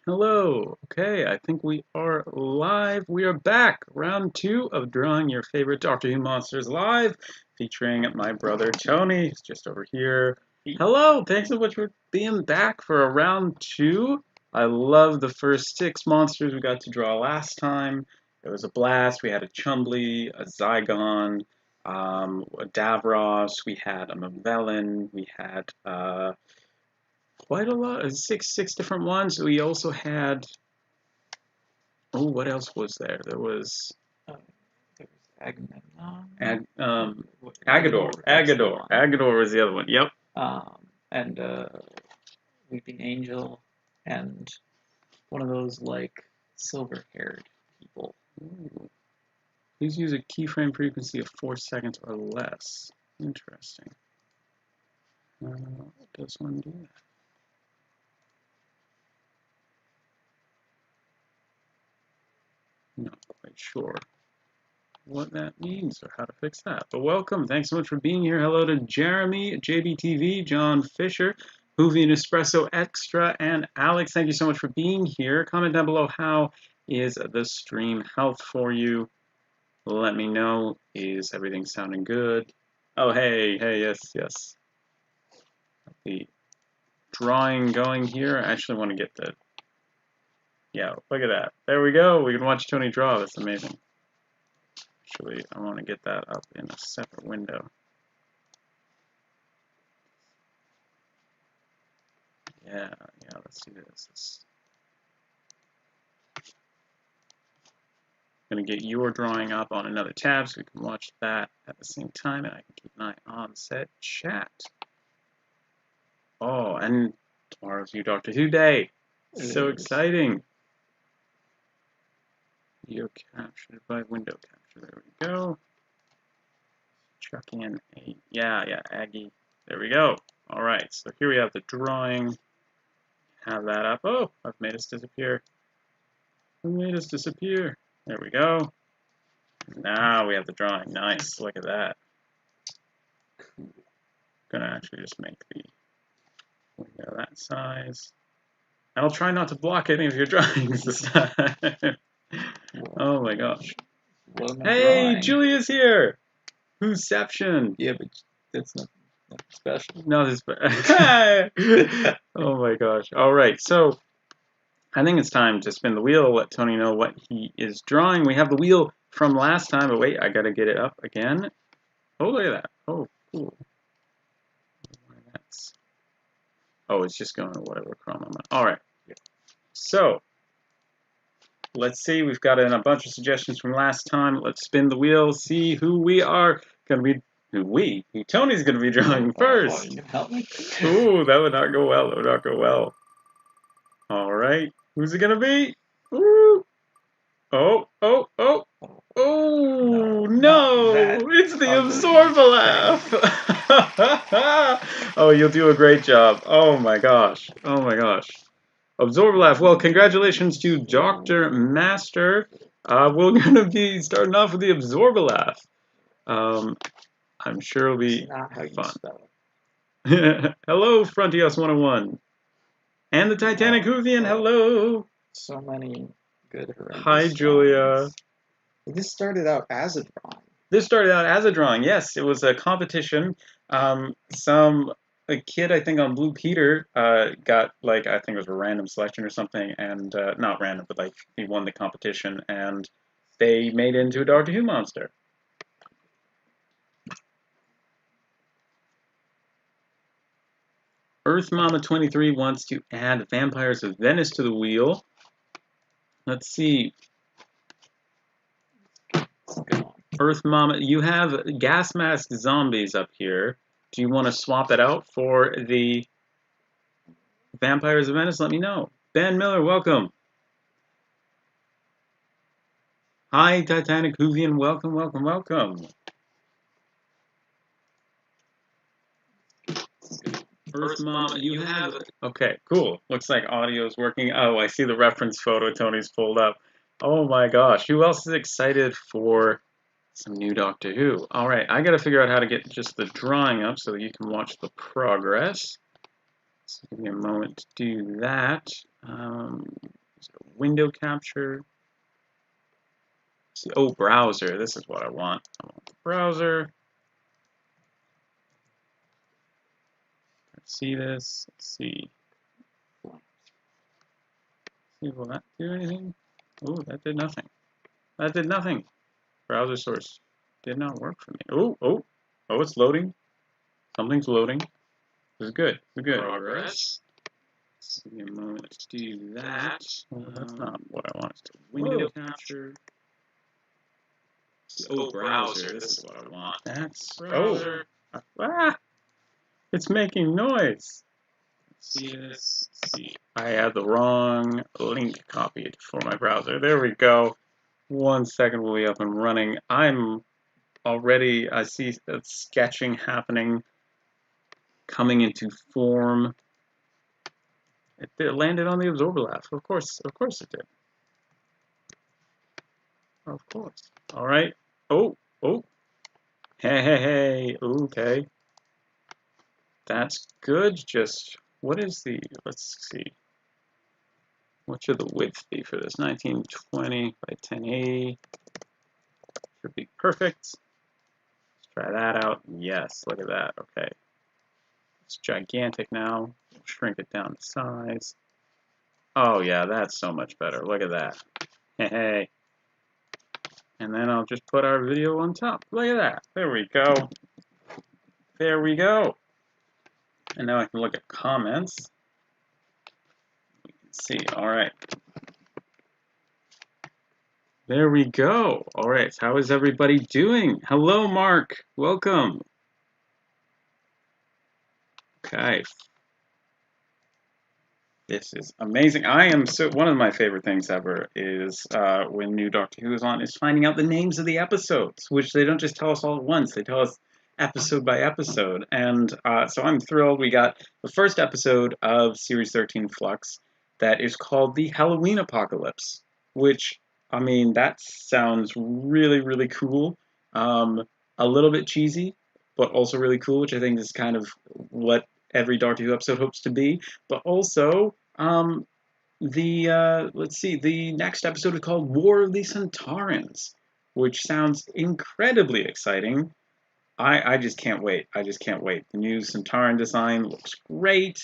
Hello. Okay, I think we are live. We are back. Round two of drawing your favorite Doctor Who monsters live, featuring my brother Tony. He's just over here. Hello. Thanks so much for being back for a round two. I love the first six monsters we got to draw last time. It was a blast. We had a Chumbly, a Zygon, a Davros. We had a Mavellan. We had quite a lot, six different ones. We also had, oh, what else was there? There was Um, there was Agamemnon. Agador was the other one. Yep. And Weeping Angel, and one of those like silver-haired people. Ooh. Please use a keyframe frequency of 4 seconds or less. Interesting. Does one do that? Not quite sure what that means or how to fix that. But welcome. Thanks so much for being here. Hello to Jeremy, JBTV, John Fisher, Hoovy and Espresso Extra, and Alex. Thank you so much for being here. Comment down below, how is the stream health for you? Let me know. Is everything sounding good? Oh, hey, yes. The drawing going here. I actually want to get the... Yeah, look at that. There we go. We can watch Tony draw. That's amazing. Actually, I want to get that up in a separate window. Yeah, let's do this. I'm going to get your drawing up on another tab so we can watch that at the same time, and I can keep an eye on said chat. Oh, and tomorrow's New Doctor Who Day. So exciting. Video captured by window capture. There we go. Chuck in a, yeah, Aggie. There we go. All right, so here we have the drawing. Have that up. Oh, I've made us disappear. There we go. Now we have the drawing. Nice. Look at that. Gonna actually just make the window that size. And I'll try not to block any of your drawings this time. Oh my gosh. Hey, Julia's here. Who'sception? Yeah, but that's not special. Nothing special. Oh my gosh. All right, so I think it's time to spin the wheel, let Tony know what he is drawing. We have the wheel from last time, but wait, I gotta get it up again. Oh, look at that. Oh, cool. Oh, it's just going to whatever chrome I'm on. All right. So, let's see. We've got in a bunch of suggestions from last time. Let's spin the wheel, see who we are going to be. Who Tony's going to be drawing first. You can help me? Ooh, that would not go well. All right. Who's it going to be? Ooh. Oh, no. It's the Absorbalaf. Oh, you'll do a great job. Oh my gosh. Absorbalaf. Well, congratulations to Dr. Master. We're going to be starting off with the Absorbalaf. I'm sure it'll be fun. Hello, Frontios 101. And the Titanic Hoovian. Hello. So many good. Hi, Julia. This started out as a drawing. Yes, it was a competition. A kid, I think on Blue Peter, got, like, I think it was a random selection or something, and not random, but like he won the competition, and they made it into a Doctor Who monster. Earth Mama 23 wants to add Vampires of Venice to the wheel. Let's see. Earth Mama, you have gas mask zombies up here. Do you want to swap it out for the Vampires of Venice? Let me know. Ben Miller, welcome. Hi, Titanic Hoovian, welcome. Earth Mama, you have... Okay, cool. Looks like audio is working. Oh, I see the reference photo Tony's pulled up. Oh my gosh, who else is excited for some new Doctor Who? All right, I got to figure out how to get just the drawing up so that you can watch the progress. So give me a moment to do that. Window capture. Oh, browser. This is what I want. I want the browser. Let's see this. Let's see. Will that do anything? Oh, that did nothing. That did nothing. Browser source did not work for me. Oh, it's loading. Something's loading. This is good. This is good. Progress. Give me a moment to do that. That's not what I want. Window capture. Oh, browser. This is what I want. That's Browser. Ah! It's making noise. See this. See. I had the wrong link copied for my browser. There we go. 1 second, we'll be up and running. I'm already, I see that sketching happening, coming into form. It landed on the absorber laugh. Of course it did. Of course. All right. Oh. Hey. Okay. That's good. Just, what is the, let's see. What should the width be for this? 1920 by 1080. Should be perfect. Let's try that out. Yes, look at that. Okay. It's gigantic now. We'll shrink it down to size. Oh yeah, that's so much better. Look at that. Hey. And then I'll just put our video on top. Look at that. There we go. There we go. And now I can look at comments. We can see. All right. There we go. All right. How is everybody doing? Hello, Mark. Welcome. Okay. This is amazing. One of my favorite things ever is when new Doctor Who is on, is finding out the names of the episodes, which they don't just tell us all at once. They tell us episode by episode. And so I'm thrilled. We got the first episode of Series 13 Flux that is called The Halloween Apocalypse, which, I mean, that sounds really, really cool. A little bit cheesy, but also really cool, which I think is kind of what every Doctor Who episode hopes to be. But also, let's see, the next episode is called War of the Centaurans, which sounds incredibly exciting. I just can't wait. I just can't wait. The new Centauran design looks great.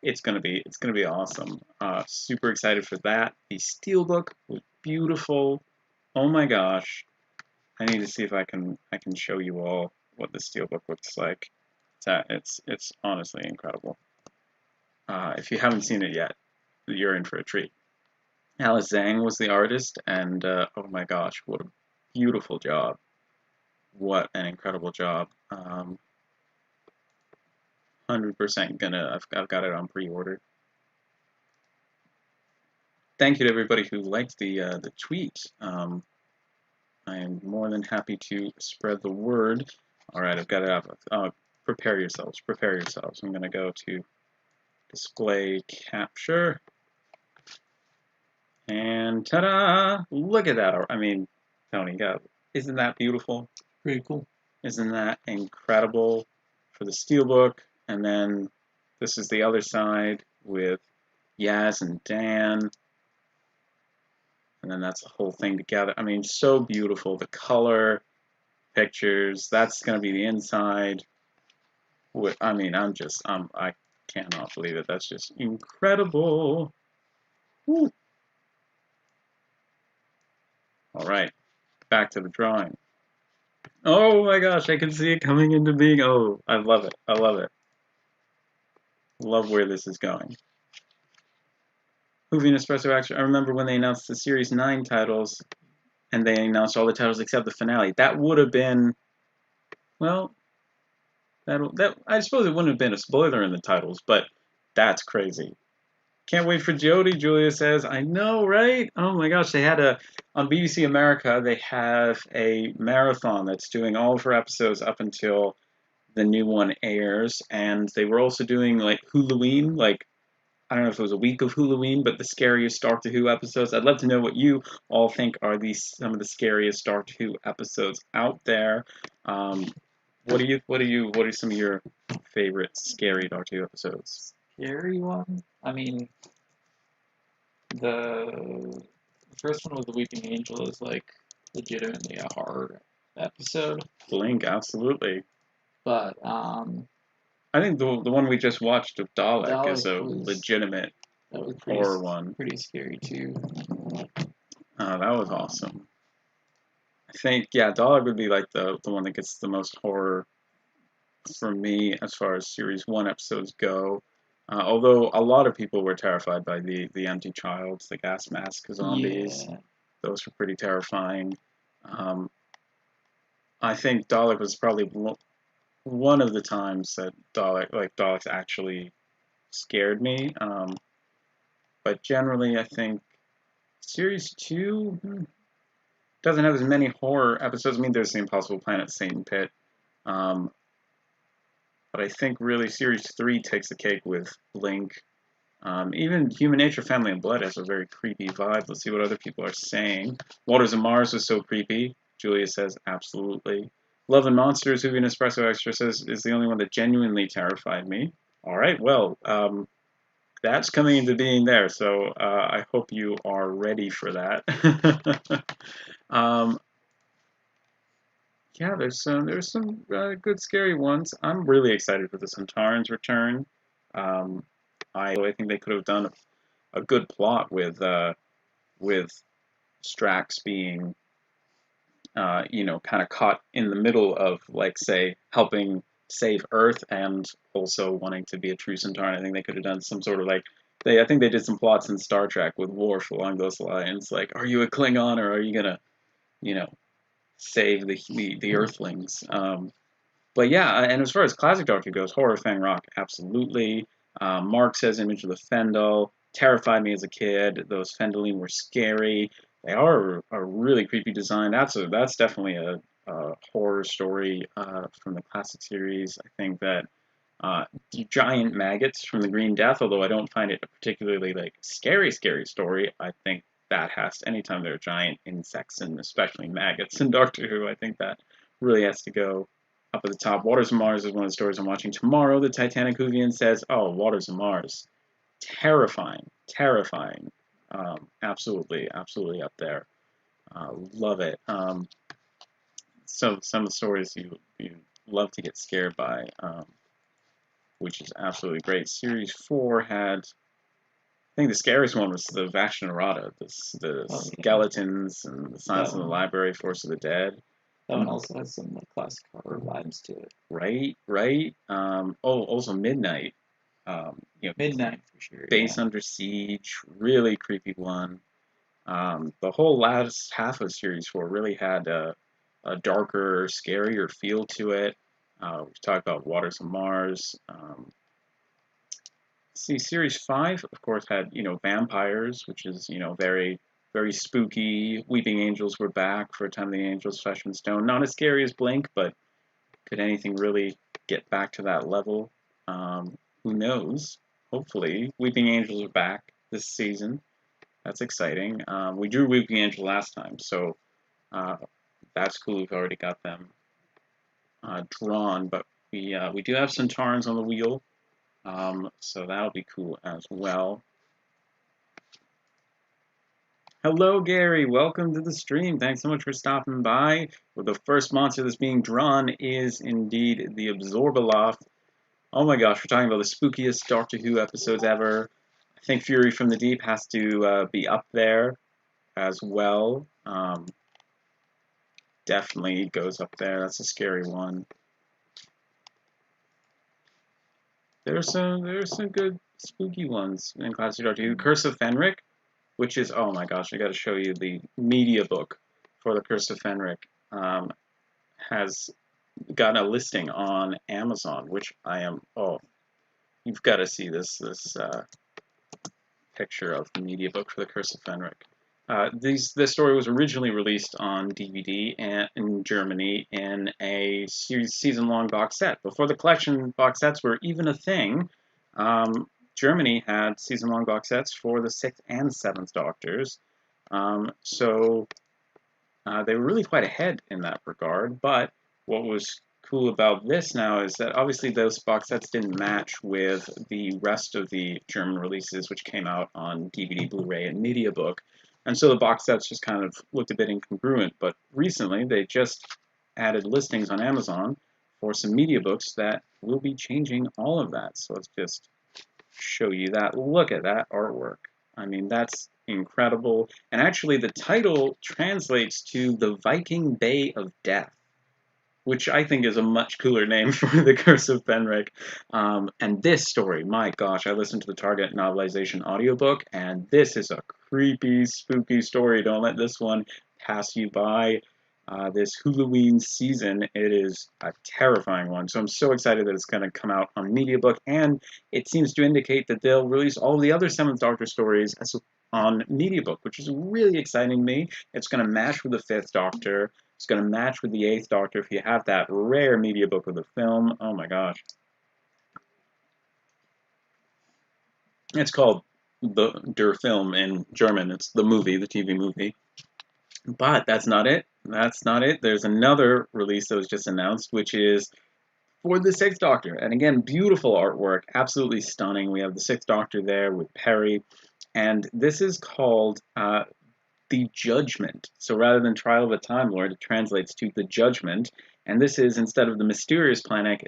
It's gonna be awesome. Super excited for that. The Steelbook was beautiful. Oh my gosh. I need to see if I can show you all what the Steelbook looks like. It's honestly incredible. If you haven't seen it yet, you're in for a treat. Alice Zhang was the artist, and oh my gosh, what a beautiful job. What an incredible job. 100% gonna, I've got it on pre-order. Thank you to everybody who liked the tweet. I am more than happy to spread the word. All right, I've got it up. Prepare yourselves. I'm gonna go to display capture. And ta-da! Look at that. I mean, Tony, isn't that beautiful? Pretty cool. Isn't that incredible for the Steelbook? And then this is the other side with Yaz and Dan. And then that's the whole thing together. I mean, so beautiful. The color, pictures, that's going to be the inside. I mean, I cannot believe it. That's just incredible. Woo. All right, back to the drawing. Oh my gosh, I can see it coming into being. Oh, I love it. I love it. Love where this is going. Movie and Espresso Action. I remember when they announced the Series 9 titles, and they announced all the titles except the finale. That would have been, well, that I suppose it wouldn't have been a spoiler in the titles, but that's crazy. Can't wait for Jodie, Julia says. I know, right? Oh my gosh, they had on BBC America, they have a marathon that's doing all of her episodes up until the new one airs, and they were also doing like Halloween, like I don't know if it was a week of Halloween, but the scariest Doctor Who episodes. I'd love to know what you all think are some of the scariest Doctor Who episodes out there. What are some of your favorite scary Doctor Who episodes? scary one? I mean, the first one with the Weeping Angel is like legitimately a horror episode. Blink, absolutely. But I think the one we just watched of Dalek is a Dalek legitimate that was horror one. pretty scary too. That was awesome. I think, yeah, Dalek would be like the one that gets the most horror for me as far as series 1 episodes go. Although a lot of people were terrified by the empty childs, the gas mask zombies. Yeah. Those were pretty terrifying. I think Dalek was probably one of the times that Daleks actually scared me. But generally, I think series 2 doesn't have as many horror episodes. I mean, there's the Impossible Planet, Satan Pit. But I think really series 3 takes the cake with Blink. Even Human Nature, Family, and Blood has a very creepy vibe. Let's see what other people are saying. Waters of Mars was so creepy. Julia says, absolutely. Love and Monsters, Hoovy and Espresso Extra says, is the only one that genuinely terrified me. All right, well, that's coming into being there, so I hope you are ready for that. Yeah, there's some good scary ones. I'm really excited for the Centaurans' return. I think they could have done a good plot with Strax being kind of caught in the middle of, like, say, helping save Earth and also wanting to be a true Centauran. I think they could have done some sort of I think they did some plots in Star Trek with Worf along those lines. Like, are you a Klingon or are you gonna, save the Earthlings? But yeah, and as far as classic Doctor goes, horror Fang Rock, absolutely. Mark says Image of the Fendel terrified me as a kid. Those Fendaline were scary. They are a really creepy design. That's definitely a horror story from the classic series. I think that the giant maggots from the Green Death, although I don't find it a particularly scary story, I think that anytime there are giant insects and especially maggots in Doctor Who, I think that really has to go up at the top. Waters of Mars is one of the stories I'm watching tomorrow. The Titanic Whovian says, oh, Waters of Mars. Terrifying. Terrifying. Absolutely up there. Love it. So some of the stories you love to get scared by, which is absolutely great. Series 4 had, I think the scariest one was the Vachinarada, the skeletons and the Silence in the Library, Force of the Dead. That one also has some classic horror vibes to it. Right. Also Midnight. Midnight for sure. Base Under Siege, really creepy one. The whole last half of Series 4 really had a darker, scarier feel to it. We've talked about Waters of Mars. Series 5, of course, had, vampires, which is, very, very spooky. Weeping Angels were back for A Time of the Angels, Flesh and Stone. Not as scary as Blink, but could anything really get back to that level? Who knows? Hopefully. Weeping Angels are back this season. That's exciting. We drew Weeping Angel last time, so that's cool. We've already got them drawn, but we do have Centaurans on the wheel. So that'll be cool as well. Hello, Gary. Welcome to the stream. Thanks so much for stopping by. Well, the first monster that's being drawn is indeed the Absorbaloft. Oh my gosh, we're talking about the spookiest Doctor Who episodes ever. I think Fury from the Deep has to be up there as well. Definitely goes up there. That's a scary one. There's some good spooky ones in Classic Doctor Who. Curse of Fenric, which is, oh my gosh, I got to show you the media book for the Curse of Fenric. Has got a listing on Amazon, which I am. Oh, you've got to see this picture of the media book for the Curse of Fenric. This story was originally released on DVD in Germany in a season-long box set. Before the collection box sets were even a thing, Germany had season-long box sets for the 6th and 7th Doctors. So they were really quite ahead in that regard. But what was cool about this now is that obviously those box sets didn't match with the rest of the German releases, which came out on DVD, Blu-ray, and MediaBook. And so the box sets just kind of looked a bit incongruent. But recently, they just added listings on Amazon for some MediaBooks that will be changing all of that. So let's just show you that. Look at that artwork. I mean, that's incredible. And actually, the title translates to the Viking Bay of Death, which I think is a much cooler name for the Curse of Fenric. And this story, my gosh, I listened to the Target novelization audiobook, and this is a creepy, spooky story. Don't let this one pass you by. This Halloween season, it is a terrifying one. So I'm so excited that it's going to come out on MediaBook, and it seems to indicate that they'll release all the other Seventh Doctor stories on MediaBook, which is really exciting to me. It's going to match with the Fifth Doctor. It's going to match with the Eighth Doctor if you have that rare MediaBook of the film. Oh my gosh. It's called Der Film in German. It's the movie, the TV movie. But that's not it. That's not it. There's another release that was just announced, which is for the Sixth Doctor. And again, beautiful artwork, absolutely stunning. We have the Sixth Doctor there with Perry. And this is called The Judgment. So rather than Trial of a Time Lord, it translates to The Judgment. And this is, instead of the mysterious planet,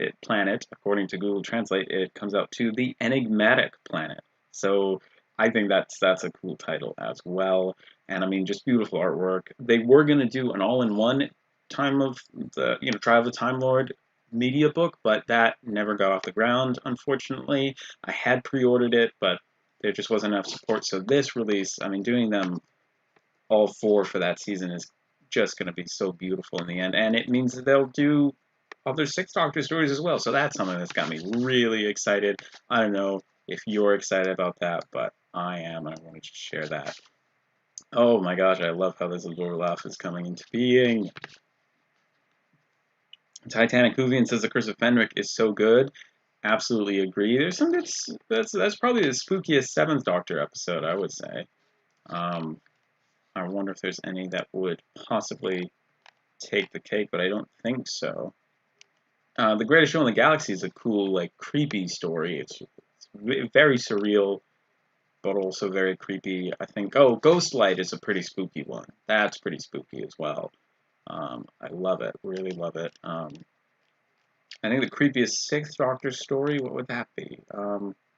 according to Google Translate, it comes out to the enigmatic planet. So I think that's a cool title as well. And I mean, just beautiful artwork. They were going to do an all-in-one Time of the, Trial of the Time Lord media book, but that never got off the ground, unfortunately. I had pre-ordered it, but there just wasn't enough support. So this release, I mean, doing them all four for that season is just going to be so beautiful in the end. And it means that they'll do other Sixth Doctor stories as well. So that's something that's got me really excited. I don't know if you're excited about that, but I am. I wanted to share that. Oh my gosh, I love how this Lorelaf is coming into being. Titanic Hoovian says the Curse of Fenric is so good. Absolutely agree. There's some that's probably the spookiest Seventh Doctor episode, I would say. I wonder if there's any that would possibly take the cake, but I don't think so. The Greatest Show in the Galaxy is a cool, like, creepy story. It's very surreal, but also very creepy. I think, Ghostlight is a pretty spooky one. That's pretty spooky as well. I love it, really love it. I think the creepiest Sixth Doctor story, what would that be?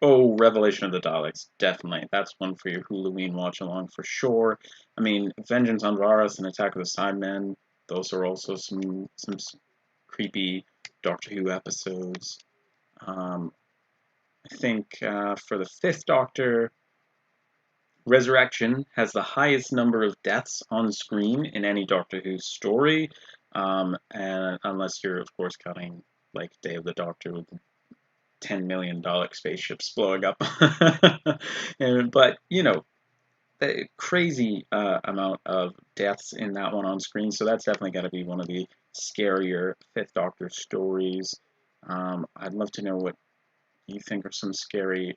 Revelation of the Daleks, definitely. That's one for your Halloween watch-along for sure. I mean, Vengeance on Varus and Attack of the Cybermen, those are also some creepy Doctor Who episodes. I think for the Fifth Doctor, Resurrection has the highest number of deaths on screen in any Doctor Who story, and unless you're, of course, counting like Day of the Doctor with $10 million spaceships blowing up. But, the crazy amount of deaths in that one on screen, so that's definitely got to be one of the scarier Fifth Doctor stories. I'd love to know what you think are some scary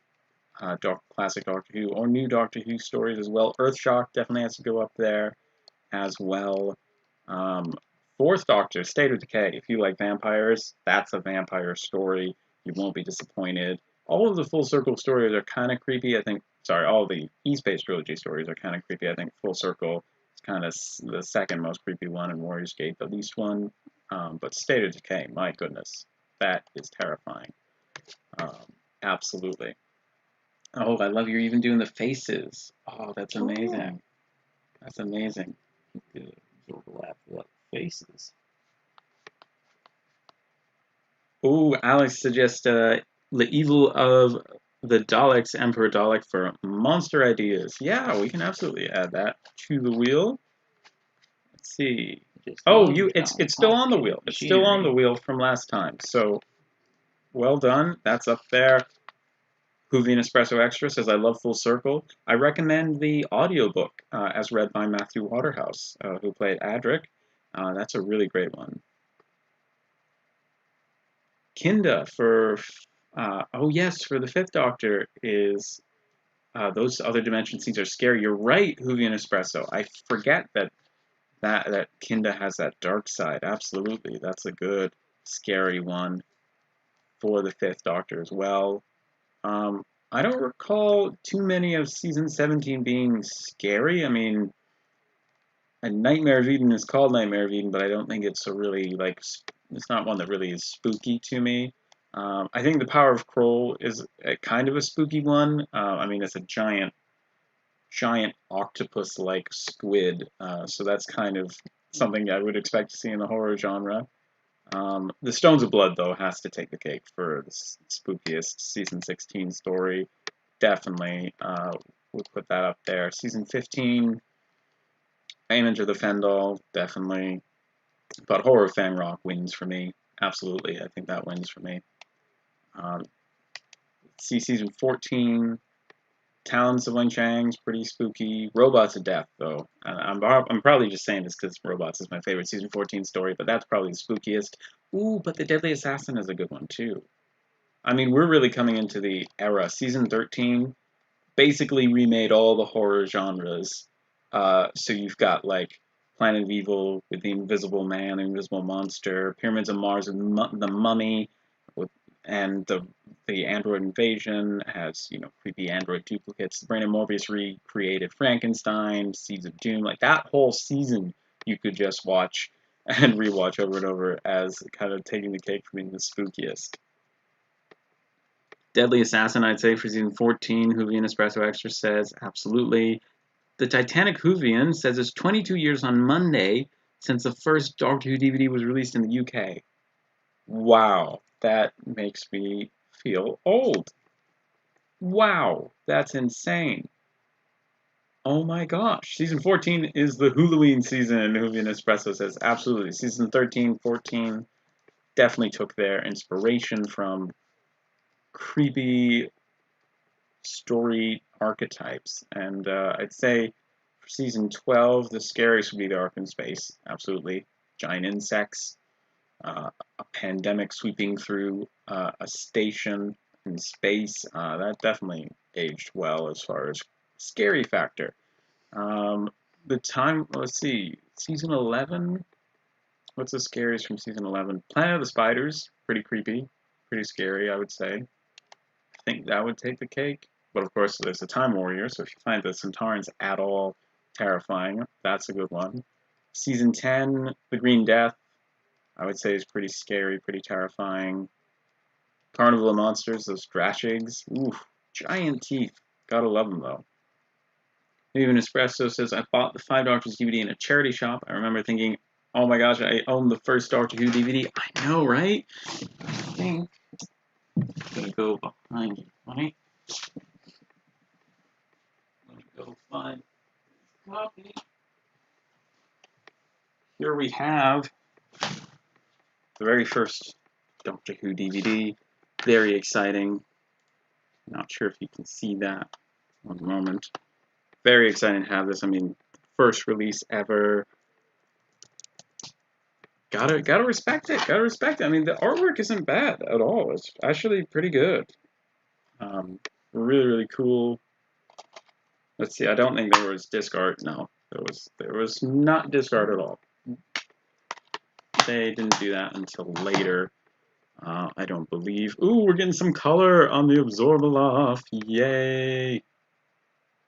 classic Doctor Who or new Doctor Who stories as well. Earthshock definitely has to go up there as well. Fourth Doctor, State of Decay. If you like vampires, that's a vampire story. You won't be disappointed. All of the Full Circle stories are kind of creepy. All the E-Space Trilogy stories are kind of creepy. I think Full Circle is kind of the second most creepy one, and Warrior's Gate the least one. But State of Decay, my goodness, that is terrifying. Absolutely. Oh, I love you're even doing the faces. Oh, that's amazing. That's amazing. Good. Overlap the faces. Oh, Alex suggests the evil of the Daleks, Emperor Dalek for monster ideas. Yeah, we can absolutely add that to the wheel. Let's see. It's still on the wheel. It's still on the wheel from last time. So, well done. That's up there. Hoovian Espresso Extra says, I love Full Circle. I recommend the audiobook as read by Matthew Waterhouse, who played Adric. That's a really great one. Kinda for the Fifth Doctor is those other dimension scenes are scary. You're right, Hoovian Espresso. I forget that Kinda has that dark side. Absolutely, that's a good scary one for the Fifth Doctor as well. I don't recall too many of season 17 being scary. I mean, a Nightmare of Eden is called Nightmare of Eden, but I don't think it's a really, like, it's not one that really is spooky to me. I think The Power of Kroll is a kind of a spooky one. I mean, it's a giant octopus-like squid, so that's kind of something I would expect to see in the horror genre. The Stones of Blood, though, has to take the cake for the spookiest season 16 story. Definitely would put that up there. Season 15, Image of the Fendal, definitely. But Horror of Fang Rock wins for me. Absolutely, I think that wins for me. See season 14, Talons of Wing Chang's pretty spooky. Robots of Death, though. And I'm probably just saying this because Robots is my favorite season 14 story, but that's probably the spookiest. Ooh, but The Deadly Assassin is a good one, too. I mean, we're really coming into the era. Season 13 basically remade all the horror genres. So you've got, like, Planet of Evil with the Invisible Man, the Invisible Monster, Pyramids of Mars with the Mummy, and the android invasion has, you know, creepy android duplicates. Brandon Morbius recreated Frankenstein, Seeds of Doom. Like, that whole season you could just watch and rewatch over and over as kind of taking the cake for being the spookiest. Deadly Assassin, I'd say, for season 14. Whovian Espresso Extra says, absolutely. The Titanic Whovian says it's 22 years on Monday since the first Doctor Who DVD was released in the UK. Wow, that makes me feel old. Wow, that's insane. Oh my gosh. Season 14 is the Halloween season, Whovian Espresso says. Absolutely. Season 13, 14 definitely took their inspiration from creepy story archetypes. And I'd say for season 12, the scariest would be the Ark in Space. Absolutely. Giant insects, a pandemic sweeping through a station in space. That definitely aged well as far as scary factor. The time, let's see, season 11? What's the scariest from season 11? Planet of the Spiders, pretty creepy, pretty scary, I would say. I think that would take the cake. But of course, there's the Time Warrior, so if you find the Centaurans at all terrifying, that's a good one. Season 10, The Green Death, I would say is pretty scary, pretty terrifying. Carnival of Monsters, those Drashigs, oof, giant teeth. Gotta love them, though. Even Espresso says, I bought the Five Doctors DVD in a charity shop. I remember thinking, oh my gosh, I own the first Doctor Who DVD. I know, right? I think I'm gonna go behind you, right? I'm gonna go find a copy. Here we have the very first Doctor Who DVD. Very exciting. Not sure if you can see that. One moment. Very exciting to have this. I mean, first release ever. Gotta respect it. Gotta respect it. I mean, the artwork isn't bad at all. It's actually pretty good. Really cool. Let's see. I don't think there was disc art. No, there was not disc art at all. They didn't do that until later. I don't believe. Ooh, we're getting some color on the Absorbaloff. Yay!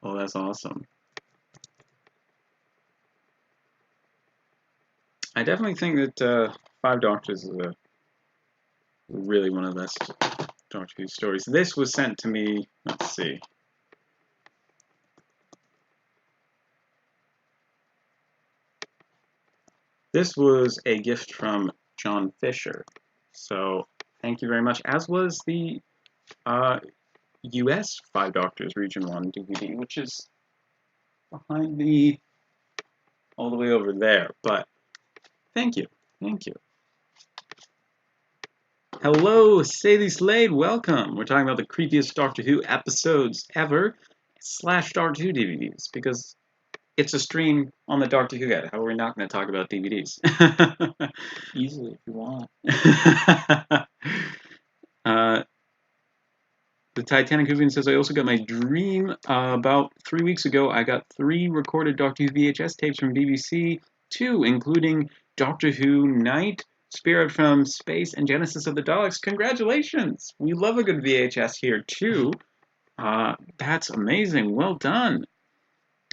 Oh, that's awesome. I definitely think that Five Doctors is really one of the best Doctor Who stories. This was sent to me, let's see. This was a gift from John Fisher. So, thank you very much. As was the US Five Doctors Region 1 DVD, which is behind me all the way over there. But, thank you. Thank you. Hello, Sadie Slade, welcome. We're talking about the creepiest Doctor Who episodes ever, / Doctor Who DVDs, because it's a stream on the Doctor Who Guide. How are we not going to talk about DVDs? Easily, if you want. The Titanic Whovian says, I also got my dream about 3 weeks ago. I got 3 recorded Doctor Who VHS tapes from BBC, 2 including Doctor Who Night Spirit from Space and Genesis of the Daleks. Congratulations! We love a good VHS here, too. That's amazing. Well done.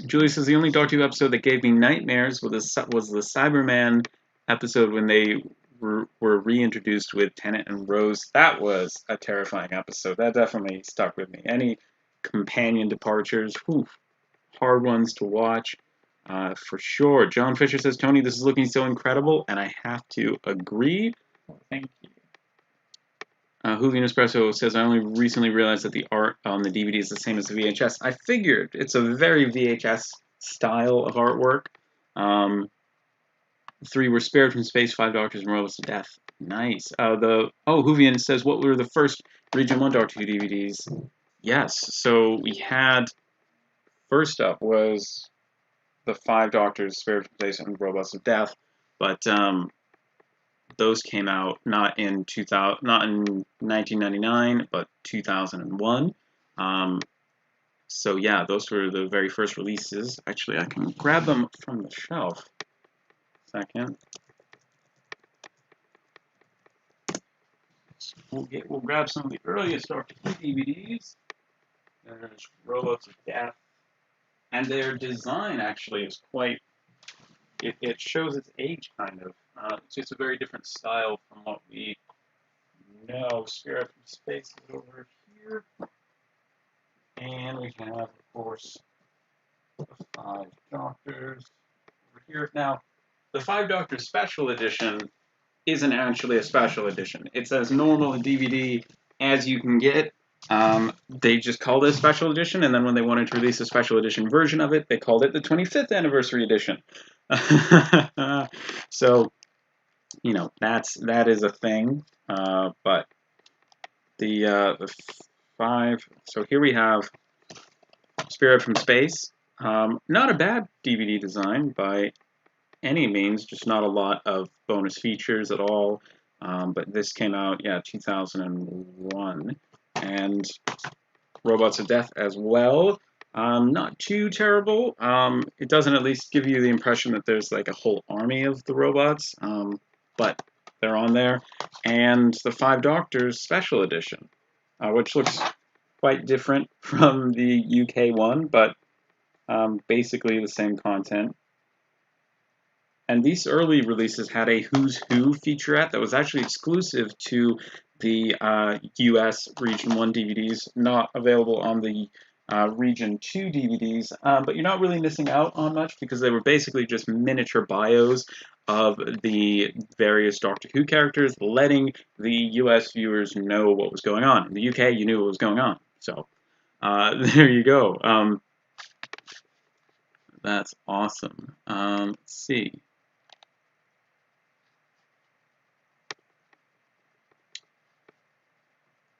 Julie says the only Doctor Who episode that gave me nightmares was the Cyberman episode when they were reintroduced with Tennant and Rose. That was a terrifying episode. That definitely stuck with me. Any companion departures, whew, hard ones to watch. For sure. John Fisher says, Tony, this is looking so incredible, and I have to agree. Well, thank you. Hooligan Espresso says, I only recently realized that the art on the DVD is the same as the VHS. I figured it's a very VHS style of artwork. 3 were spared from space, 5 doctors, and robots to death. Nice. Hoovian says, what were the first Region 1 Doctor Who DVDs? Yes, so we had, first up was the 5 doctors, spared from space, and robots of death, but those came out not in 1999, but 2001. So yeah, those were the very first releases. Actually, I can grab them from the shelf. Second. We'll grab some of the earliest Doctor Who DVDs. There's Robots of Death, and their design actually is quite. It shows its age, kind of. It's just a very different style from what we know. Spirit from Space is over here. And we have, of course, the 5 Doctors over here. Now, the 5 Doctors Special Edition isn't actually a special edition. It's as normal a DVD as you can get. They just called it a special edition, and then when they wanted to release a special edition version of it, they called it the 25th Anniversary Edition. So, you know, that is a thing. But the 5. So here we have Spirit from Space. Not a bad DVD design by any means, just not a lot of bonus features at all. But this came out, 2001. And Robots of Death as well. Not too terrible. It doesn't at least give you the impression that there's like a whole army of the robots, but they're on there. And the 5 Doctors Special Edition, which looks quite different from the UK one, but basically the same content. And these early releases had a Who's Who featurette that was actually exclusive to the US Region 1 DVDs, not available on the Region 2 DVDs, but you're not really missing out on much because they were basically just miniature bios of the various Doctor Who characters, letting the US viewers know what was going on. In the UK, you knew what was going on. So, there you go. That's awesome. Let's see.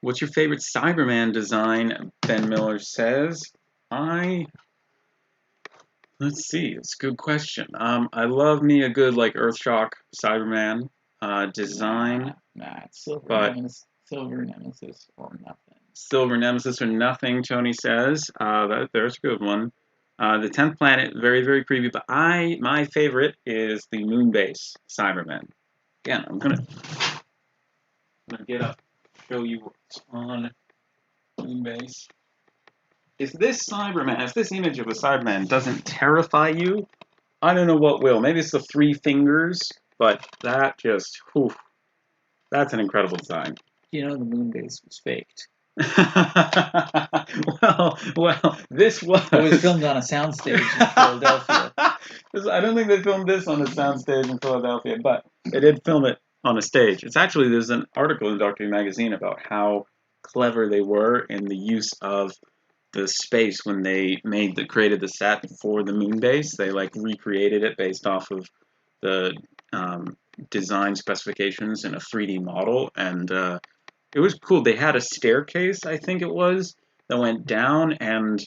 What's your favorite Cyberman design? Ben Miller says. Let's see. It's a good question. I love me a good like Earthshock Cyberman design. Nah, Silver but Nemesis or nothing. Silver Nemesis or nothing. Tony says. There's a good one. The 10th Planet, very very creepy. But my favorite is the Moonbase Cyberman. Again, I'm gonna get up. Show you what's on Moonbase. If this image of a Cyberman doesn't terrify you, I don't know what will. Maybe it's the 3 fingers, but that just, whew, that's an incredible design. You know the Moonbase was faked. well, this was. It was filmed on a soundstage in Philadelphia. I don't think they filmed this on a soundstage in Philadelphia, but they did film it on a stage. There's an article in Doctor Who magazine about how clever they were in the use of the space when they created the set for the Moonbase. They like recreated it based off of the design specifications in a 3D model, and it was cool. They had a staircase, I think it was, that went down, and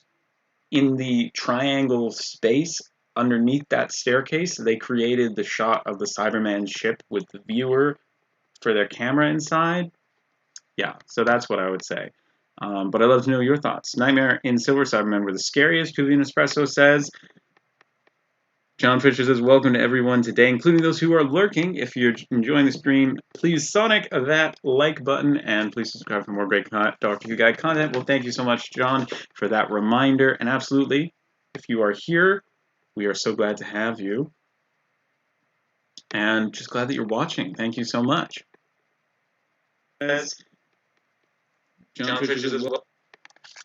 in the triangle space underneath that staircase, they created the shot of the Cyberman ship with the viewer for their camera inside. Yeah, so that's what I would say. But I'd love to know your thoughts. Nightmare in Silver Cybermen were the scariest, Julian Espresso says. John Fisher says, welcome to everyone today, including those who are lurking. If you're enjoying the stream, please sonic that like button, and please subscribe for more great Doctor Who Guide content. Well, thank you so much, John, for that reminder. And absolutely, if you are here, we are so glad to have you. And just glad that you're watching. Thank you so much. John Fisher says, well.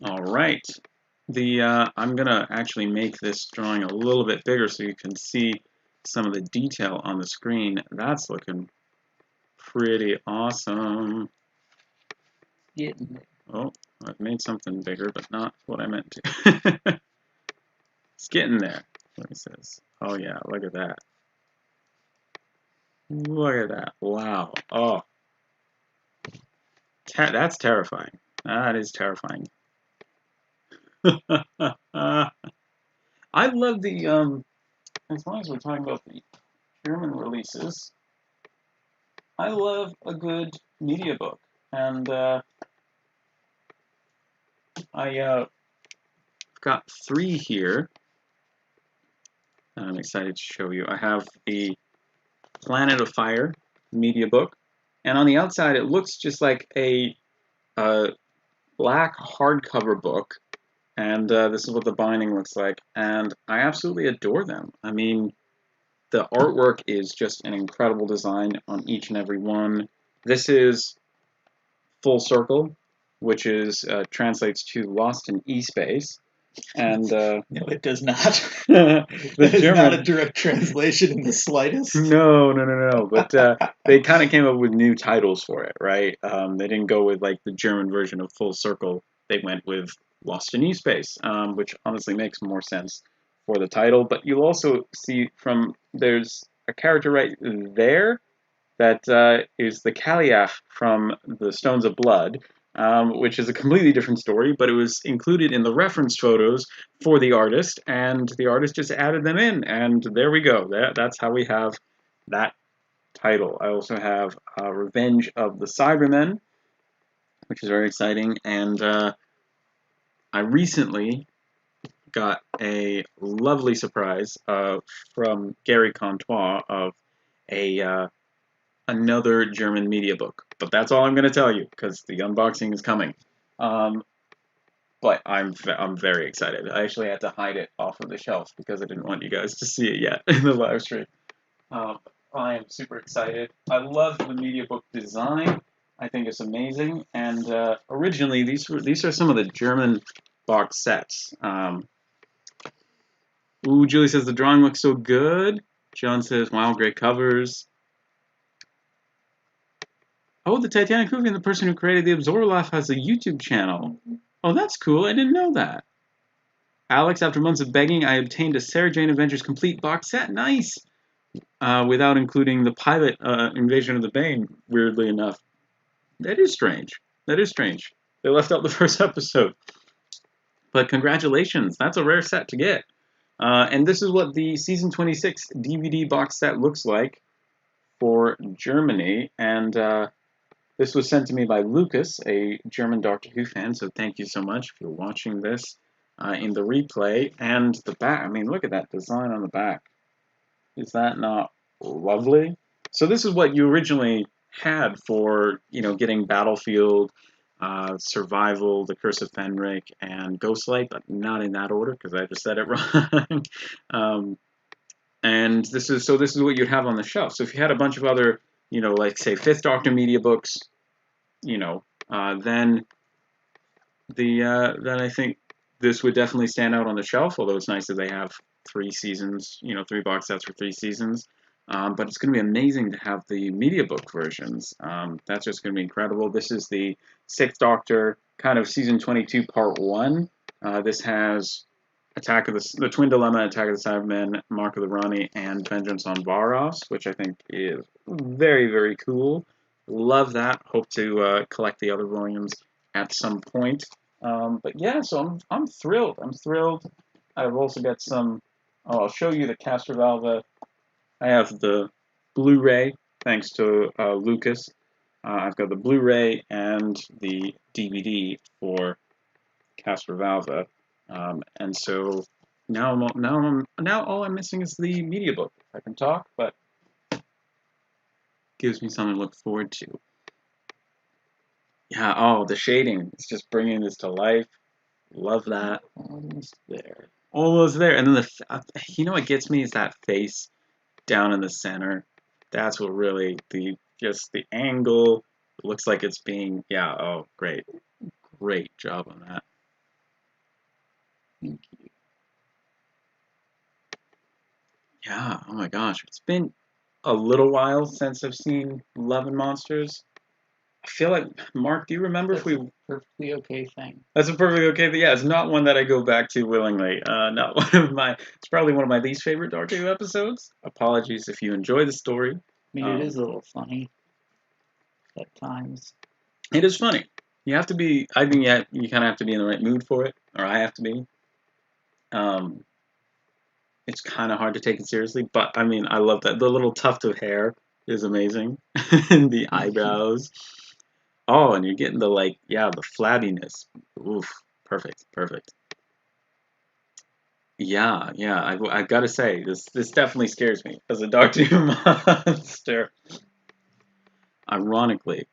All right. I'm going to actually make this drawing a little bit bigger so you can see some of the detail on the screen. That's looking pretty awesome. Oh, I've made something bigger, but not what I meant to. It's getting there, what he says. Oh, yeah, look at that. Look at that. Wow. Oh. That's terrifying. That is terrifying. I love the, as long as we're talking about the German releases, I love a good media book. And I've got 3 here. I'm excited to show you. I have the Planet of Fire media book. And on the outside, it looks just like a black hardcover book. And this is what the binding looks like. And I absolutely adore them. I mean, the artwork is just an incredible design on each and every one. This is Full Circle, which is translates to Lost in E-Space. And no, it does not. The It is German, not a direct translation in the slightest. No. But they kind of came up with new titles for it, right? They didn't go with like the German version of Full Circle. They went with Lost in E-Space, which honestly makes more sense for the title. But you'll also see there's a character right there that is the Kaliach from the Stones of Blood, which is a completely different story, but it was included in the reference photos for the artist, and the artist just added them in, and there we go. That's how we have that title. I also have Revenge of the Cybermen, which is very exciting, and I recently got a lovely surprise from Gary Contois of another German media book. But that's all I'm going to tell you, because the unboxing is coming. But I'm very excited. I actually had to hide it off of the shelf because I didn't want you guys to see it yet in the live stream. I am super excited. I love the media book design. I think it's amazing. And originally, these are some of the German box sets. Ooh, Julie says the drawing looks so good. John says, wow, great covers. Oh, the Titanic movie and the person who created the Absorbaloff has a YouTube channel. Oh, that's cool. I didn't know that. Alex, after months of begging, I obtained a Sarah Jane Adventures complete box set. Nice. Without including the pilot Invasion of the Bane, weirdly enough. That is strange. That is strange. They left out the first episode. But congratulations. That's a rare set to get. And this is what the Season 26 DVD box set looks like for Germany. And this was sent to me by Lucas, a German Doctor Who fan, so thank you so much if you're watching this in the replay. And the back, I mean, look at that design on the back. Is that not lovely? So this is what you originally had for, getting Battlefield, Survival, The Curse of Fenric, and Ghostlight, but not in that order because I just said it wrong. And this is what you'd have on the shelf. So if you had a bunch of other like say 5th Doctor media books, then I think this would definitely stand out on the shelf. Although it's nice that they have 3 seasons, 3 box sets for 3 seasons. But it's going to be amazing to have the media book versions. That's just going to be incredible. This is the 6th Doctor, kind of season 22, part 1. This has Attack of the Twin Dilemma, Attack of the Cybermen, Mark of the Rani, and Vengeance on Varos, which I think is very, very cool. Love that. Hope to collect the other volumes at some point. But yeah, so I'm thrilled. I'm thrilled. I've also got some. Oh, I'll show you the Castrovalva. I have the Blu-ray, thanks to Lucas. I've got the Blu-ray and the DVD for Castrovalva. And so Now all I'm missing is the media book. I can talk, but gives me something to look forward to. Yeah, oh, the shading. It's just bringing this to life. Love that. Almost there. Almost there. And then you know what gets me is that face down in the center. That's what really, just the angle. It looks like it's being, yeah, oh, great. Great job on that. Thank you. Yeah, oh my gosh. It's been a little while since I've seen Love and Monsters. I feel like, Mark, do you remember if we... Perfectly okay thing. That's a perfectly okay thing. Yeah, it's not one that I go back to willingly. Not one of my... It's probably one of my least favorite Doctor Who episodes. Apologies if you enjoy the story. I mean, it is a little funny at times. It is funny. You have to be... I think you kind of have to be in the right mood for it. Or I have to be. It's kind of hard to take it seriously. But, I mean, I love that. The little tuft of hair is amazing. And the eyebrows. Oh, and you're getting the, like, yeah, the flabbiness. Oof. Perfect. Perfect. Yeah, yeah. I've got to say, this definitely scares me as a Doctor Who monster. Ironically.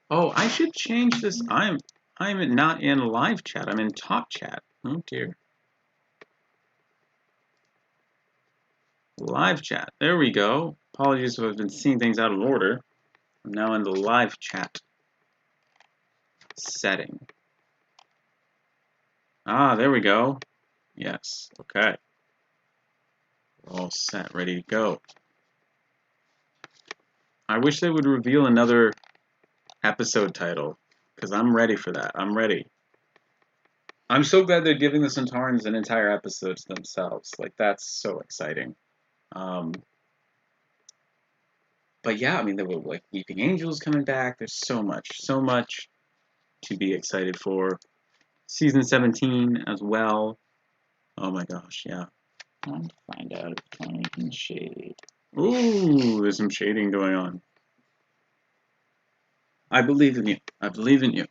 Oh, I should change this. I'm not in live chat. I'm in top chat. Oh dear. Live chat. There we go. Apologies if I've been seeing things out of order. I'm now in the live chat setting. Ah, there we go. Yes. Okay. We're all set, ready to go. I wish they would reveal another episode title, because I'm ready for that. I'm ready. I'm so glad they're giving the Centaurans an entire episode to themselves. Like, that's so exciting. But yeah, I mean, there were like Weeping Angels coming back. There's so much to be excited for. Season 17 as well. Oh my gosh, yeah. Time to find out if Tony can shade. Ooh, there's some shading going on. I believe in you. I believe in you.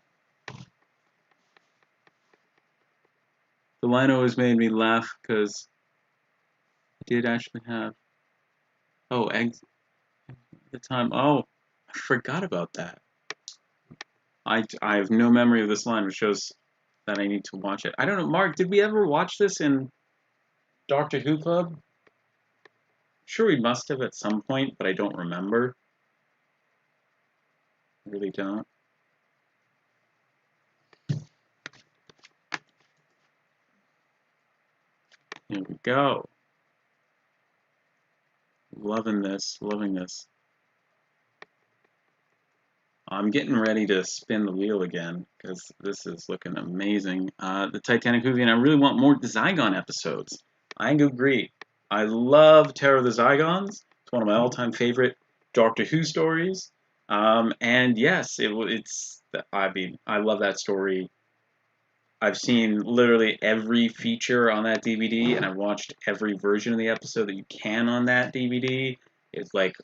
The line always made me laugh because I did actually have... Oh, eggs at the time. Oh, I forgot about that. I have no memory of this line, which shows that I need to watch it. I don't know, Mark, did we ever watch this in Doctor Who Club? Sure, we must have at some point, but I don't remember. I really don't. Here we go. Loving this, loving this. I'm getting ready to spin the wheel again, because this is looking amazing. The Titanic movie, and I really want more Zygon episodes. I agree. I love Terror of the Zygons. It's one of my all-time favorite Doctor Who stories. And yes, I mean, I love that story. I've seen literally every feature on that DVD, and I've watched every version of the episode that you can on that DVD. It's like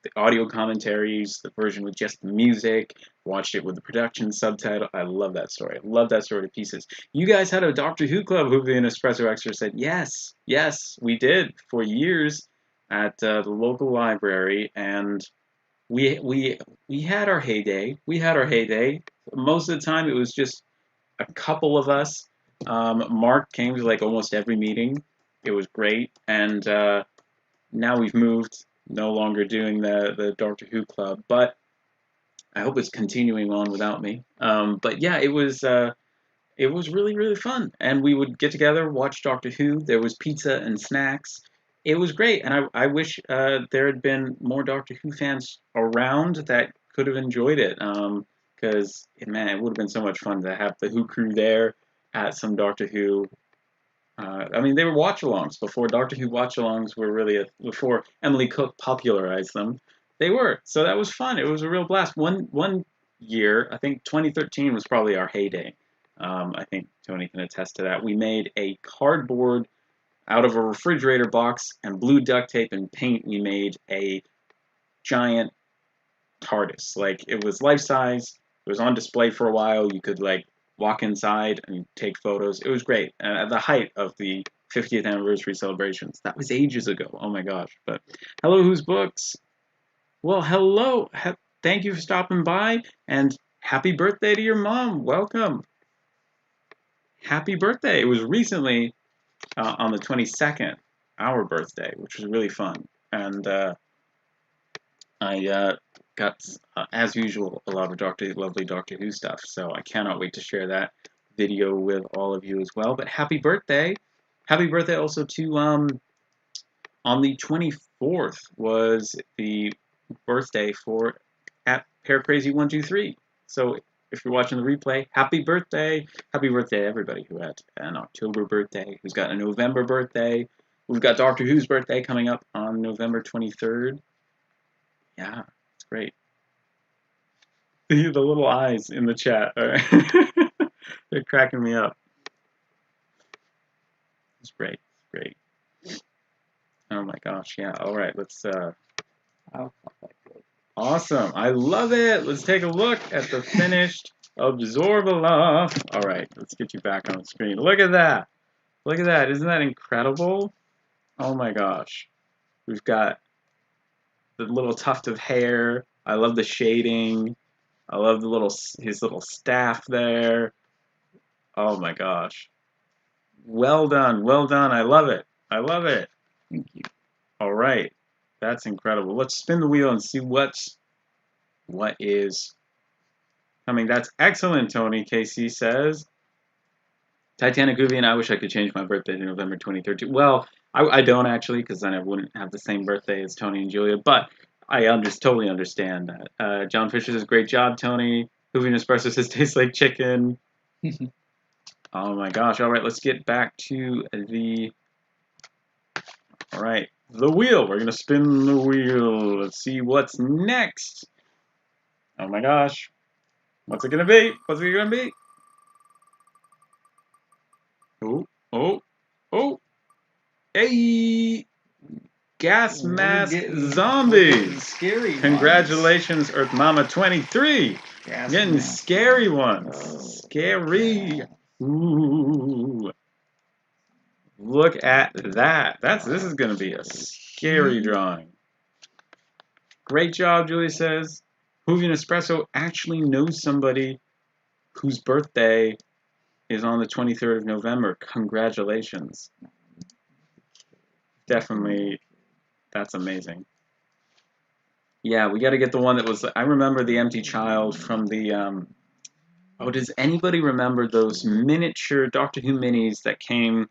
the audio commentaries, the version with just the music, watched it with the production subtitle. I love that story. I love that story to pieces. You guys had a Doctor Who club, Hoovy and Espresso Extra said, yes, we did for years at the local library, and we had our heyday. We had our heyday. Most of the time, it was just a couple of us. Mark came to like almost every meeting. It was great, and now we've moved, no longer doing the Doctor Who club, but I hope it's continuing on without me. But yeah, it was really fun, and we would get together, watch Doctor Who. There was pizza and snacks. It was great, and I wish there had been more Doctor Who fans around that could have enjoyed it. Because man, it would have been so much fun to have the Who crew there at some Doctor Who. I mean, they were watch-alongs before Doctor Who watch-alongs were really before Emily Cook popularized them. They were, so that was fun. It was a real blast. One year, I think 2013 was probably our heyday. I think Tony can attest to that. We made a cardboard out of a refrigerator box and blue duct tape and paint. We made a giant TARDIS. Like, it was life size. It was on display for a while. You could like walk inside and take photos. It was great. At the height of the 50th anniversary celebrations. That was ages ago. Oh my gosh. But hello, Who's Books? Well, hello. Thank you for stopping by, and happy birthday to your mom. Welcome. Happy birthday. It was recently on the 22nd, our birthday, which was really fun. And I got, as usual, a lot of lovely Doctor Who stuff. So I cannot wait to share that video with all of you as well. But happy birthday. Happy birthday also to, on the 24th was the birthday for at Pear Crazy 123. So if you're watching the replay, happy birthday. Happy birthday to everybody who had an October birthday, who's got a November birthday. We've got Doctor Who's birthday coming up on November 23rd. Yeah, it's great. The little eyes in the chat. They're cracking me up. It's great. It's great. Oh my gosh, yeah. All right, let's awesome. I love it. Let's take a look at the finished Absorbaloff. All right, let's get you back on the screen. Look at that. Look at that. Isn't that incredible? Oh my gosh. We've got the little tuft of hair. I love the shading. I love his little staff there. Oh my gosh. Well done. Well done. I love it. I love it. Thank you. All right. That's incredible. Let's spin the wheel and see what is coming. That's excellent, Tony. KC says. Titanic Guvian, I wish I could change my birthday to November 23rd. Well, I don't actually, because then I wouldn't have the same birthday as Tony and Julia, but I totally understand that. John Fisher says, great job, Tony. Guvian Espresso says, tastes like chicken. Oh my gosh. All right, let's get back to the... All right, the wheel. We're going to spin the wheel. Let's see what's next. Oh my gosh. What's it going to be? What's it going to be? Oh, oh, oh. Hey! Gas mask zombies! Scary Congratulations, Earth Mama 23! Gas Getting mask. scary ones. Oh, Scary. yeah. Ooh. Look at that. This is going to be a scary drawing. Great job, Julie says. Hoovy Espresso actually knows somebody whose birthday is on the 23rd of November. Congratulations. Definitely, that's amazing. Yeah, we got to get the one that was... I remember the Empty Child from the... Oh, does anybody remember those miniature Doctor Who minis that came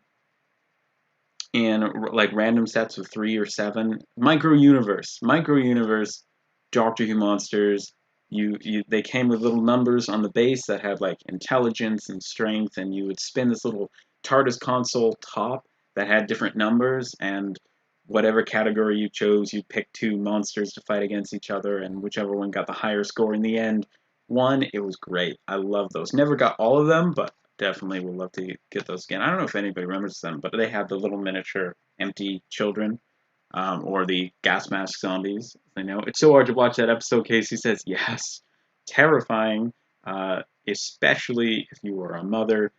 in like random sets of 3 or 7? Micro Universe Doctor Who monsters. They came with little numbers on the base that had like intelligence and strength, and you would spin this little TARDIS console top that had different numbers, and whatever category you chose, you picked 2 monsters to fight against each other, and whichever one got the higher score in the end won. It was great. I love those. Never got all of them, but definitely would love to get those again. I don't know if anybody remembers them, but they have the little miniature empty children, or the gas mask zombies. I know it's so hard to watch that episode. Casey says yes, terrifying, especially if you are a mother.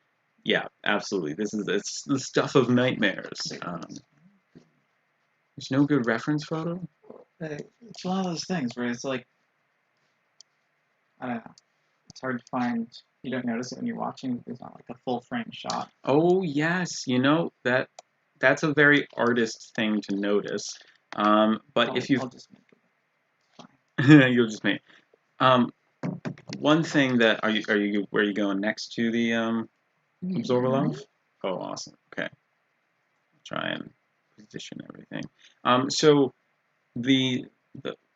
Yeah, absolutely. It's the stuff of nightmares. There's no good reference photo. It's one of those things where it's like, I don't know. It's hard to find. You don't notice it when you're watching. There's not like a full frame shot. Oh yes, you know that's a very artist thing to notice. But if you, I'll just make it fine. you'll just make. One thing that where are you going next to the Absorbaloff? Oh, awesome. Okay, try and position everything. So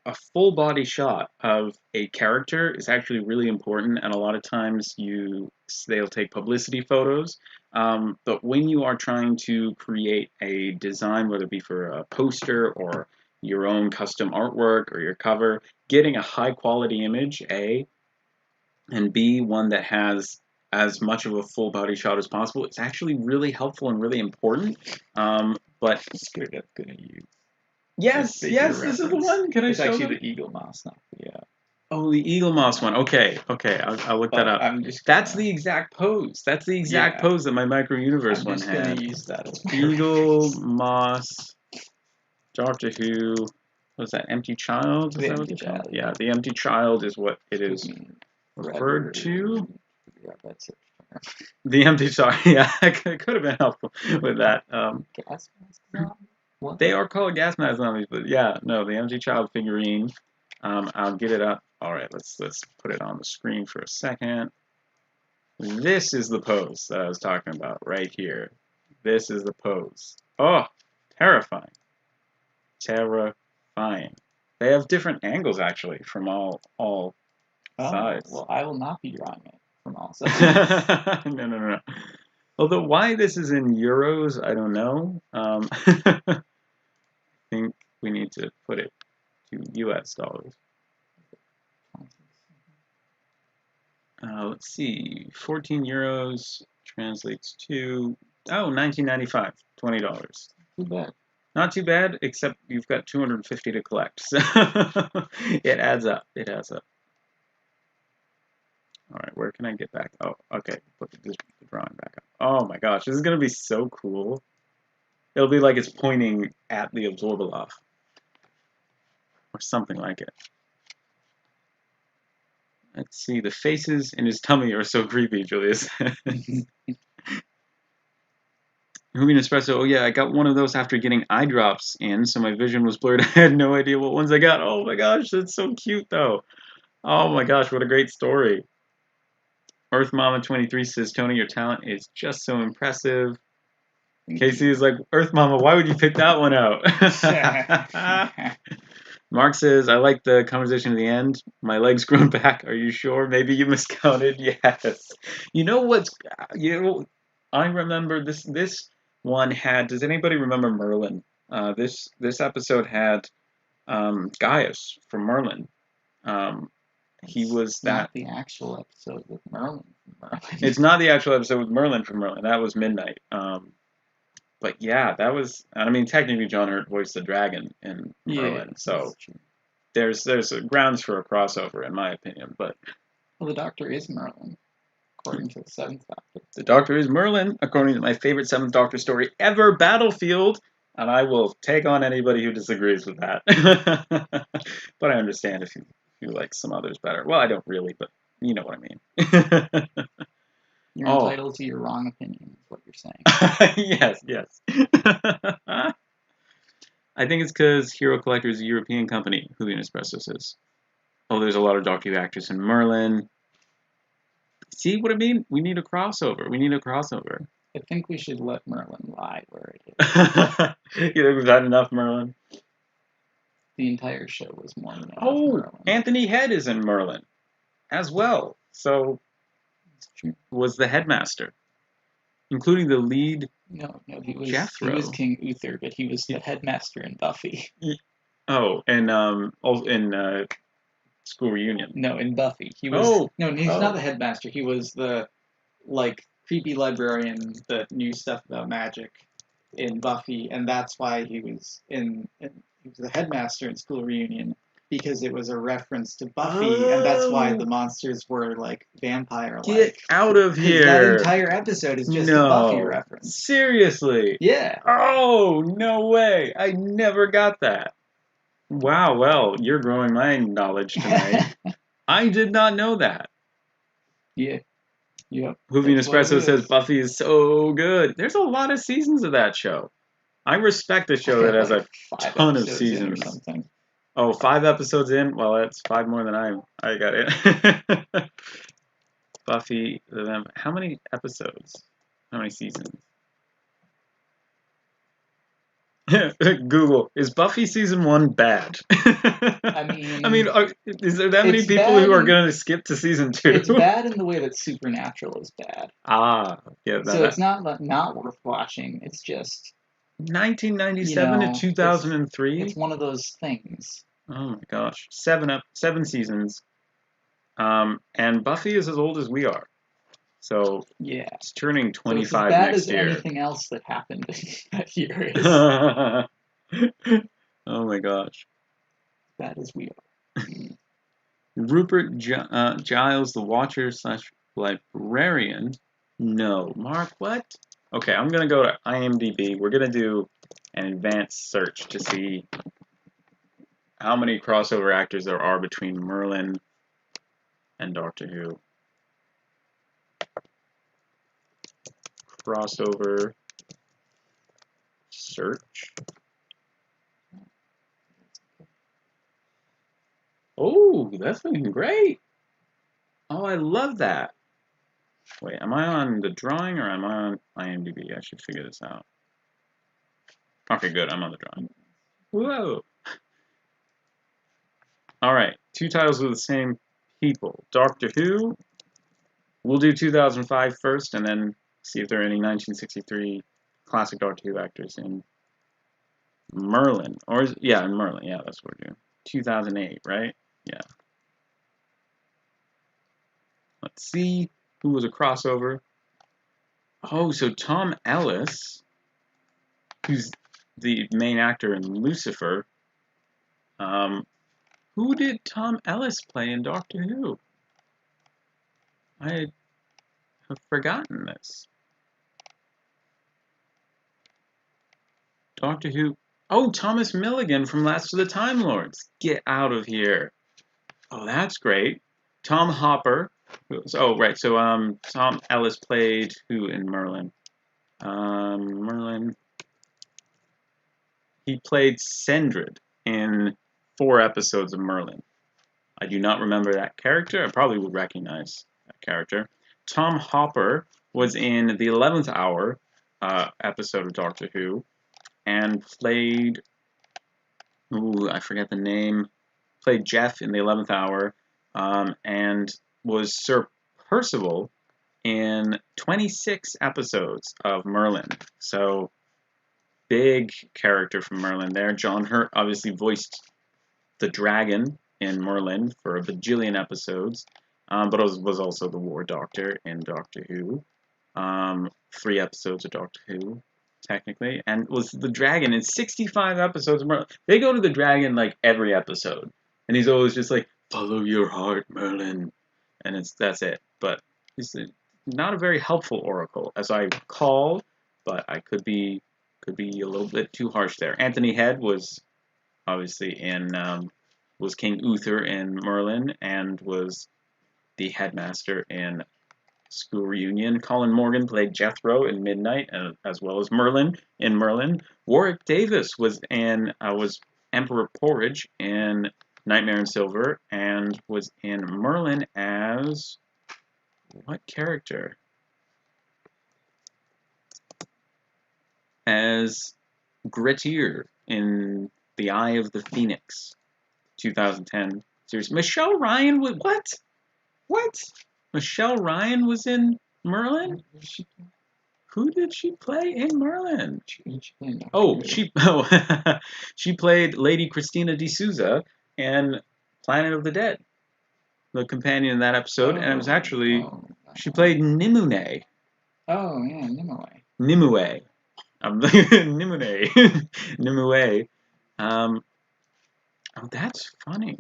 a full body shot of a character is actually really important, and a lot of times they'll take publicity photos. But when you are trying to create a design, whether it be for a poster or your own custom artwork or your cover, getting a high quality image, A, and B, one that has as much of a full body shot as possible, it's actually really helpful and really important. But I'm scared that's gonna use. yes, this is the one. Can I It's show actually them? the eagle mouse, not the Oh, the Eagle Moss one. Okay, I'll look that But up. I'm just That's gonna, the exact pose. That's the exact Yeah. pose that my Micro Universe I'm one just gonna had. use that as my Eagle reference. Moss, Doctor Who. What's that? Empty Child? Is The that what Empty it's called? Child, Yeah, the Empty Child is what it Took is me referred to. Yeah, that's it. The Empty Child. Yeah, it could have been helpful with that. Gas mask zombie? What? They are called gas mask zombies, but yeah, no, the Empty Child figurine. I'll get it up. All right, let's put it on the screen for a second. This is the pose that I was talking about right here. This is the pose. Oh, terrifying. Terrifying. They have different angles actually from all sides. Well, I will not be drawing it from all sides. No. Although why this is in euros, I don't know. I think we need to put it to US dollars. Let's see, 14 euros translates to, oh, 19.95, $20. Too bad. Not too bad, except you've got 250 to collect, so it adds up, it adds up. All right, where can I get back? Oh, okay, put the drawing back up. Oh my gosh, this is gonna be so cool. It'll be like it's pointing at the Absorbaloff, or something like it. Let's see, the faces in his tummy are so creepy, Julius. Moving espresso. Oh yeah, I got one of those after getting eye drops in, so my vision was blurred. I had no idea what ones I got. Oh my gosh, that's so cute though. Oh my gosh, what a great story. Earth Mama 23 says, Tony, your talent is just so impressive. Casey is like, Earth Mama, why would you pick that one out? Mark says, I like the conversation at the end. My legs grown back. Are you sure? Maybe you miscounted. Yes. You know what's, I remember this one had, does anybody remember Merlin? This episode had Gaius from Merlin. He was that. Not the actual episode with Merlin. It's not the actual episode with Merlin from Merlin. That was Midnight. But yeah, that was. I mean, technically, John Hurt voiced the dragon in Merlin, so there's grounds for a crossover, in my opinion. But well, the Doctor is Merlin, according to the Seventh Doctor. The Doctor is Merlin, according to my favorite Seventh Doctor story ever, Battlefield. And I will take on anybody who disagrees with that. But I understand if you like some others better. Well, I don't really, but you know what I mean. You're entitled to your wrong opinion, is what you're saying. Yes. I think it's because Hero Collector is a European company, Julian Espresso says. Oh, there's a lot of Doctor Who actors in Merlin. See what I mean? We need a crossover. I think we should let Merlin lie where it is. You think we've had enough Merlin? The entire show was more than enough Merlin. Anthony Head is in Merlin as well. So was the headmaster, including the lead. No, he was Jethro. He was King Uther, but he was the headmaster in Buffy. Oh, and in School Reunion. No, in Buffy. He was he's not the headmaster. He was the creepy librarian that knew stuff about magic in Buffy, and that's why he was he was the headmaster in School Reunion, because it was a reference to Buffy, and that's why the monsters were vampire-like. Get out of here! That entire episode is just a Buffy reference. Seriously? Yeah. Oh, no way! I never got that. Wow, well, you're growing my knowledge tonight. I did not know that. Yeah. Yep. Moving Espresso says Buffy is so good. There's a lot of seasons of that show. I respect a show that has a ton of seasons. Or something. Oh, 5 episodes in? Well, that's 5 more than I got it. Buffy, how many episodes? How many seasons? Google, is Buffy season 1 bad? I mean, is there that many people who are going to skip to season 2? It's bad in the way that Supernatural is bad. Yeah. So it's not worth watching. It's just 1997 to 2003. It's one of those things. Oh my gosh, 7 seasons, and Buffy is as old as we are. So yeah, it's turning 25 next year. It's as bad as anything else that happened that year is. Oh my gosh. Bad as we are. Rupert Giles, the Watcher / librarian. No. Mark, what? Okay, I'm gonna go to IMDb. We're gonna do an advanced search to see how many crossover actors there are between Merlin and Doctor Who. Crossover search. Oh, that's looking great. Oh, I love that. Wait, am I on the drawing or am I on IMDb? I should figure this out. Okay, good. I'm on the drawing. Whoa. All right, 2 titles with the same people. Doctor Who. We'll do 2005 first, and then see if there are any 1963 classic Doctor Who actors in Merlin. Or, yeah, in Merlin. Yeah, that's what we're doing. 2008, right? Yeah. Let's see who was a crossover. Oh, so Tom Ellis, who's the main actor in Lucifer. Who did Tom Ellis play in Doctor Who? I have forgotten this. Doctor Who. Oh, Thomas Milligan from Last of the Time Lords. Get out of here. Oh, that's great. Tom Hopper. Oh, right. So, Tom Ellis played who in Merlin? Merlin. He played Sendrid in 4 episodes of Merlin. I do not remember that character. I probably would recognize that character. Tom Hopper was in the 11th Hour episode of Doctor Who and played, I forget the name, played Jeff in the 11th Hour and was Sir Percival in 26 episodes of Merlin. So, big character from Merlin there. John Hurt obviously voiced the dragon in Merlin for a bajillion episodes, but was also the War Doctor in Doctor Who. 3 episodes of Doctor Who, technically, and was the dragon in 65 episodes of Merlin. They go to the dragon like every episode, and he's always just like, "Follow your heart, Merlin," and that's it. But he's not a very helpful oracle, as I recall, but I could be a little bit too harsh there. Anthony Head was obviously in was King Uther in Merlin and was the headmaster in School Reunion. Colin Morgan played Jethro in Midnight, as well as Merlin in Merlin. Warwick Davis was Emperor Porridge in Nightmare in Silver and was in Merlin as what character? As Grettir in The Eye of the Phoenix, 2010 series. Michelle Ryan was what? What? Michelle Ryan was in Merlin? Who did she play in Merlin? She played Lady Christina de Souza in Planet of the Dead, the companion in that episode, and it was actually she played Nimue. Oh yeah, Nimue. Nimue. Nimue. Nimue. Oh, that's funny.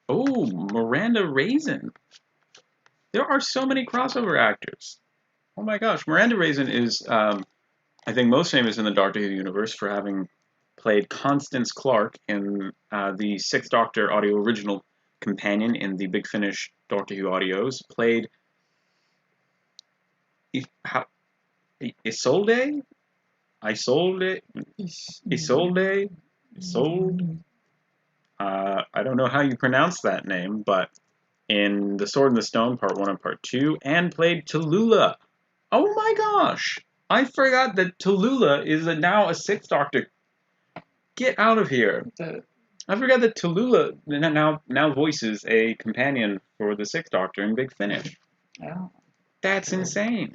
Oh, Miranda Raisin. There are so many crossover actors. Oh my gosh. Miranda Raisin is, I think, most famous in the Doctor Who universe for having played Constance Clark in the 6th Doctor audio original companion in the Big Finish Doctor Who audios. Played Isolde? Isolde? I don't know how you pronounce that name, but in The Sword and the Stone, Part 1 and Part 2, and played Tallulah. Oh my gosh! I forgot that Tallulah is now a 6th Doctor. Get out of here. I forgot that Tallulah now voices a companion for the 6th Doctor in Big Finish. Oh. That's insane.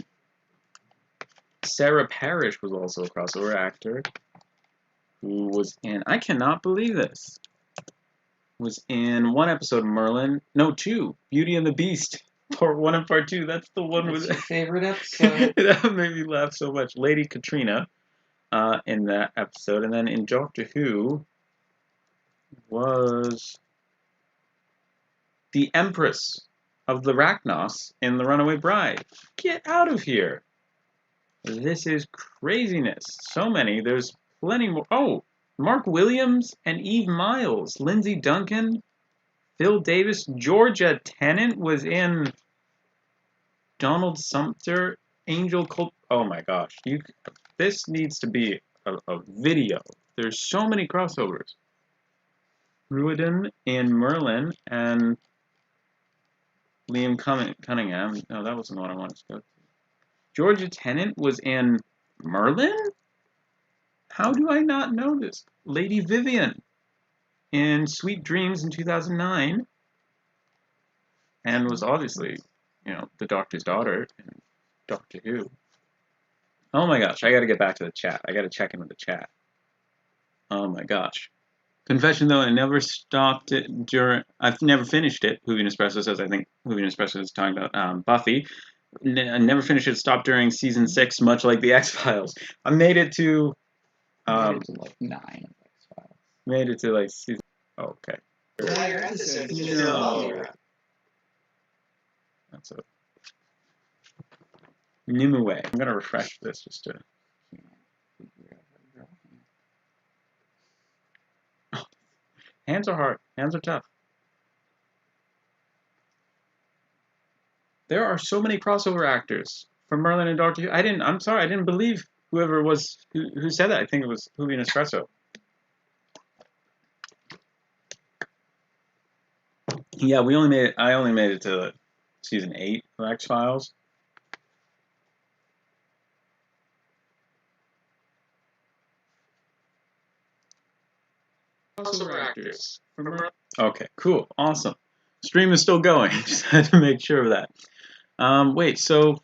Sarah Parrish was also a crossover actor who was in, I cannot believe this, was in 1 episode of Merlin, no, 2, Beauty and the Beast, Part 1 and Part 2. That's the one with your favorite episode. That made me laugh so much. Lady Katrina in that episode, and then in Doctor Who was the Empress of the Rachnos in The Runaway Bride. Get out of here. This is craziness. So many. There's plenty more. Oh, Mark Williams and Eve Miles. Lindsay Duncan. Phil Davis. Georgia Tennant was in Donald Sumter. Angel Col... Oh my gosh. This needs to be a video. There's so many crossovers. Ruiden in Merlin and Liam Cunningham. No, that wasn't the one I wanted to go to. Georgia Tennant was in Merlin? How do I not know this? Lady Vivian in Sweet Dreams in 2009. And was obviously, the Doctor's daughter in Doctor Who. Oh my gosh, I gotta get back to the chat. I gotta check in with the chat. Oh my gosh. Confession though, I never stopped it I've never finished it. Hoovy Nespresso says, I think Hoovy Nespresso is talking about Buffy. I never finished it. Stopped during season 6, much like the X-Files. I made it to... made it to like 9 X-Files. Made it to like season... Oh, okay. No. That's a... Nimue. I'm gonna refresh this just to... Hands are hard. Hands are tough. There are so many crossover actors from Merlin and Doctor Who. I'm sorry, I didn't believe whoever was who said that. I think it was Hoovy Nespresso. Yeah, I only made it to season 8 of X-Files. Crossover actors from Merlin. Okay, cool, awesome. Stream is still going. Just had to make sure of that. Wait, so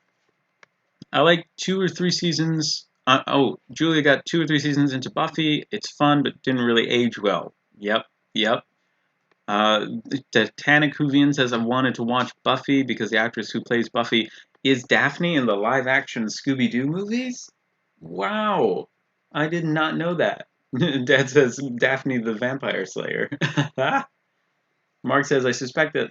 I like 2 or 3 seasons. Julia got 2 or 3 seasons into Buffy. It's fun, but didn't really age well. Yep. Titanic Hoovian says, I wanted to watch Buffy because the actress who plays Buffy is Daphne in the live-action Scooby-Doo movies? Wow. I did not know that. Dad says, Daphne the Vampire Slayer. Mark says, I suspect that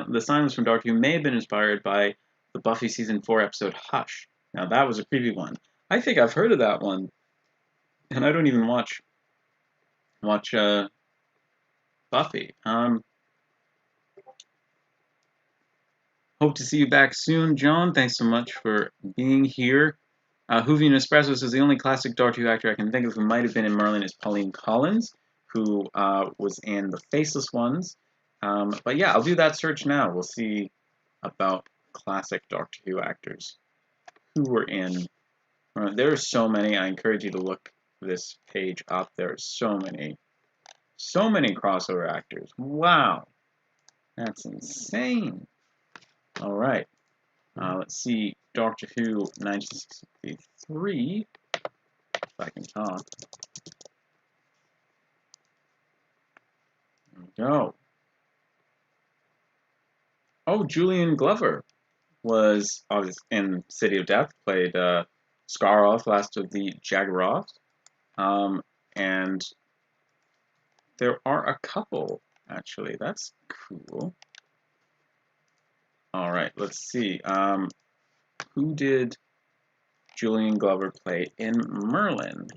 the silence from Doctor Who may have been inspired by the Buffy Season 4 episode Hush. Now, that was a creepy one. I think I've heard of that one. And I don't even watch Buffy. Hope to see you back soon, John. Thanks so much for being here. Hoovy Nespresso says, the only classic Doctor Who actor I can think of who might have been in Merlin is Pauline Collins, who was in The Faceless Ones. But yeah, I'll do that search now. We'll see about classic Doctor Who actors who were in. There are so many. I encourage you to look this page up. There are so many crossover actors. Wow, that's insane. All right, let's see. Doctor Who 1963. If I can talk. There we go. Oh, Julian Glover was in City of Death, played Scaroth, last of the Jaggeroths. And there are a couple, actually. That's cool. All right, let's see. Who did Julian Glover play in Merlin?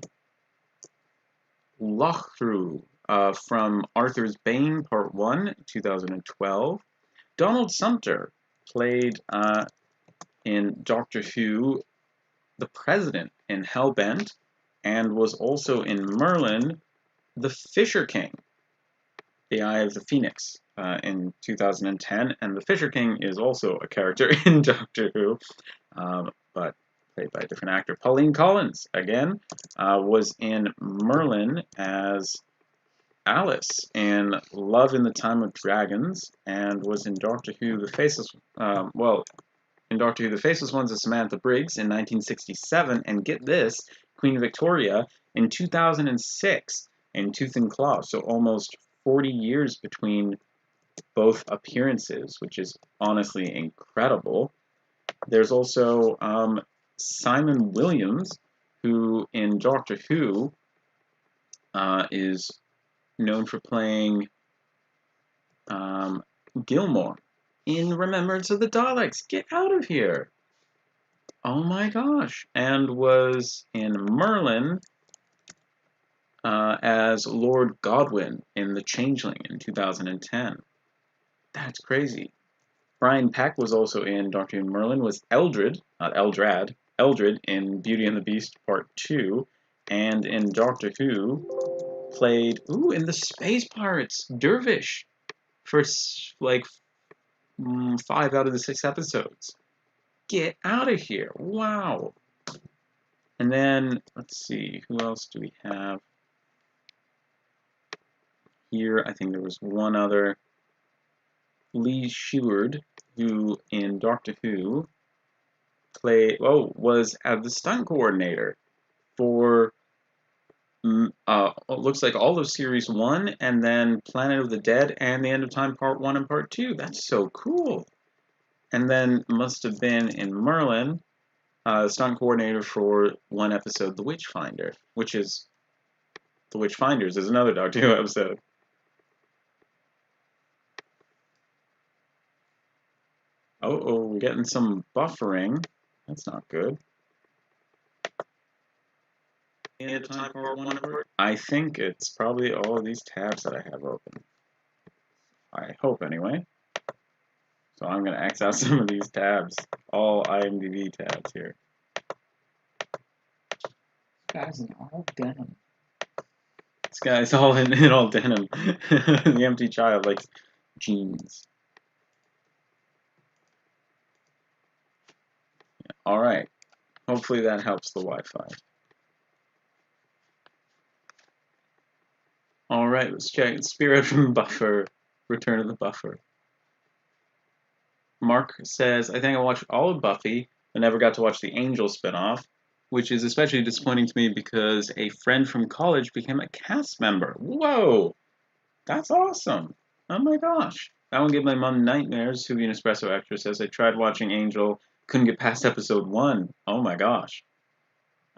Lochru from Arthur's Bane, Part 1, 2012. Donald Sumter played in Doctor Who the President in Hellbent, and was also in Merlin, the Fisher King, the Eye of the Phoenix, in 2010. And the Fisher King is also a character in Doctor Who, but played by a different actor. Pauline Collins, again, was in Merlin as Alice in Love in the Time of Dragons, and was in Doctor Who the Faceless, in Doctor Who the Faceless Ones as Samantha Briggs in 1967, and get this, Queen Victoria in 2006 in Tooth and Claw, so almost 40 years between both appearances, which is honestly incredible. There's also Simon Williams, who in Doctor Who is known for playing Gilmore in Remembrance of the Daleks. Get out of here. Oh my gosh. And was in Merlin as Lord Godwin in The Changeling in 2010. That's crazy. Brian Peck was also in Doctor Who Merlin, was Eldred, not Eldrad, Eldred in Beauty and the Beast Part 2, and in Doctor Who played, in the Space Pirates, Dervish, for like 5 out of the 6 episodes. Get out of here. Wow. And then, let's see, who else do we have here? I think there was one other, Lee Sheward, who in Doctor Who was the stunt coordinator for looks like all of Series 1, and then Planet of the Dead and The End of Time Part 1 and Part 2. That's so cool. And then must have been in Merlin, stunt coordinator for one episode, The Witchfinder, which is The Witchfinders is another Doctor Who episode. Oh, we're getting some buffering. That's not good. I think it's probably all of these tabs that I have open. I hope, anyway. So I'm going to X out some of these tabs. All IMDb tabs here. This guy's in all denim. This guy's all in all denim. The empty child likes jeans. Yeah. All right. Hopefully that helps the Wi-Fi. All right, let's check. Spirit from Buffer. Return of the Buffer. Mark says, I think I watched all of Buffy, but never got to watch the Angel spinoff, which is especially disappointing to me because a friend from college became a cast member. Whoa! That's awesome. Oh my gosh. That one gave my mom nightmares. Who, an espresso actress, says, I tried watching Angel, couldn't get past episode 1. Oh my gosh.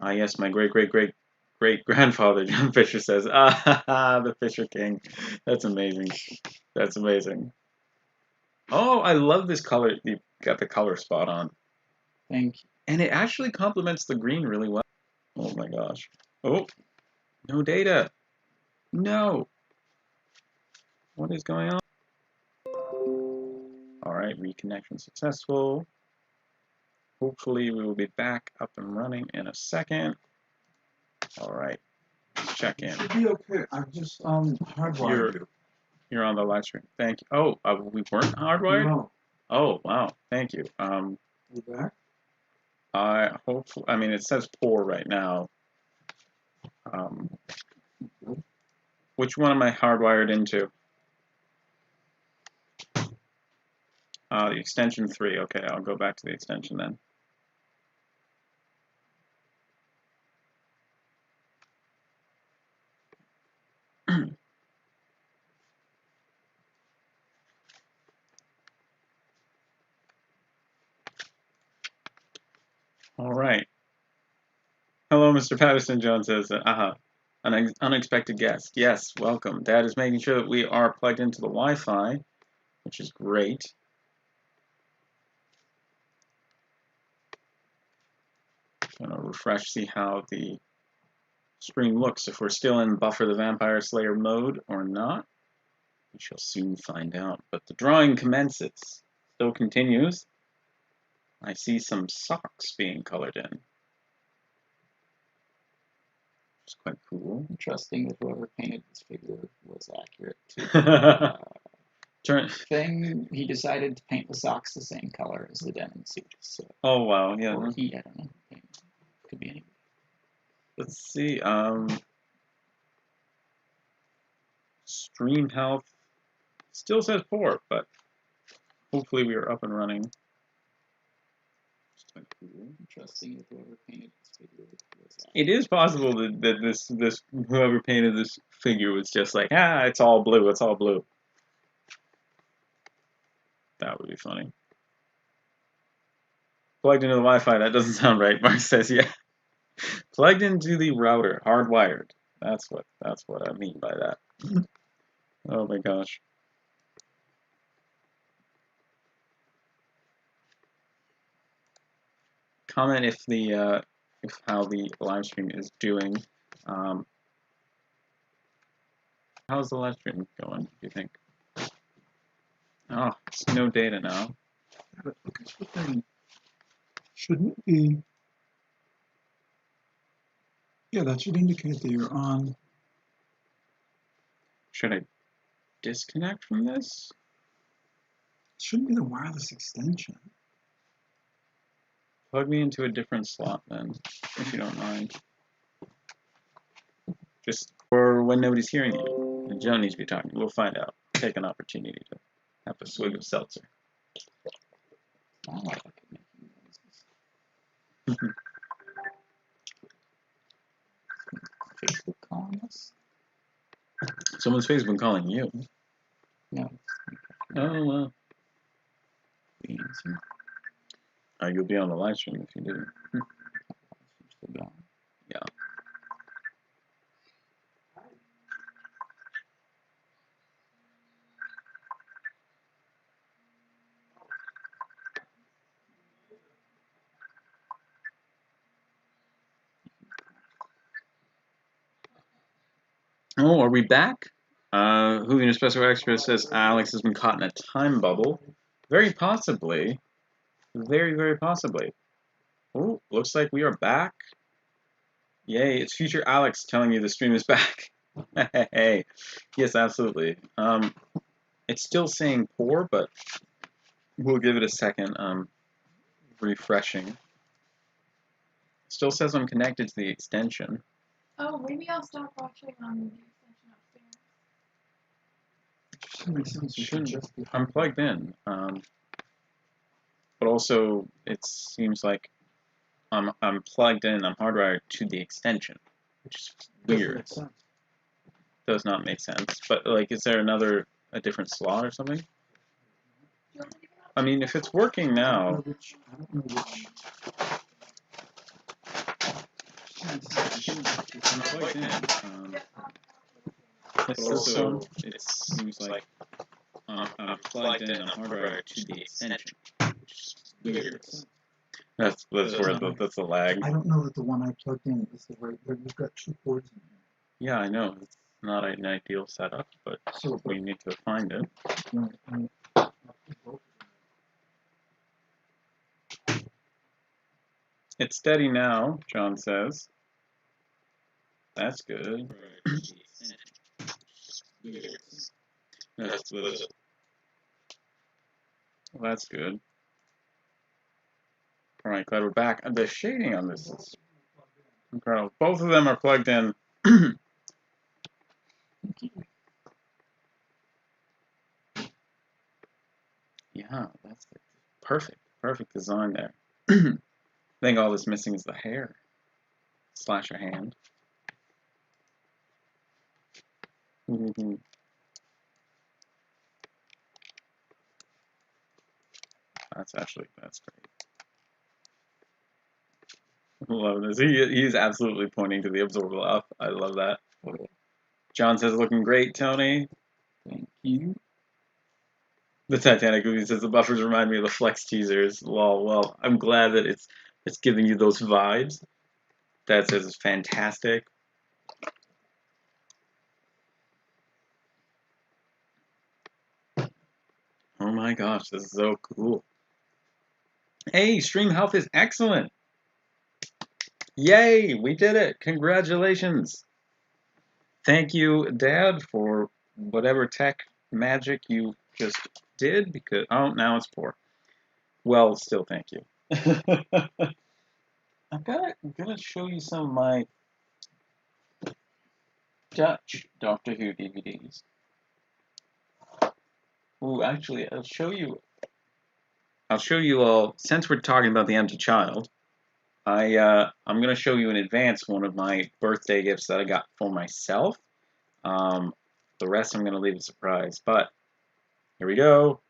Yes, my great-great-great-grandfather, John Fisher, says, the Fisher King. That's amazing. That's amazing. Oh, I love this color. You got the color spot on. Thank you. And it actually complements the green really well. Oh my gosh. Oh, no data. No. What is going on? All right, reconnection successful. Hopefully we will be back up and running in a second. All right, let's check in. It'll be okay. I'm just hardwired you. You're on the live stream. Thank you. Oh, we weren't hardwired? No. Oh, wow. Thank you. You back? I mean, it says poor right now. Which one am I hardwired into? The extension 3. Okay, I'll go back to the extension then. All right. Hello, Mr. Patterson, John says. An unexpected guest. Yes, welcome. Dad is making sure that we are plugged into the Wi-Fi, which is great. I'm going to refresh, see how the screen looks, if we're still in Buffer the Vampire Slayer mode or not. We shall soon find out. But the drawing commences. Still continues. I see some socks being colored in. Which is quite cool. I'm trusting that whoever painted this figure was accurate to the thing. He decided to paint the socks the same color as the denim suit. So. Oh, wow. Yeah. Or he, I don't know. Could be anybody. Let's see. Stream health still says poor, but hopefully we are up and running. Trusting that whoever painted this figure was accurate. It is possible that this whoever painted this figure was just like, it's all blue. It's all blue. That would be funny. Plugged into the Wi-Fi. That doesn't sound right. Mark says, yeah. Plugged into the router, hardwired. That's what I mean by that. Oh my gosh. comment if how the live stream is doing. How's the live stream going, do you think? Oh, it's no data now. But look at the thing. Shouldn't it be? Yeah, that should indicate that you're on. Should I disconnect from this? It shouldn't be the wireless extension. Plug me into a different slot then, if you don't mind. Just for when nobody's hearing you. And Joe needs to be talking. We'll find out. Take an opportunity to have a swig of seltzer. I like making noises. Facebook calling us? Someone's Facebook calling you. No. Oh, well. The answer. You'll be on the live stream if you do. Yeah. Oh, are we back? Hooving Espresso Extra says Alex has been caught in a time bubble. Very possibly. Very, very possibly. Oh, looks like we are back. Yay, it's future Alex telling you the stream is back. Hey, yes, absolutely. It's still saying poor, but we'll give it a second. Refreshing. Still says I'm connected to the extension. Oh, maybe I'll stop watching on the extension upstairs. I'm plugged in. But also, it seems like I'm plugged in. I'm hardwired to the extension, which is weird. Does not make sense. But like, is there a different slot or something? I mean, if it's working now. I'm plugged in. But also, it seems like I'm plugged in. I'm hardwired to the extension, which is weird. That's where that's a lag. I don't know that the one I plugged in is the right. You've got two ports in here. Yeah, I know. It's not an ideal setup, but we need to find it. It's steady now, John says. That's good. That's good. Alright, glad we're back. The shading on this is incredible. Both of them are plugged in. Yeah, that's perfect. Perfect design there. I think all that's missing is the hair. Slash a hand. That's great. I love this. He's absolutely pointing to the absorber up. I love that. John says, looking great, Tony. Thank you. The Titanic movie says the buffers remind me of the Flex teasers. Lol. Well, I'm glad that it's giving you those vibes. That says it's fantastic. Oh my gosh, this is so cool. Hey, stream health is excellent. Yay, we did it. Congratulations. Thank you, Dad, for whatever tech magic you just did, because, oh, now it's poor. Well, still thank you. I'm gonna show you some of my Dutch Doctor Who DVDs. Ooh, actually, I'll show you all, since we're talking about the empty child, I'm gonna show you in advance one of my birthday gifts that I got for myself. The rest I'm gonna leave a surprise, but here we go.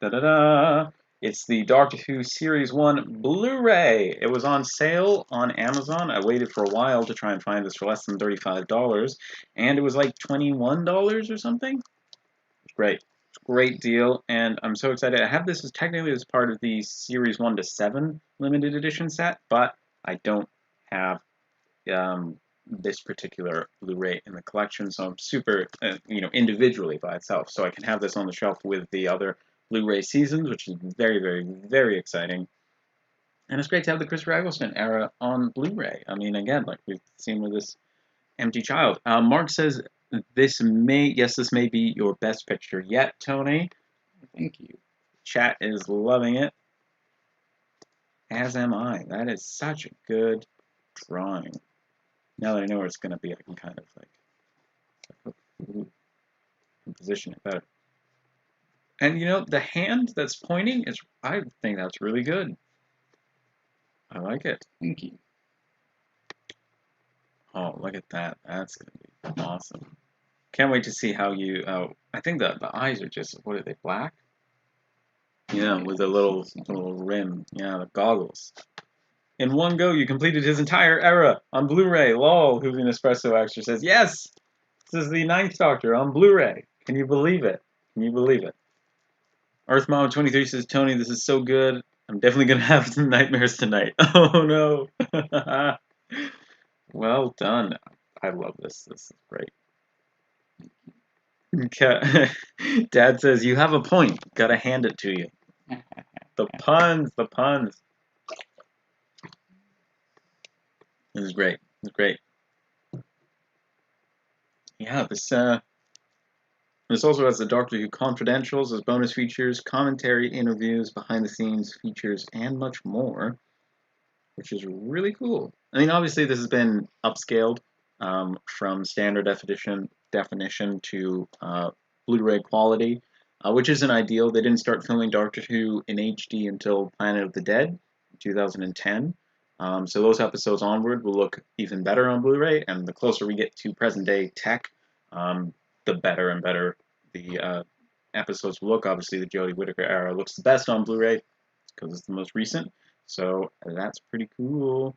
Da-da-da. It's the Doctor Who Series 1 Blu-ray. It was on sale on Amazon. I waited for a while to try and find this for less than $35, and it was like $21 or something. It's great. It's great deal, and I'm so excited. I have this as technically as part of the Series 1 to 7 limited edition set, but I don't have this particular Blu-ray in the collection, so I'm super, individually by itself. So I can have this on the shelf with the other Blu-ray seasons, which is very, very, very exciting. And it's great to have the Christopher Eccleston era on Blu-ray. I mean, again, like we've seen with this Empty Child. Mark says, this may be your best picture yet, Tony. Thank you. Chat is loving it. As am I. That is such a good drawing. Now that I know where it's going to be, I can kind of position it better. And the hand that's pointing is, I think that's really good. I like it. Thank you. Oh, look at that. That's going to be awesome. Can't wait to see how you, I think the eyes are just, what are they, black? Yeah, with a little rim. Yeah, the goggles. In one go, you completed his entire era on Blu-ray. Lol, Hoovy Espresso Extra says, yes! This is the 9th Doctor on Blu-ray. Can you believe it? Can you believe it? EarthMom23 says, Tony, this is so good. I'm definitely going to have some nightmares tonight. Oh, no. Well done. I love this. This is great. Dad says, you have a point. Gotta hand it to you. The puns, the puns. This is great. This is great. Yeah, this also has the Doctor Who Confidentials as bonus features, commentary, interviews, behind the scenes features, and much more, which is really cool. I mean, obviously this has been upscaled from standard definition to Blu-ray quality, which isn't ideal. They didn't start filming Doctor Who in HD until Planet of the Dead in 2010. So those episodes onward will look even better on Blu-ray, and the closer we get to present-day tech, the better and better the episodes will look. Obviously, the Jodie Whittaker era looks the best on Blu-ray because it's the most recent. So that's pretty cool.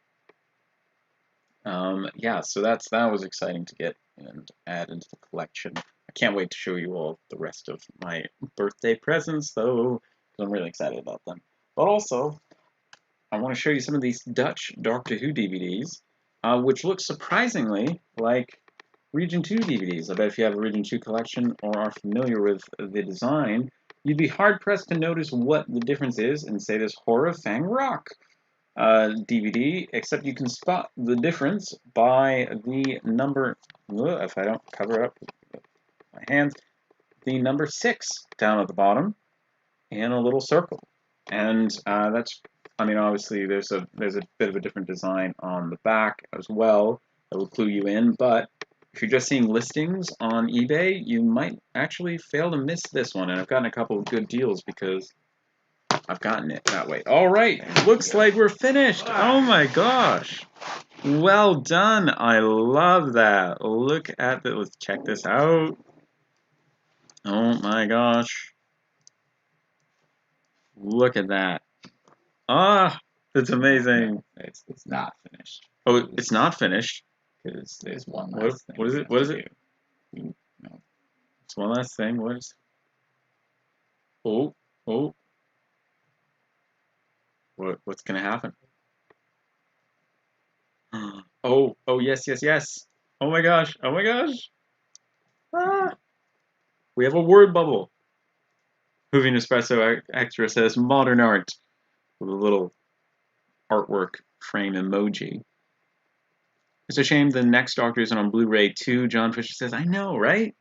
Yeah, so that was exciting to get and add into the collection. I can't wait to show you all the rest of my birthday presents, though, because I'm really excited about them. But also, I want to show you some of these Dutch Doctor Who DVDs, which look surprisingly like Region 2 DVDs. I bet if you have a Region 2 collection or are familiar with the design, you'd be hard-pressed to notice what the difference is in, say, this Horror Fang Rock DVD, except you can spot the difference by the number, if I don't cover up my hands, the number 6 down at the bottom in a little circle. And that's, I mean, obviously there's a bit of a different design on the back as well that will clue you in, but if you're just seeing listings on eBay, you might actually fail to miss this one. And I've gotten a couple of good deals because I've gotten it that way. All right, looks like we're finished. Oh my gosh. Well done. I love that. Look at that. Let's check this out. Oh my gosh. Look at that. Ah, it's amazing. It's not finished. Oh, it's not finished. Because there's one last thing. What is it? What is it? No. It's one last thing. What is? Oh. What's gonna happen? Oh, yes. Oh my gosh. Ah. We have a word bubble. Hoovy Espresso Extra says modern art with a little artwork frame emoji. It's a shame the next Doctor isn't on Blu-ray too. John Fisher says, I know, right?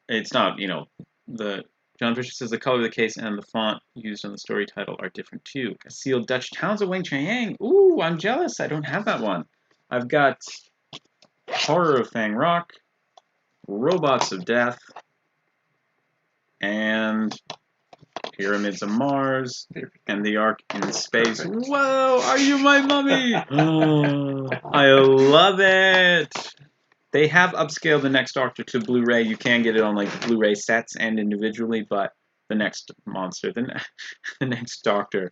It's not, John Fisher says the color of the case and the font used on the story title are different too. A sealed Dutch Towns of Wang Chiang. Ooh, I'm jealous. I don't have that one. I've got Horror of Fang Rock, Robots of Death, and Pyramids of Mars, and the Ark in Space. Whoa, are you my mummy? Oh, I love it. They have upscaled the next Doctor to Blu-ray. You can get it on like Blu-ray sets and individually, but the next monster, the next Doctor,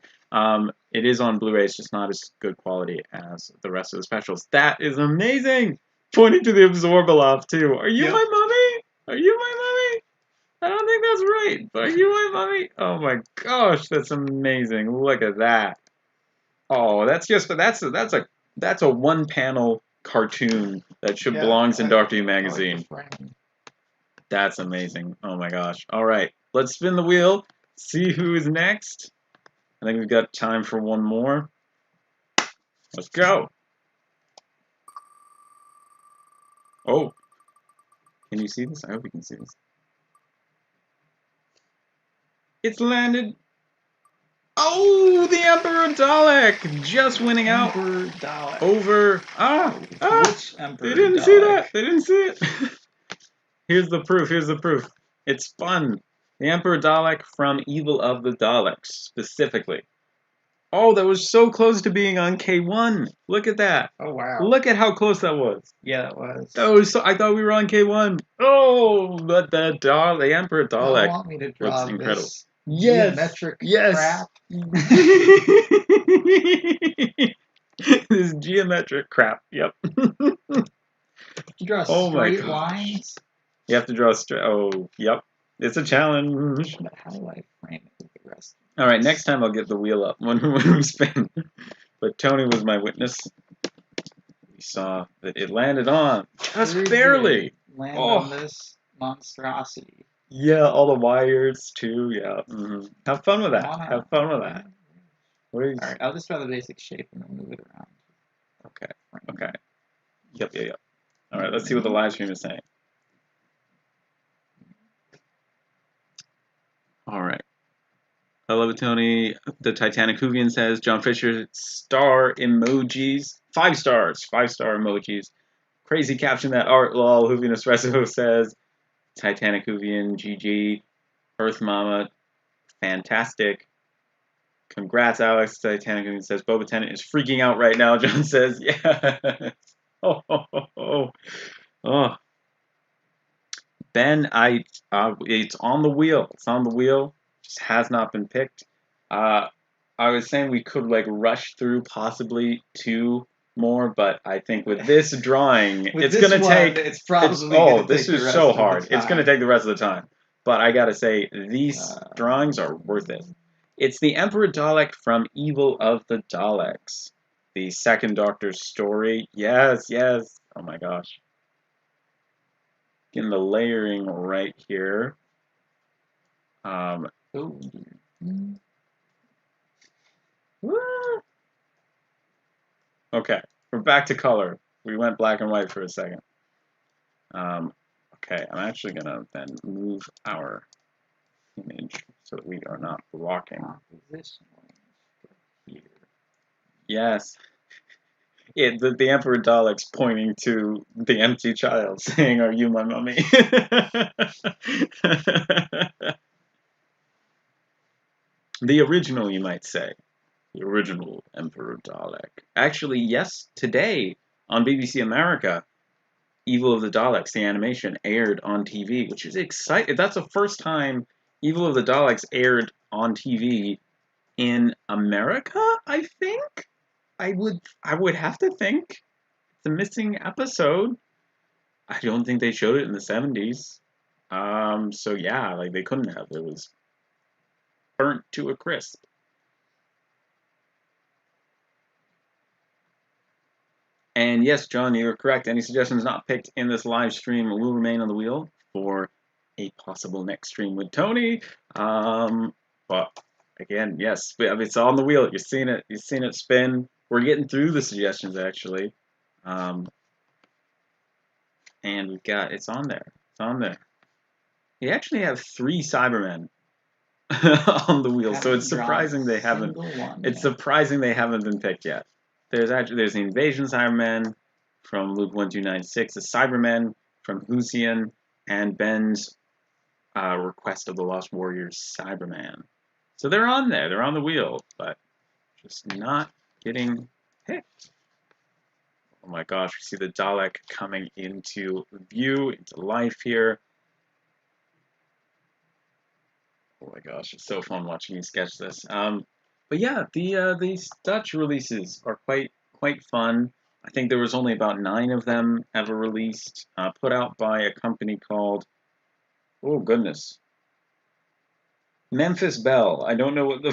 it is on Blu-ray. It's just not as good quality as the rest of the specials. That is amazing. Pointing to the Absorbaloff too. Are you my mummy? Are you my mummy? I don't think that's right. But you my mummy? Oh my gosh, that's amazing. Look at that. Oh, that's a one panel cartoon that should belongs in Doctor Who magazine. That's amazing. Oh my gosh. All right, let's spin the wheel. See who is next. I think we've got time for one more. Let's go. Oh, can you see this? I hope you can see this. It's landed. Oh, the Emperor Dalek just winning out over. Which Emperor They didn't Dalek? see that. They didn't see it. Here's the proof. Here's the proof. It's fun. The Emperor Dalek from Evil of the Daleks, specifically. Oh, that was so close to being on K1. Look at that. Oh, wow. Look at how close that was. Yeah, it was. That was so. I thought we were on K1. Oh, but the Emperor Dalek want me to draw looks incredible. This Geometric crap. This geometric crap. Yep. You draw straight lines. You have to draw straight. Oh, yep. It's a challenge. But how do I frame it with the rest? All right, next time I'll get the wheel up when we spin. But Tony was my witness. We saw that it landed on just barely. Land on this monstrosity. Yeah, all the wires too. Yeah. Have fun with that. Have fun with that. All right, I'll just draw the basic shape and then move it around. Okay. Okay. Yep. All right, let's see what the live stream is saying. All right. I love it, Tony. The Titanic Hoovian says, John Fisher, star emojis. 5 stars. 5-star emojis. Crazy caption that art, lol. Hoovian Espresso says, Titanic Hoovian, GG. Earth Mama, fantastic. Congrats, Alex. Titanic Hoovian says, Boba Tennant is freaking out right now. John says, yeah. Oh. Ben, it's on the wheel. It's on the wheel. Just has not been picked. I was saying we could rush through possibly 2 more, but I think with this drawing, it's gonna take. It's probably. This is so hard. It's gonna take the rest of the time. But I gotta say, these drawings are worth it. It's the Emperor Dalek from Evil of the Daleks, the second Doctor's story. Yes. Oh my gosh. Getting the layering right here. Okay, we're back to color. We went black and white for a second. Okay, I'm actually gonna then move our image so that we are not blocking. Yes. The Emperor Dalek's pointing to the empty child, saying, "Are you my mummy?" The original, you might say. The original Emperor Dalek. Actually, yes, today on BBC America, Evil of the Daleks, the animation, aired on TV, which is exciting. That's the first time Evil of the Daleks aired on TV in America, I think? I would have to think. It's a missing episode. I don't think they showed it in the 70s. So yeah, they couldn't have. It was burnt to a crisp. And yes, John, you're correct. Any suggestions not picked in this live stream will remain on the wheel for a possible next stream with Tony. But again, yes, it's on the wheel. You've seen it. You've seen it spin. We're getting through the suggestions actually, and we've got it's on there. It's on there. We actually have 3 Cybermen on the wheel, so it's surprising they haven't. It's surprising they haven't been picked yet. There's the Invasion Cybermen from Luke 1296, the Cybermen from Husian, and Ben's Request of the Lost Warriors Cyberman. So they're on there. They're on the wheel, but just not getting picked. Oh my gosh, we see the Dalek coming into view, into life here. Oh my gosh, it's so fun watching you sketch this. But yeah, these Dutch releases are quite fun. I think there was only about 9 of them ever released, put out by a company called, oh goodness, Memphis Belle. I don't know what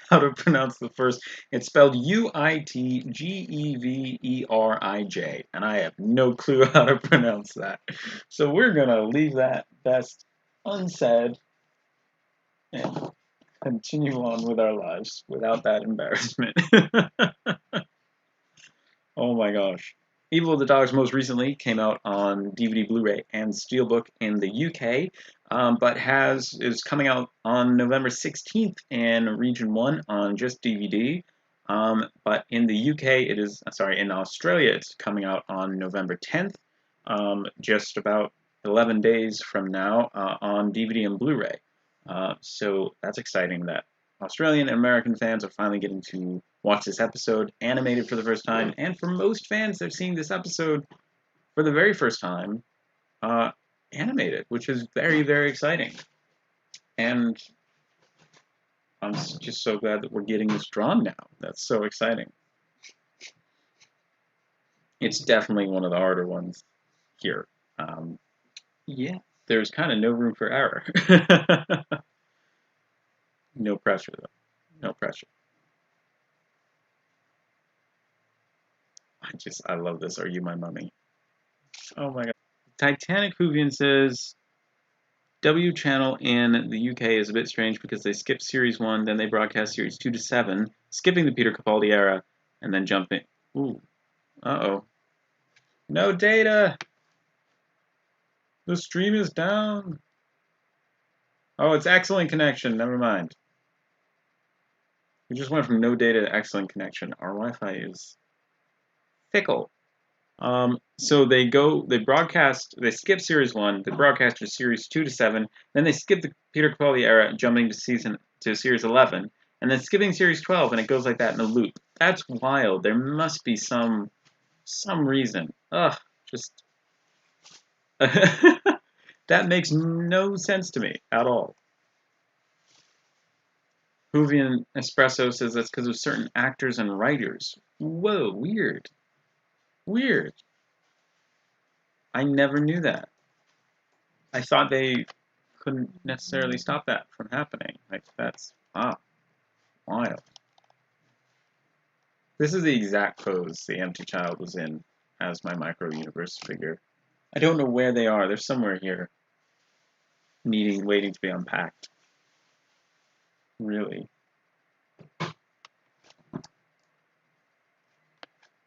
how to pronounce the first. It's spelled Uitgeverij, and I have no clue how to pronounce that. So we're gonna leave that best unsaid and continue on with our lives without that embarrassment. Oh my gosh. Evil of the Dogs most recently came out on DVD, Blu-ray, and Steelbook in the UK, but is coming out on November 16th in Region 1 on just DVD. But in the UK, in Australia, it's coming out on November 10th, just about 11 days from now on DVD and Blu-ray. So that's exciting that Australian and American fans are finally getting to watch this episode animated for the first time, and for most fans, they're seeing this episode for the very first time animated, which is very, very exciting. And I'm just so glad that we're getting this drawn now. That's so exciting. It's definitely one of the harder ones here. Yeah, there's kind of no room for error. No pressure, though. No pressure. I love this. Are You My Mummy? Oh my god. Titanic Whovian says, W channel in the UK is a bit strange because they skip Series 1, then they broadcast Series 2 to 7, skipping the Peter Capaldi era, and then jumping. Ooh. Uh-oh. No data! The stream is down! Oh, it's excellent connection. Never mind. We just went from no data to excellent connection. Our Wi-Fi is fickle. So they skip Series 1, they broadcast to Series 2 to 7, then they skip the Peter Capaldi era, jumping to Series 11, and then skipping Series 12, and it goes like that in a loop. That's wild. There must be some reason. Ugh, just... That makes no sense to me at all. Whovian Espresso says that's because of certain actors and writers. Whoa, weird. Weird. I never knew that. I thought they couldn't necessarily stop that from happening. Like, that's, wild. This is the exact pose the empty child was in as my micro-universe figure. I don't know where they are. They're somewhere here. Waiting to be unpacked. Really.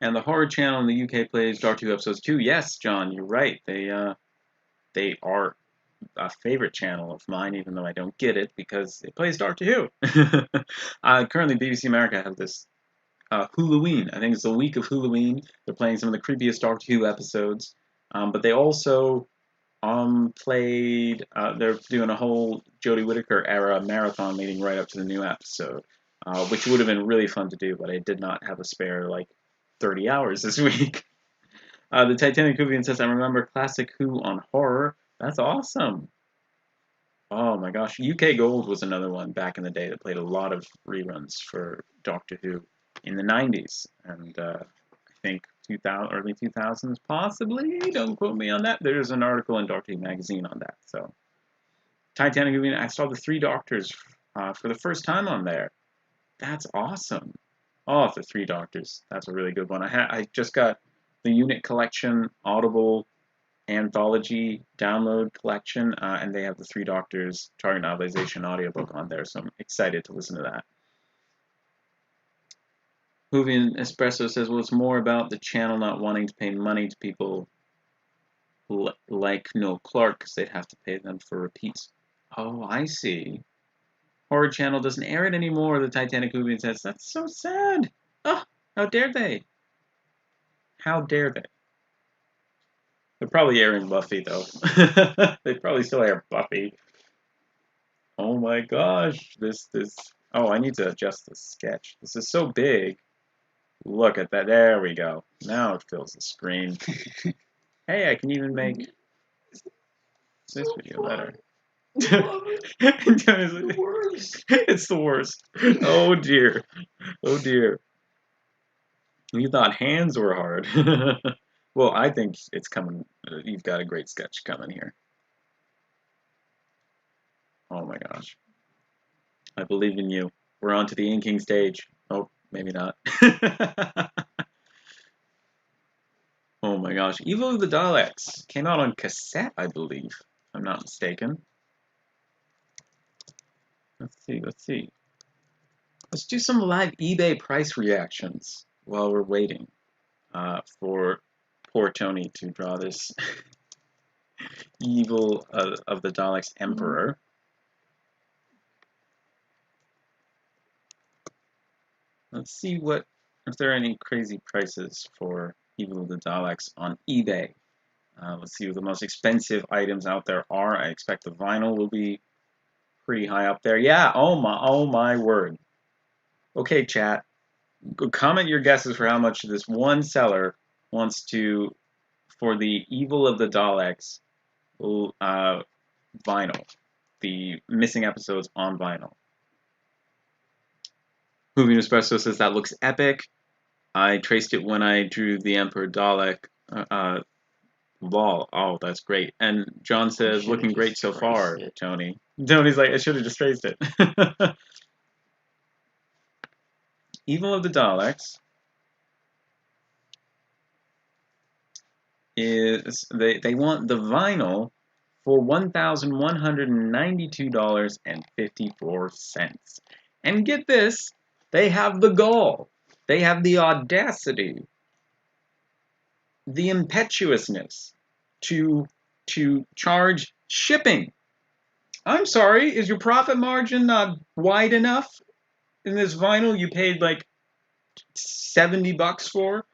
And the horror channel in the UK plays Doctor Who episodes too. Yes, John, you're right. They are a favorite channel of mine, even though I don't get it because it plays Doctor Who. Currently, BBC America have this Halloween. I think it's the week of Halloween. They're playing some of the creepiest Doctor Who episodes, but they also played. They're doing a whole Jodie Whittaker era marathon leading right up to the new episode, which would have been really fun to do, but I did not have a spare 30 hours this week. The Titanic Whovian says, I remember classic Who on horror. That's awesome. Oh my gosh. UK Gold was another one back in the day that played a lot of reruns for Doctor Who in the 90s. And I think early 2000s, possibly. Don't quote me on that. There's an article in Doctor Who magazine on that. So, Titanic Whovian, I saw the Three Doctors for the first time on there. That's awesome. Oh, the Three Doctors. That's a really good one. I just got the Unit Collection Audible anthology download collection, and they have the Three Doctors Target Novelization audiobook on there, so I'm excited to listen to that. Whovian Espresso says, well, it's more about the channel not wanting to pay money to people like Noel Clarke, because they'd have to pay them for repeats. Oh, I see. Horror Channel doesn't air it anymore, the Titanic Whovian says. That's so sad. Oh, how dare they? How dare they? They're probably airing Buffy, though. They probably still air Buffy. Oh my gosh. Oh, I need to adjust this sketch. This is so big. Look at that. There we go. Now it fills the screen. Hey, I can even make this video better. It's the worst. Oh dear. Oh dear. You thought hands were hard. Well, I think it's coming. You've got a great sketch coming here. Oh my gosh. I believe in you. We're on to the inking stage. Oh, maybe not. Oh my gosh. Evil of the Daleks came out on cassette, I believe, if I'm not mistaken. Let's see, let's see. Let's do some live eBay price reactions while we're waiting for poor Tony to draw this Evil of the Daleks Emperor. Let's see if there are any crazy prices for Evil of the Daleks on eBay. Let's see what the most expensive items out there are. I expect the vinyl will be pretty high up there. Yeah, oh my word. Okay, chat. Comment your guesses for how much this one seller wants to for the Evil of the Daleks vinyl. The missing episodes on vinyl. Moving Espresso says that looks epic. I traced it when I drew the Emperor Dalek wall. Oh, that's great. And John says, looking great so far, Tony. Tony's like, I should have just traced it. Evil of the Daleks is, they want the vinyl for $1,192.54. And get this, they have the gall. They have the audacity, the impetuousness to charge shipping. I'm sorry, is your profit margin not wide enough in this vinyl you paid like $70 for?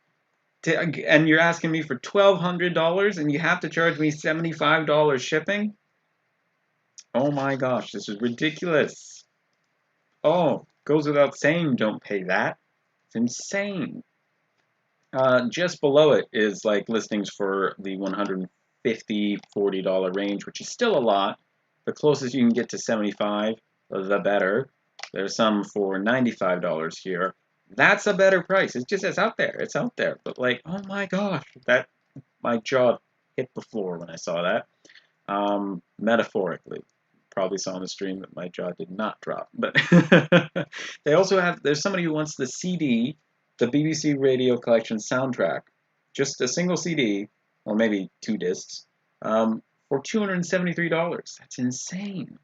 And you're asking me for $1,200 and you have to charge me $75 shipping? Oh my gosh, this is ridiculous. Oh, goes without saying, don't pay that. It's insane. Just below it is like listings for the $150, $40 range, which is still a lot. The closest you can get to $75, the better. There's some for $95 here. That's a better price. It's out there. It's out there. But like, oh my gosh, my jaw hit the floor when I saw that. Metaphorically. Probably saw on the stream that my jaw did not drop. But they also have, there's somebody who wants the CD, the BBC Radio Collection soundtrack, just a single CD, or maybe 2 discs, for $273. That's insane.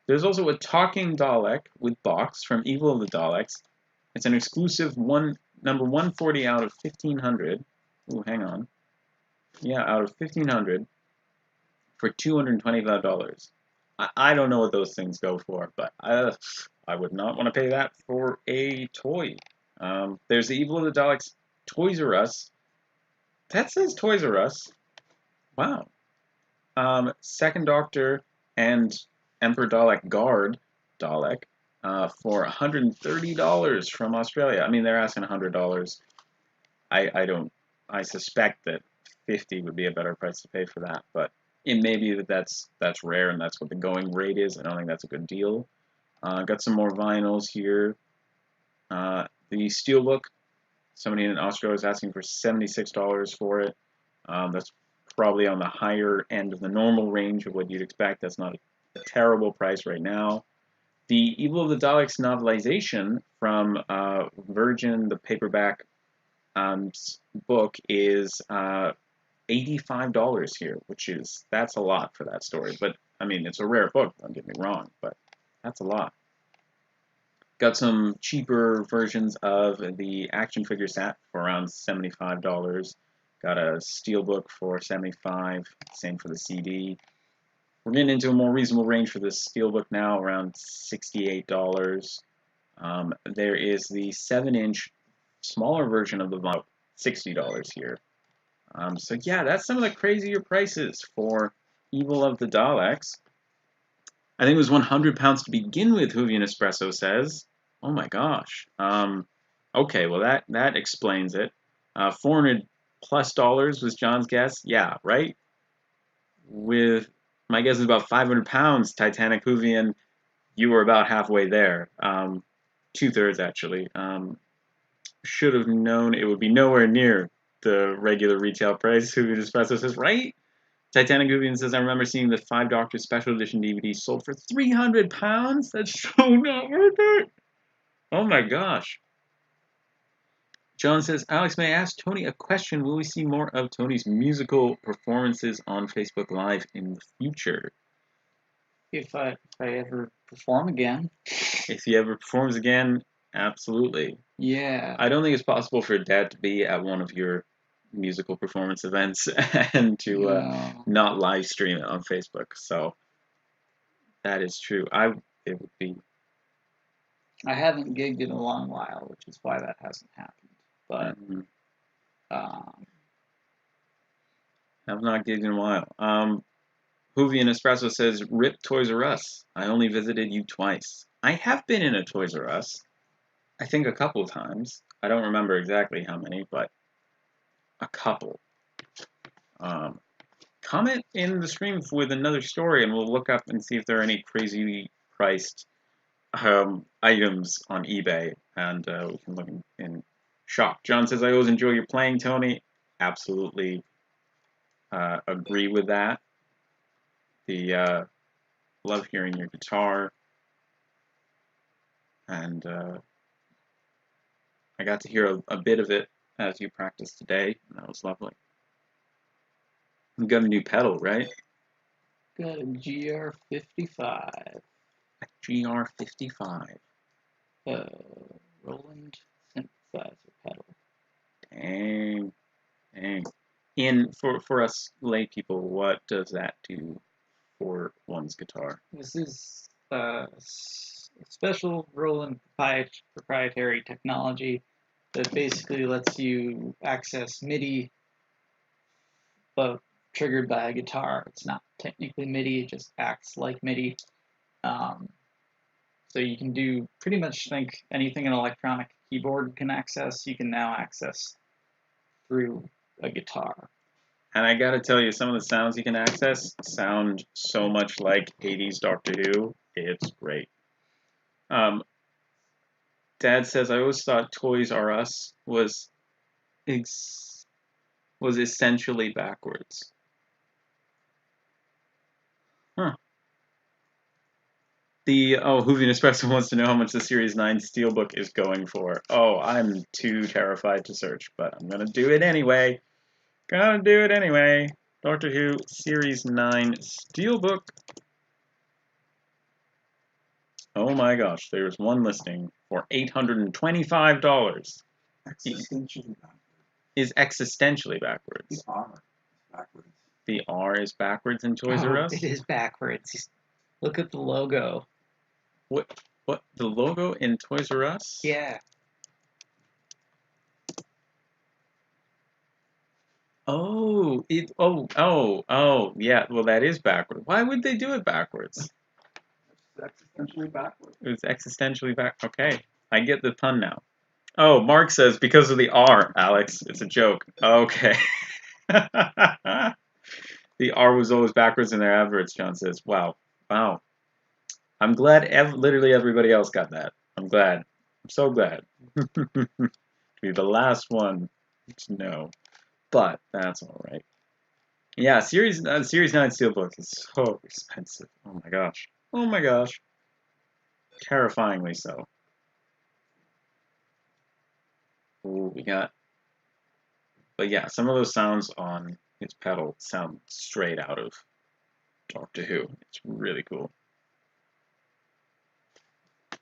There's also a talking Dalek with box from Evil of the Daleks. It's an exclusive number 140 out of 1,500. Ooh, hang on. Yeah, out of 1,500 for $225. I don't know what those things go for, but I would not want to pay that for a toy. There's the Evil of the Daleks Toys R Us. That says Toys R Us. Wow. Second Doctor and Emperor Dalek Guard Dalek for $130 from Australia. I mean, they're asking $100. I suspect that 50 would be a better price to pay for that, but it may be that's rare and that's what the going rate is. I don't think that's a good deal. Got some more vinyls here. The Steelbook, somebody in Australia is asking for $76 for it. That's probably on the higher end of the normal range of what you'd expect. That's not a terrible price right now. The Evil of the Daleks novelization from Virgin, the paperback book, is $85 here, that's a lot for that story. But I mean, it's a rare book, don't get me wrong, but that's a lot. Got some cheaper versions of the action figure set for around $75. Got a Steelbook for $75, same for the CD. We're getting into a more reasonable range for this Steelbook now, around $68. There is the 7-inch smaller version of the vinyl, $60 here. So yeah, that's some of the crazier prices for Evil of the Daleks. I think it was £100 to begin with, Hoovian Espresso says. Oh my gosh. Okay, well that explains it. $400+ was John's guess. Yeah, right? With my guess is about £500, Titanic Hoovian. You were about halfway there. 2/3 actually. Should have known it would be nowhere near the regular retail price. Hoovian Espresso says, right? Titanic Guvian says, I remember seeing the 5 Doctors Special Edition DVD sold for £300. That's so not worth it. Oh my gosh. John says, Alex, may I ask Tony a question? Will we see more of Tony's musical performances on Facebook Live in the future? If I ever perform again. If he ever performs again, absolutely. Yeah. I don't think it's possible for Dad to be at one of your musical performance events and to not live stream it on Facebook. So that is true. It would be. I haven't gigged in a long while, which is why that hasn't happened. But have not gigged in a while. Hoovian Espresso says, "Rip Toys R Us. I only visited you twice. I have been in a Toys R Us. I think a couple of times. I don't remember exactly how many, but a couple. Comment in the stream with another story, and we'll look up and see if there are any crazy priced items on eBay, and we can look in shock." John says, "I always enjoy your playing, Tony." Absolutely agree with that. Love hearing your guitar, and I got to hear a bit of it as you practiced today, and that was lovely. You got a new pedal, right? Got a GR55. A GR55. Roland synthesizer pedal. Dang. For us lay people, what does that do for one's guitar? This is special Roland proprietary technology that basically lets you access MIDI, but triggered by a guitar. It's not technically MIDI, it just acts like MIDI. So you can do pretty much anything an electronic keyboard can access, you can now access through a guitar. And I gotta tell you, some of the sounds you can access sound so much like 80s Doctor Who. It's great. Dad says, I always thought Toys R Us was essentially backwards. Huh. Hoovian Espresso wants to know how much the Series 9 Steelbook is going for. Oh, I'm too terrified to search, but I'm gonna do it anyway. Doctor Who Series 9 Steelbook. Oh my gosh, there's one listing for $825. Existentially backwards. Is existentially backwards. The R is backwards. The R is backwards in Toys R Us? It is backwards. Look at the logo. What? The logo in Toys R Us? Yeah. Oh, yeah. Well, that is backwards. Why would they do it backwards? It's existentially backwards. It's existentially back. Okay, I get the pun now. Oh, Mark says because of the R, Alex. It's a joke. Okay. The R was always backwards in their adverts, John says. Wow. I'm glad literally everybody else got that. I'm glad. I'm so glad. To be the last one to know. But that's all right. Yeah, Series 9 Steelbook is so expensive. Oh my gosh. Oh my gosh. Terrifyingly so. Ooh, but yeah, some of those sounds on his pedal sound straight out of Doctor Who. It's really cool.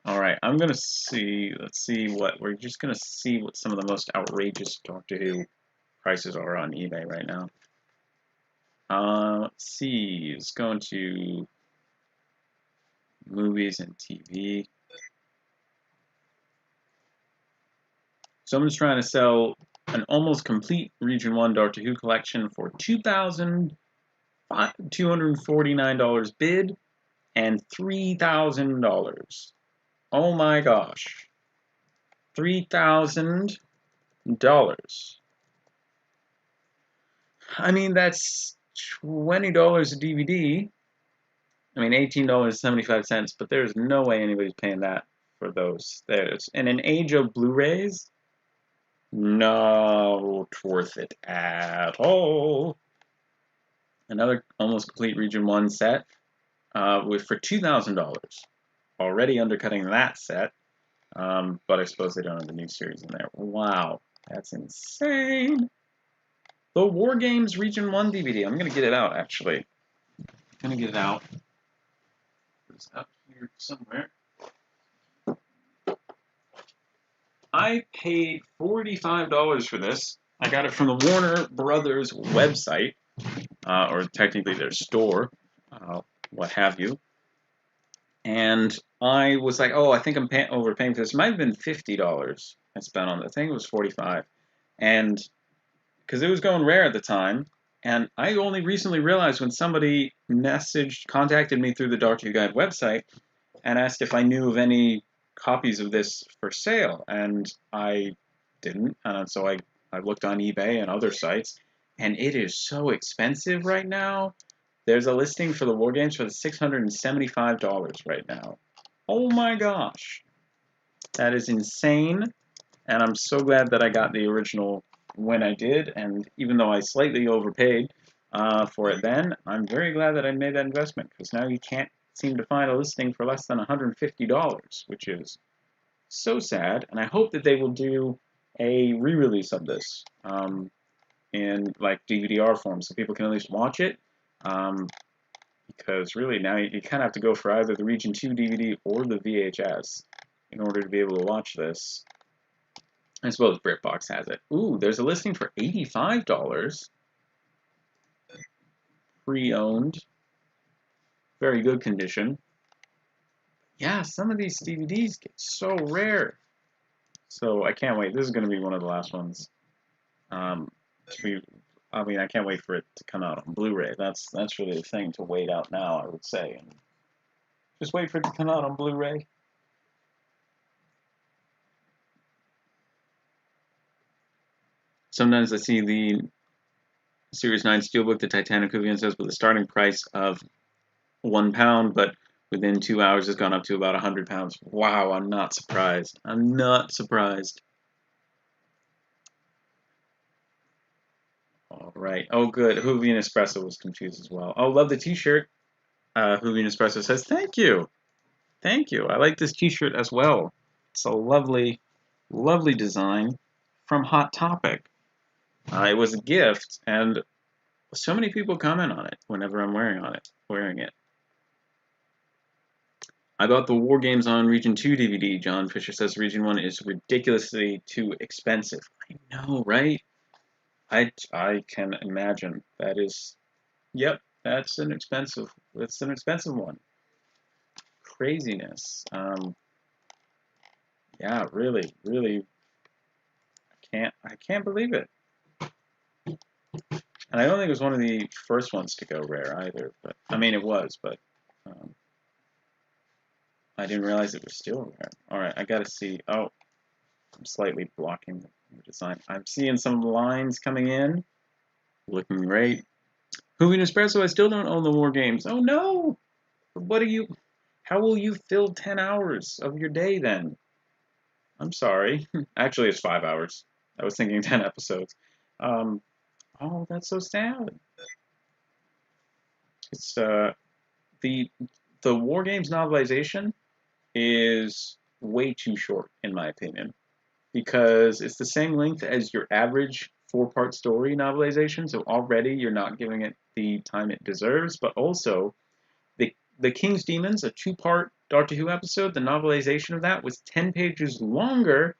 All right, I'm gonna see. We're just gonna see what some of the most outrageous Doctor Who prices are on eBay right now. Let's see. Let's go into movies and TV. Someone's trying to sell an almost complete Region 1 Doctor Who collection for $2,249 bid and $3,000. Oh my gosh. $3,000. I mean, that's $20 a DVD. I mean, $18.75, but there's no way anybody's paying that for those. In an age of Blu-rays, not worth it at all. Another almost complete Region 1 set for $2,000. Already undercutting that set, but I suppose they don't have the new series in there. Wow, that's insane. The War Games Region 1 DVD. I'm going to get it out, actually. I'm going to get it out. It's up here somewhere. I paid $45 for this. I got it from the Warner Brothers website, or technically their store, what have you. And I was like, oh, I think I'm overpaying for this. It might have been $50 I spent on it. I think it was $45. And because it was going rare at the time, and I only recently realized when somebody contacted me through the Doctor Who Guide website and asked if I knew of any copies of this for sale, and I didn't, and so I looked on eBay and other sites, and it is so expensive right now. There's a listing for the War Games for $675 right now. Oh my gosh. That is insane, and I'm so glad that I got the original when I did, and even though I slightly overpaid for it then, I'm very glad that I made that investment, because now you can't seem to find a listing for less than $150, which is so sad, and I hope that they will do a re-release of this in like DVD-R form so people can at least watch it, because really now you kind of have to go for either the Region 2 DVD or the VHS in order to be able to watch this. I suppose BritBox has it. Ooh, there's a listing for $85. Pre-owned. Very good condition. Yeah, some of these DVDs get so rare. So I can't wait. This is going to be one of the last ones. I mean, I can't wait for it to come out on Blu-ray. That's really the thing to wait out now, I would say. And just wait for it to come out on Blu-ray. Sometimes I see the Series 9 Steelbook, the Titanic Hoovian says, with a starting price of £1, but within 2 hours it's gone up to about £100. Wow, I'm not surprised. I'm not surprised. All right. Oh, good. Hoovian Espresso was confused as well. Oh, love the t-shirt. Hoovian Espresso says, thank you. Thank you. I like this t-shirt as well. It's a lovely, lovely design from Hot Topic. It was a gift, and so many people comment on it whenever I'm wearing it. I bought the War Games on Region 2 DVD. John Fisher says Region 1 is ridiculously too expensive. I know, right? I can imagine. That is, yep, that's an expensive one. Craziness. Yeah, really, really, I can't believe it. And I don't think it was one of the first ones to go rare either. But I mean, it was, but I didn't realize it was still rare. All right, I gotta see. Oh, I'm slightly blocking the design. I'm seeing some lines coming in. Looking great. Hoovian Espresso, I still don't own the War Games. Oh no! What are you? How will you fill 10 hours of your day then? I'm sorry. Actually, it's 5 hours. I was thinking 10 episodes. Oh, that's so sad. It's the War Games novelization is way too short, in my opinion, because it's the same length as your average 4-part story novelization. So already you're not giving it the time it deserves, but also the King's Demons, a 2-part Doctor Who episode, the novelization of that was 10 pages longer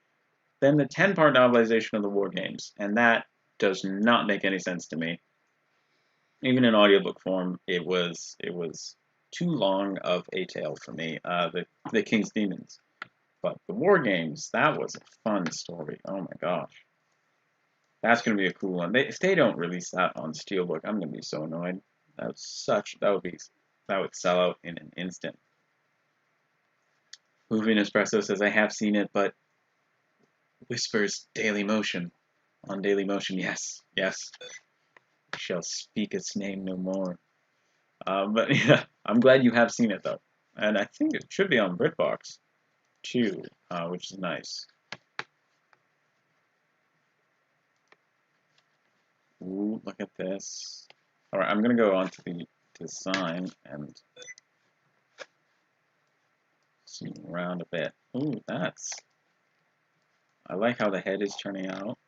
than the 10-part novelization of the War Games, and that does not make any sense to me. Even in audiobook form, it was too long of a tale for me. The King's Demons, but the War Games, that was a fun story. Oh my gosh, that's gonna be a cool one. If they don't release that on Steelbook, I'm gonna be so annoyed. That would sell out in an instant. Moving Espresso says, I have seen it, but whispers Daily Motion. On Daily Motion, yes. I shall speak its name no more. But yeah, I'm glad you have seen it, though. And I think it should be on BritBox, too, which is nice. Ooh, look at this. All right, I'm going to go on to the design and zoom around a bit. Ooh, I like how the head is turning out.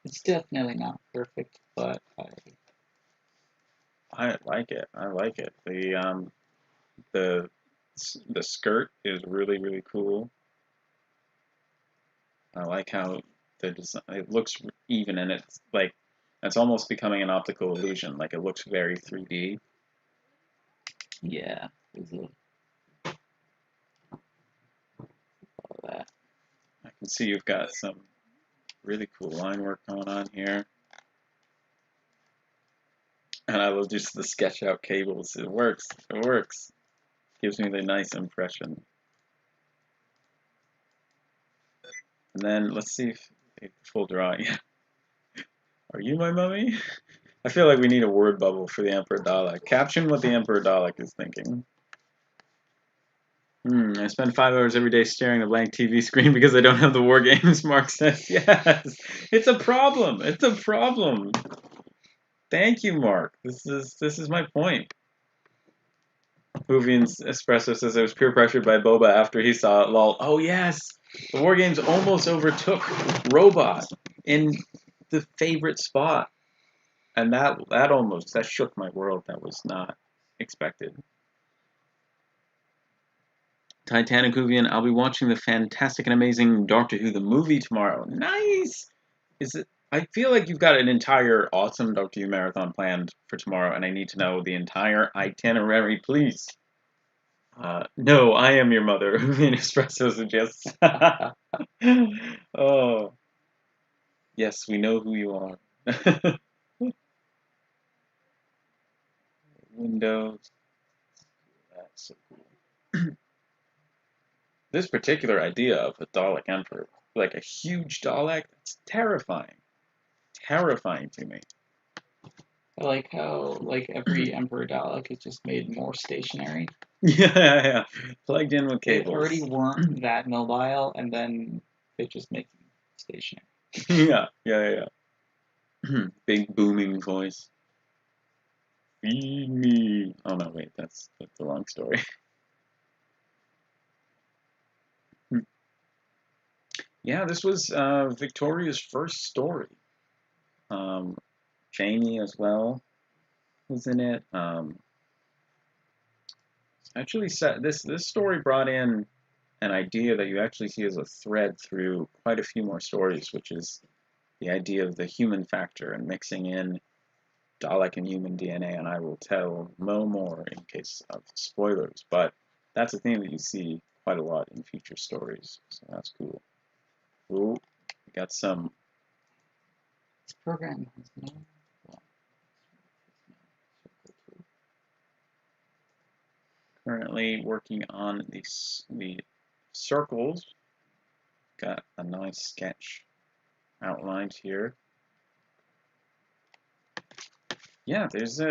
It's definitely not perfect, but I like it. I like it. The skirt is really, really cool. I like how the design, it looks even, and it's almost becoming an optical illusion. Like, it looks very 3D. yeah, there's all that. I can see you've got some really cool line work going on here. And I love just the sketch out cables. It works. It works. Gives me the nice impression. And then let's see if full drawing. Are you my mummy? I feel like we need a word bubble for the Emperor Dalek. Caption what the Emperor Dalek is thinking. I spend 5 hours every day staring at a blank TV screen because I don't have the war games, Mark says. Yes, it's a problem. It's a problem. Thank you, Mark. This is my point. Hovian Espresso says I was peer pressured by Boba after he saw it. Lol. Oh yes, the war games almost overtook Robot in the favorite spot, and that shook my world. That was not expected. Titanic Hovian, I'll be watching the fantastic and amazing Doctor Who the movie tomorrow. Nice. I feel like you've got an entire awesome Doctor Who marathon planned for tomorrow, and I need to know the entire itinerary, please. No, I am your mother. Hovian Espresso suggests. Oh. Yes, we know who you are. Windows. That's so cool. This particular idea of a Dalek Emperor, like a huge Dalek, that's terrifying. Terrifying to me. I like how, every Emperor Dalek is just made more stationary. Yeah. Plugged in with cables. They already weren't that mobile, and then they just make them stationary. Yeah. Big booming voice. Feed me. Oh no, wait, that's the wrong story. Yeah, this was Victoria's first story. Jamie as well was in it. Actually, this story brought in an idea that you actually see as a thread through quite a few more stories, which is the idea of the human factor and mixing in Dalek and human DNA, and I will tell no more in case of spoilers, but that's a theme that you see quite a lot in future stories, so that's cool. Ooh, we got some. This program has no. Currently working on the circles. Got a nice sketch outlined here. Yeah, there's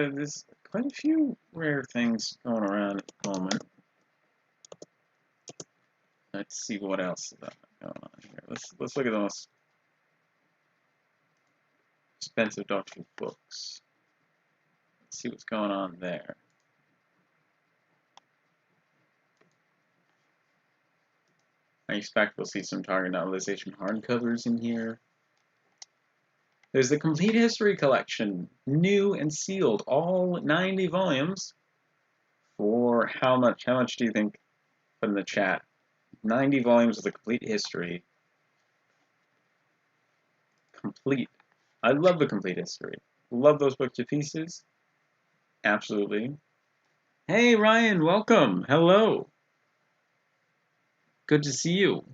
quite a few rare things going around at the moment. Let's see what else is going on here. Let's look at the most expensive Doctor Who books. Let's see what's going on there. I expect we'll see some Target novelization hardcovers in here. There's the Complete History Collection, new and sealed, all 90 volumes. For how much? How much do you think? Put in the chat. 90 volumes of the Complete History. Complete. I love the Complete History. Love those books to pieces. Absolutely. Hey, Ryan, welcome. Hello. Good to see you.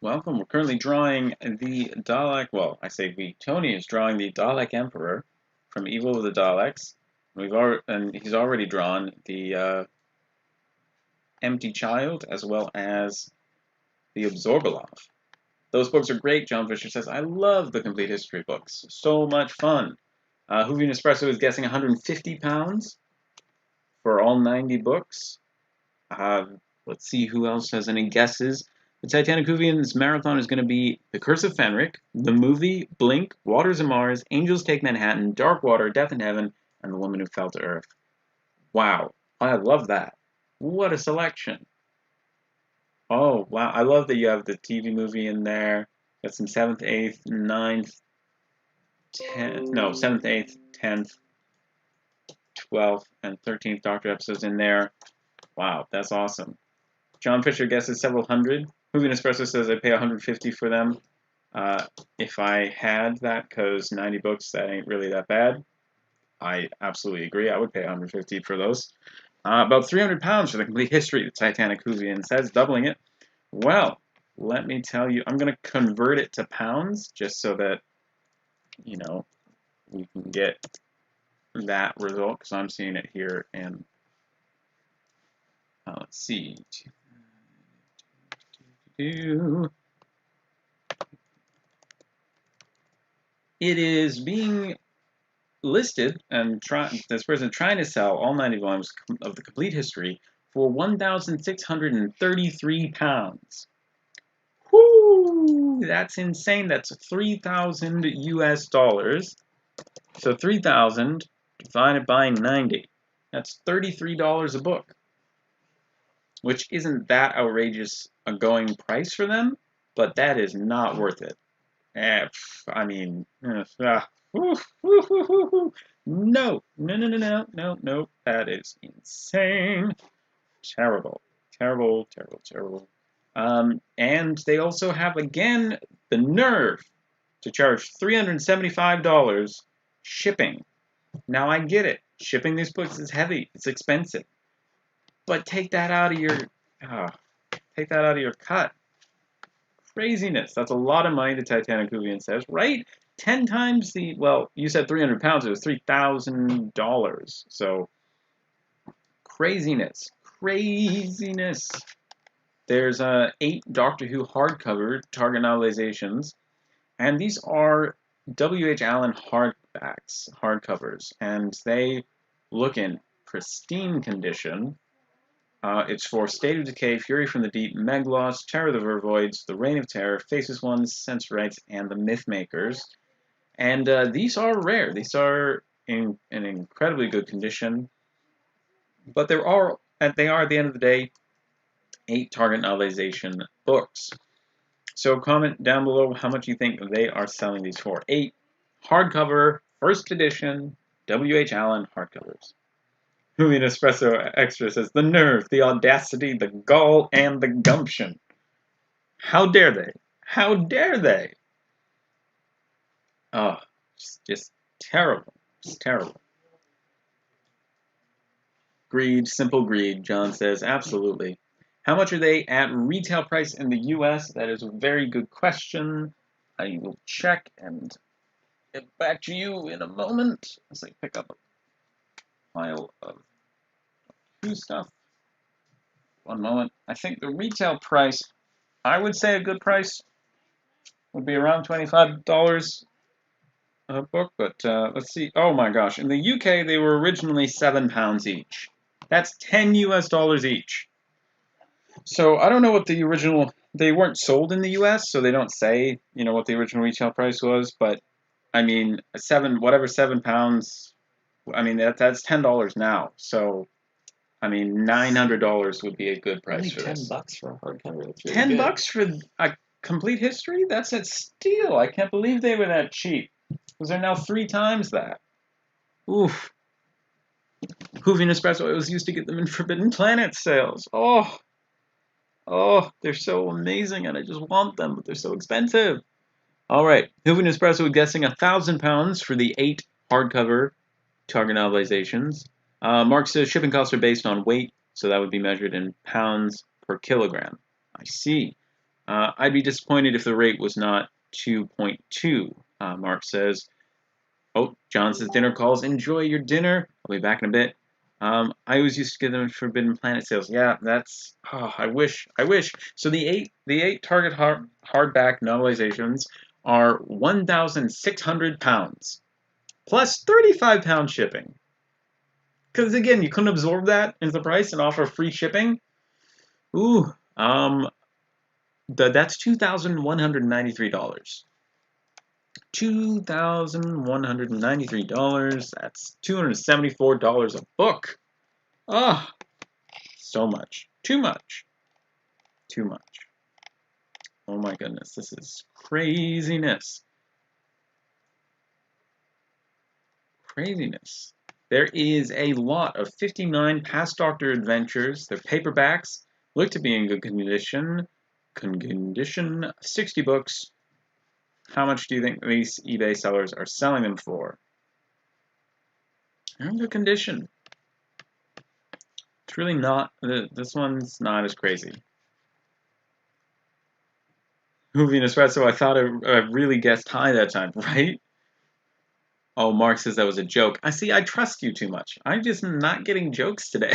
Welcome. We're currently drawing the Dalek. Well, I say we. Tony is drawing the Dalek Emperor from Evil of the Daleks. And he's already drawn the Empty Child as well as the Absorbalov. Those books are great. John Fisher says, I love the Complete History books. So much fun. Hoovy Nespresso is guessing £150 for all 90 books. Let's see who else has any guesses. The Titanic Whovians marathon is going to be The Curse of Fenric, the movie, Blink, Waters of Mars, Angels Take Manhattan, Dark Water, Death in Heaven, and The Woman Who Fell to Earth. Wow, I love that. What a selection. Oh, wow, I love that you have the TV movie in there. Got some 7th, 8th, 9th, 10th, no, 7th, 8th, 10th, 12th, and 13th Doctor episodes in there. Wow, that's awesome. John Fisher guesses several hundred. Movie Espresso says I'd pay $150 for them if I had that, because 90 books, that ain't really that bad. I absolutely agree. I would pay $150 for those. About £300 for the complete history of the Titanic Whovian says, doubling it. Well, let me tell you, I'm going to convert it to pounds just so that, you know, we can get that result, because I'm seeing it here in, let's see. It is being listed, and this person trying to sell all 90 volumes of the complete history for £1,633. Whoo! That's insane. That's 3,000 US dollars. So 3,000 divided by 90. That's $33 a book, which isn't that outrageous a going price for them, but that is not worth it. I mean, no, no, that is insane. Terrible. And they also have, again, the nerve to charge $375 shipping. Now, I get it. Shipping these books is heavy. It's expensive. But take that out of your cut. Craziness. That's a lot of money, the Titanic Whovian says, right? 10 times the, well, you said £300, it was $3,000. So, craziness. There's 8 Doctor Who hardcover target novelizations, and these are W.H. Allen hardcovers, and they look in pristine condition. It's for State of Decay, Fury from the Deep, Meglos, Terror of the Vervoids, The Reign of Terror, Faceless Ones, Sensorites, and the Mythmakers. And these are rare. These are in an incredibly good condition. But they are, at the end of the day, 8 target novelization books. So comment down below how much you think they are selling these for. 8 hardcover, first edition, W.H. Allen hardcovers. Julian Espresso Extra says, the nerve, the audacity, the gall, and the gumption. How dare they? How dare they? Oh, just terrible. Just terrible. Greed, simple greed, John says, absolutely. How much are they at retail price in the US? That is a very good question. I will check and get back to you in a moment as I pick up a pile of Who stuff. One moment. I think the retail price, I would say a good price would be around $25 a book, but let's see. Oh my gosh. In the UK, they were originally £7 each. That's 10 US dollars each. So I don't know what the original, they weren't sold in the US, so they don't say, you know, what the original retail price was, but I mean, £7, I mean, that's $10 now. So, I mean, $900 would be a good price for this. $10 for a hardcover. That's really $10 good. for a complete history? That's a steal. I can't believe they were that cheap. Because they're now 3 times that. Oof. Whovian Espresso, I was used to get them in Forbidden Planet sales. Oh, they're so amazing, and I just want them, but they're so expensive. All right, Whovian Espresso guessing £1,000 for the 8 hardcover target novelizations. Mark says shipping costs are based on weight, so that would be measured in pounds per kilogram. I see. I'd be disappointed if the rate was not 2.2, Mark says. Oh, John says dinner calls. Enjoy your dinner. I'll be back in a bit. I always used to get them at Forbidden Planet sales. Yeah, that's. Oh, I wish. So the eight target hardback novelizations are £1,600 plus £35 shipping. Because again, you couldn't absorb that into the price and offer free shipping. Ooh, That's $2,193. $2,193. That's $274 a book. Ah, oh, so much. Too much. Too much. Oh my goodness, this is craziness. Craziness. There is a lot of 59 Past Doctor adventures. They're paperbacks. Look to be in good condition. 60 books. How much do you think these eBay sellers are selling them for? They're in good condition. It's really not, this one's not as crazy. Movie Espresso, I thought I really guessed high that time, right? Oh, Mark says that was a joke. I see, I trust you too much. I'm just not getting jokes today.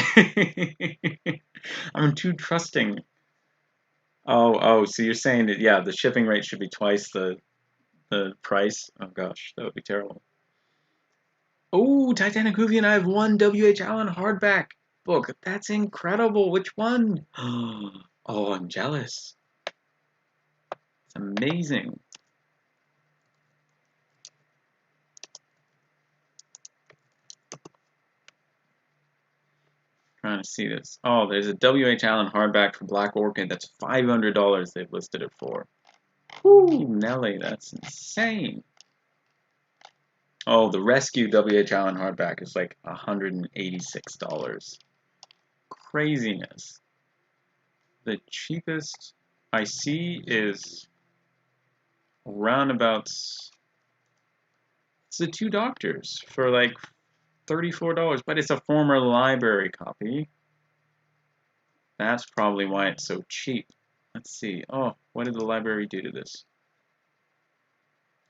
I'm too trusting. Oh, so you're saying that, yeah, the shipping rate should be twice the price? Oh gosh, that would be terrible. Oh, Titanic Movie, and I have one W.H. Allen hardback book. That's incredible. Which one? Oh, I'm jealous. It's amazing. Trying to see this. Oh, there's a W.H. Allen hardback for Black Orchid. That's $500 they've listed it for. Whoo, Nelly, that's insane. Oh, the Rescue W.H. Allen hardback is like $186. Craziness. The cheapest I see is roundabouts. It's the Two Doctors for like $34, but it's a former library copy. That's probably why it's so cheap. Let's see. Oh, what did the library do to this?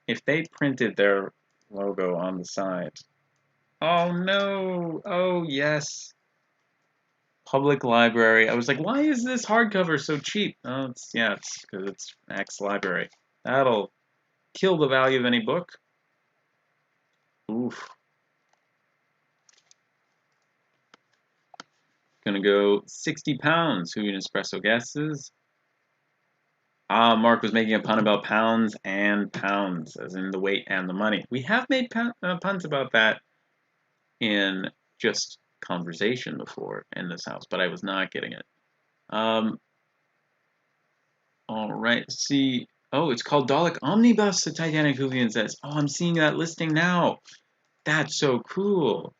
If they printed their logo on the side. Oh no! Oh yes! Public library. I was like, why is this hardcover so cheap? Oh, it's because it's X library. That'll kill the value of any book. Oof. Gonna go 60 pounds. Who an espresso guesses? Ah, Mark was making a pun about pounds and pounds, as in the weight and the money. We have made puns about that in just conversation before in this house, but I was not getting it. All right, see. Oh, it's called Dalek Omnibus, the Titanic Hoovian says. Oh, I'm seeing that listing now. That's so cool.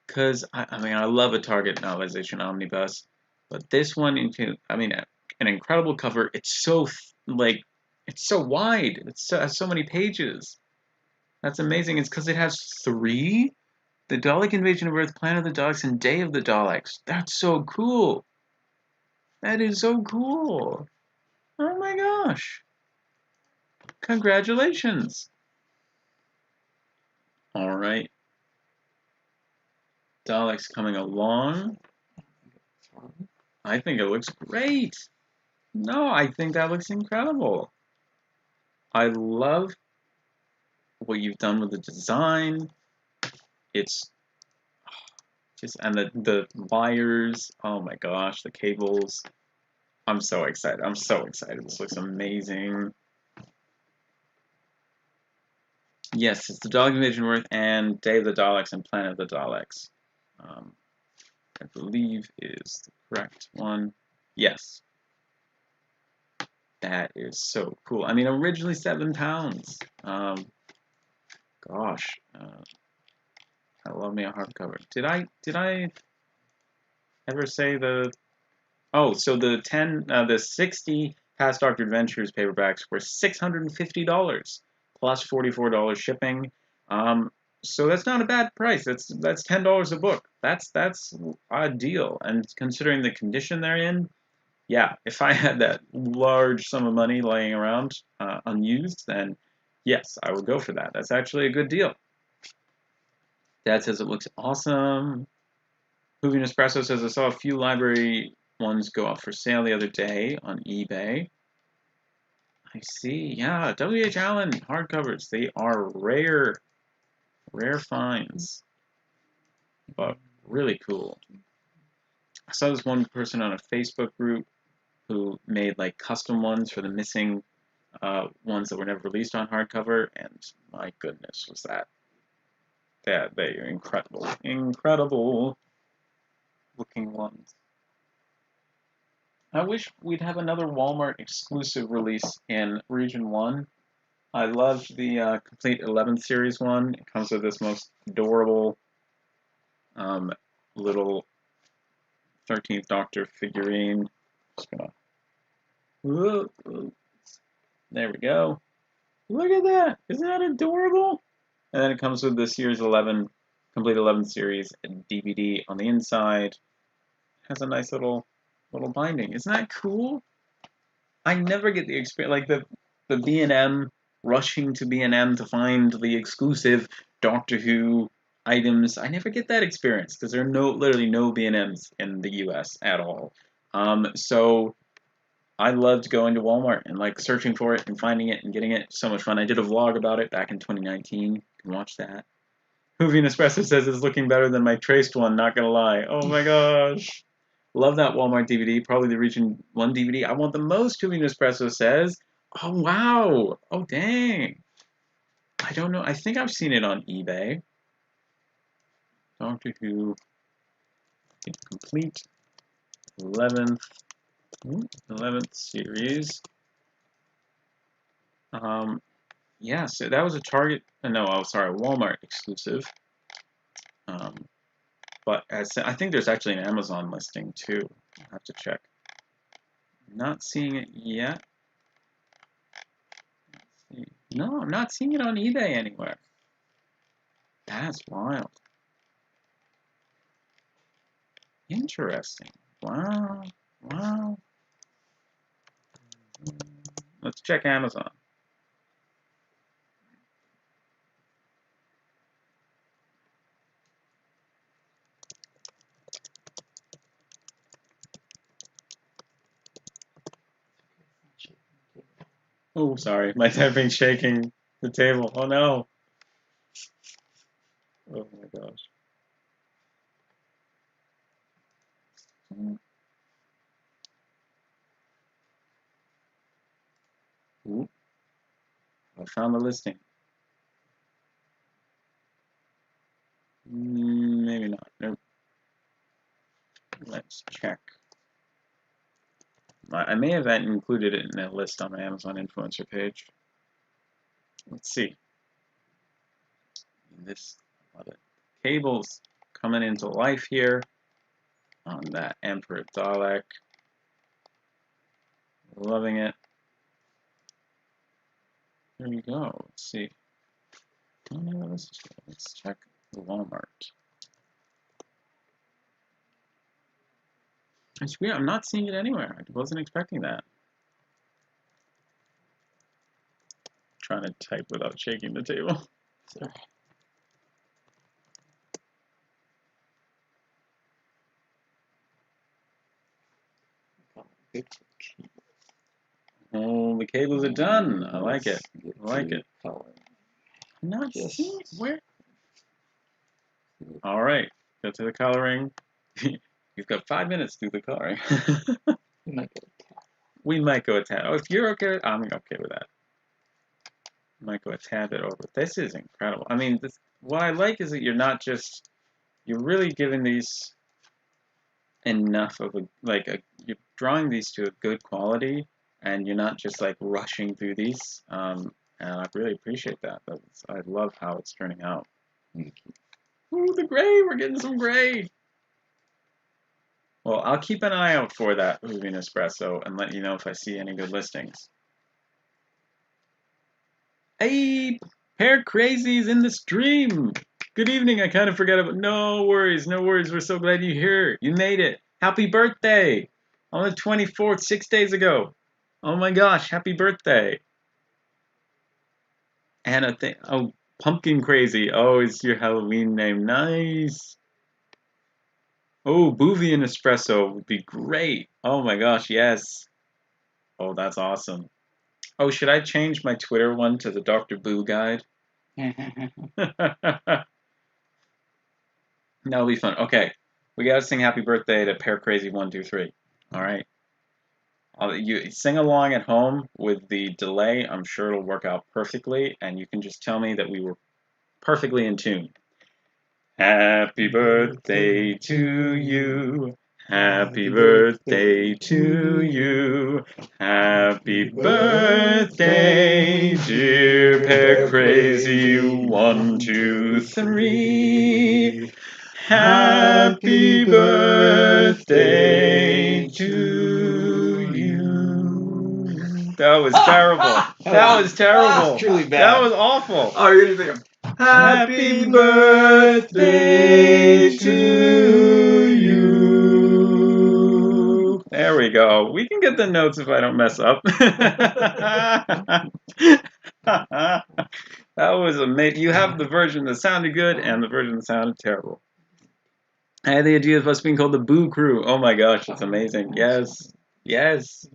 Because, I mean, I love a Target novelization omnibus, but this one, I mean, an incredible cover. It's so, it's so wide. It has so many pages. That's amazing. It's because it has 3. The Dalek Invasion of Earth, Planet of the Daleks, and Day of the Daleks. That's so cool. That is so cool. Oh my gosh. Congratulations. All right. Daleks coming along. I think it looks great. No, I think that looks incredible. I love what you've done with the design. It's just, and the wires, oh my gosh, the cables. I'm so excited. I'm so excited. This looks amazing. Yes, it's the Dalek Invasion of Earth and Day of the Daleks and Planet of the Daleks. I believe is the correct one. Yes. That is so cool. I mean, originally £7. Gosh, I love me a hardcover. Did I ever say the? Oh, so the 60 Past Doctor Adventures paperbacks were $650 plus $44 shipping. So that's not a bad price. That's $10 a book. That's a deal. And considering the condition they're in, yeah, if I had that large sum of money laying around unused, then yes, I would go for that. That's actually a good deal. Dad says it looks awesome. Moving Espresso says I saw a few library ones go up for sale the other day on eBay. I see. Yeah, W.H. Allen hardcovers. They are rare finds, but really cool. I saw this one person on a Facebook group who made like custom ones for the missing ones that were never released on hardcover, and my goodness, was that they are incredible, incredible looking ones. I wish we'd have another Walmart exclusive release in Region 1. I loved the complete 11th series one. It comes with this most adorable little 13th Doctor figurine. Just gonna... There we go. Look at that! Isn't that adorable? And then it comes with the Series 11, complete 11 series DVD on the inside. Has a nice little binding. Isn't that cool? I never get the experience, like the B&M, rushing to B&M to find the exclusive Doctor Who items. I never get that experience because there are literally no B&Ms in the US at all. So I loved going to Walmart and like searching for it and finding it and getting it. So much fun. I did a vlog about it back in 2019. You can watch that. Hoovy Nespresso says it's looking better than my traced one, not gonna lie. Oh my gosh. Love that Walmart DVD, probably the Region 1 DVD. I want the most, Hoovy Nespresso says. Oh wow. Oh dang. I don't know. I think I've seen it on eBay. Doctor Who complete 11th series. Yeah, so that was a Target, no, oh, sorry, Walmart exclusive. But I think there's actually an Amazon listing too. I'll have to check. Not seeing it yet. Let's see. No, I'm not seeing it on eBay anywhere. That's wild. Interesting. Wow. Wow. Let's check Amazon. Oh, sorry. My typing shaking the table. Oh, no. Oh, my gosh. Ooh. I found the listing. Maybe not. Nope. Let's check. I may have included it in a list on my Amazon influencer page. Let's see. This cables coming into life here on that Emperor Dalek. Loving it. There we go. Let's see. Let's check the Walmart. It's weird. I'm not seeing it anywhere. I wasn't expecting that. Trying to type without shaking the table. Sorry. Oh, the cables are done. I like it. I like it. I'm not seeing where. All right, go to the coloring. You've got 5 minutes to do the coloring. We might go a tad. We might go a tad. Oh, if you're okay, I'm okay with that. Might go a tad bit over. This is incredible. I mean, what I like is that you're really giving these enough of you're drawing these to a good quality, and you're not just like rushing through these. And I really appreciate that. I love how it's turning out. Ooh, the gray! We're getting some gray. Well, I'll keep an eye out for that Hoovy Nespresso and let you know if I see any good listings. Hey, Pair Crazies in the stream. Good evening. I kind of forgot about. No worries, no worries. We're so glad you're here. You made it. Happy birthday on the 24th, 6 days ago. Oh my gosh, happy birthday. And Pumpkin Crazy. Oh, it's your Halloween name. Nice. Oh, Boovie and Espresso would be great. Oh my gosh, yes. Oh, that's awesome. Oh, should I change my Twitter one to the Dr. Boo guide? That'll be fun. Okay, we gotta sing happy birthday to Pair Crazy 123. All right. You sing along at home with the delay. I'm sure it'll work out perfectly, and you can just tell me that we were perfectly in tune. Happy birthday to you. Happy birthday to you. Happy birthday, dear Pear Crazy 1, 2, 3. Happy birthday to you. That was terrible. That was terrible. That's truly bad. That was awful. Oh, you're gonna think Happy birthday to you. There we go. We can get the notes if I don't mess up. That was amazing. You have the version that sounded good and the version that sounded terrible. I had the idea of us being called the Boo Crew. Oh my gosh, it's amazing. Yes. Yes.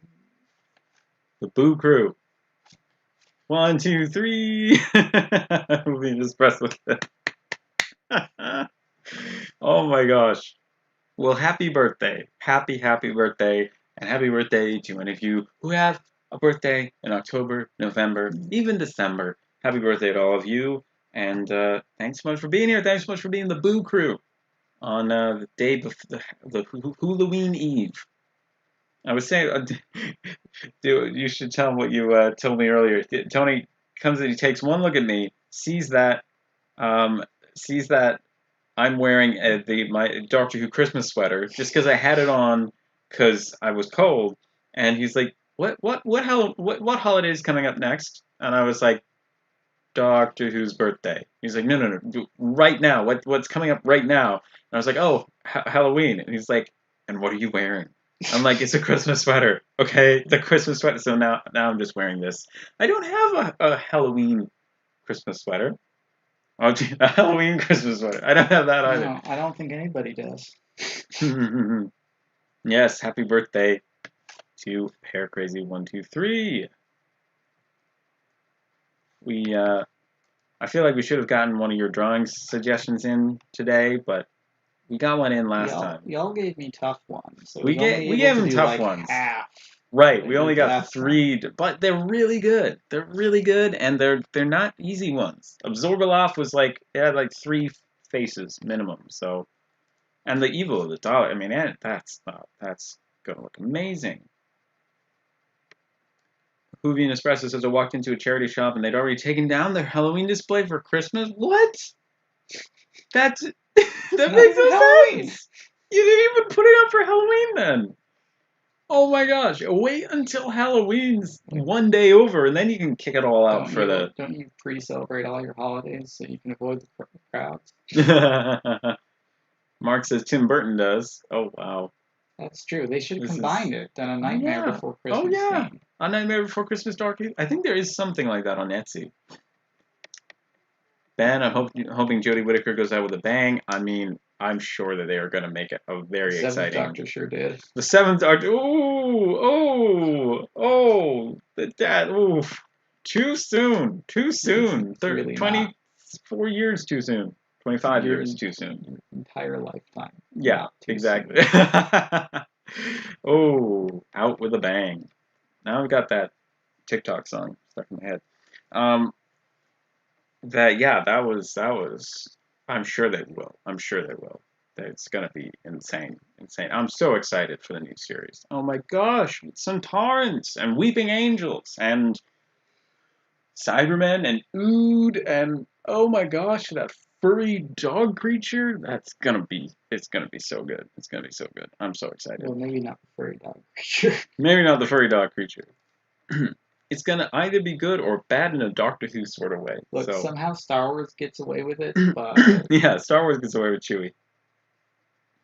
The Boo Crew. 1, 2, 3. We'll be just pressed with it. Oh my gosh. Well, happy birthday. Happy birthday. And happy birthday to any of you who have a birthday in October, November, even December. Happy birthday to all of you. And thanks so much for being here. Thanks so much for being the Boo Crew on the day before the Halloween Eve. I was saying, dude, you should tell him what you told me earlier. Tony comes in, he takes one look at me, sees that I'm wearing my Doctor Who Christmas sweater just because I had it on because I was cold, and he's like, "What holiday is coming up next?" And I was like, "Doctor Who's birthday." He's like, "No, right now. What's coming up right now?" And I was like, "Oh, Halloween." And he's like, "And what are you wearing?" I'm like, "It's a Christmas sweater, okay? It's a Christmas sweater." So now I'm just wearing this. I don't have a Halloween Christmas sweater. Oh, a Halloween Christmas sweater. I don't have that either. No, I don't think anybody does. Yes, happy birthday to Hair Crazy 1, 2, 3. I feel like we should have gotten one of your drawing suggestions in today, but we got one in last time. Y'all gave me tough ones. So we gave them tough ones. Half. Right, we only got 3, but they're really good. They're really good, and they're not easy ones. Absorbaloff was like, it had like 3 faces minimum, so. And the evil of the Dalek, I mean, that's gonna look amazing. Hoovy and Espresso says I walked into a charity shop and they'd already taken down their Halloween display for Christmas. What? That makes no sense. You didn't even put it up for Halloween then. Oh my gosh! Wait until Halloween's one day over, and then you can kick it all out Don't you pre-celebrate all your holidays so you can avoid the crowds? Mark says Tim Burton does. Oh wow. That's true. They should have combined it. Done a Nightmare Before Christmas. Oh yeah, thing. A Nightmare Before Christmas Dark. I think there is something like that on Etsy. Ben, I'm hoping Jodie Whittaker goes out with a bang. I mean, I'm sure that they are going to make it a very exciting. The 7th Doctor sure did. The 7th Doctor. That. Oof. Too soon. 24 years too soon. 25 years too soon. Your entire lifetime. Yeah, exactly. Oh, out with a bang. Now I've got that TikTok song stuck in my head. That was. I'm sure they will. It's gonna be insane. I'm so excited for the new series. Oh my gosh, Centaurus and Weeping Angels and Cybermen and Ood and oh my gosh, that furry dog creature. It's gonna be so good. It's gonna be so good. I'm so excited. Well, maybe not the furry dog creature. Maybe not the furry dog creature. It's gonna either be good or bad in a Doctor Who sort of way. Look, somehow Star Wars gets away with it, but yeah, Star Wars gets away with Chewie,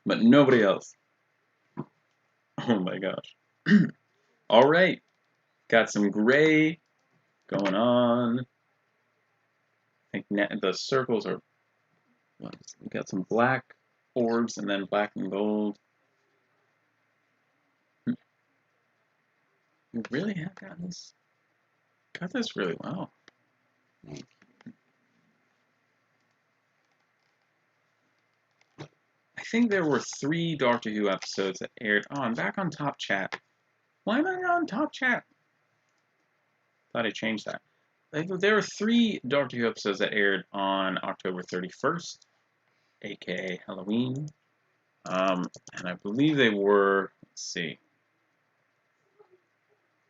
but nobody else. Oh my gosh! All right, got some gray going on. I think the circles are. We got some black orbs and then black and gold. You really have gotten this. Got this really well. I think there were 3 Doctor Who episodes that aired. Oh, I'm back on Top Chat. Why am I on Top Chat? Thought I changed that. There were 3 Doctor Who episodes that aired on October 31st, aka Halloween. And I believe they were, let's see,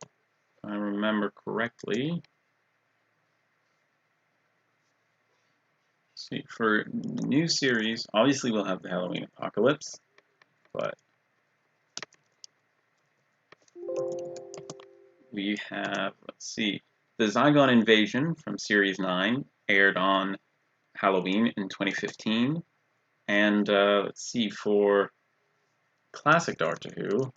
if I remember correctly. Let's see, for new series, obviously we'll have the Halloween Apocalypse, but we have, let's see, the Zygon Invasion from Series 9 aired on Halloween in 2015. And let's see, for classic Doctor Who,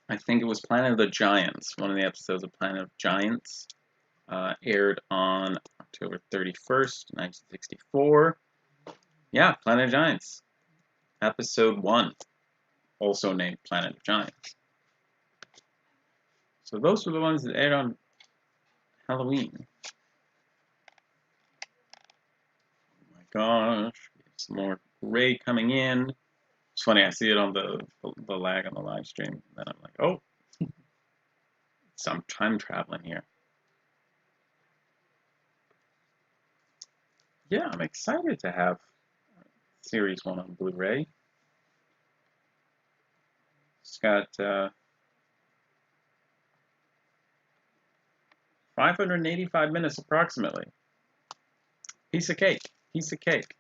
I think it was Planet of the Giants. One of the episodes of Planet of Giants aired on October 31st, 1964. Yeah, Planet of Giants. Episode 1, also named Planet of Giants. So those were the ones that aired on Halloween. Oh my gosh, we have some more gray coming in. It's funny, I see it on the lag on the live stream, and then I'm like, oh, some time traveling here. Yeah, I'm excited to have Series 1 on Blu-ray. It's got 585 minutes approximately. Piece of cake. Piece of cake.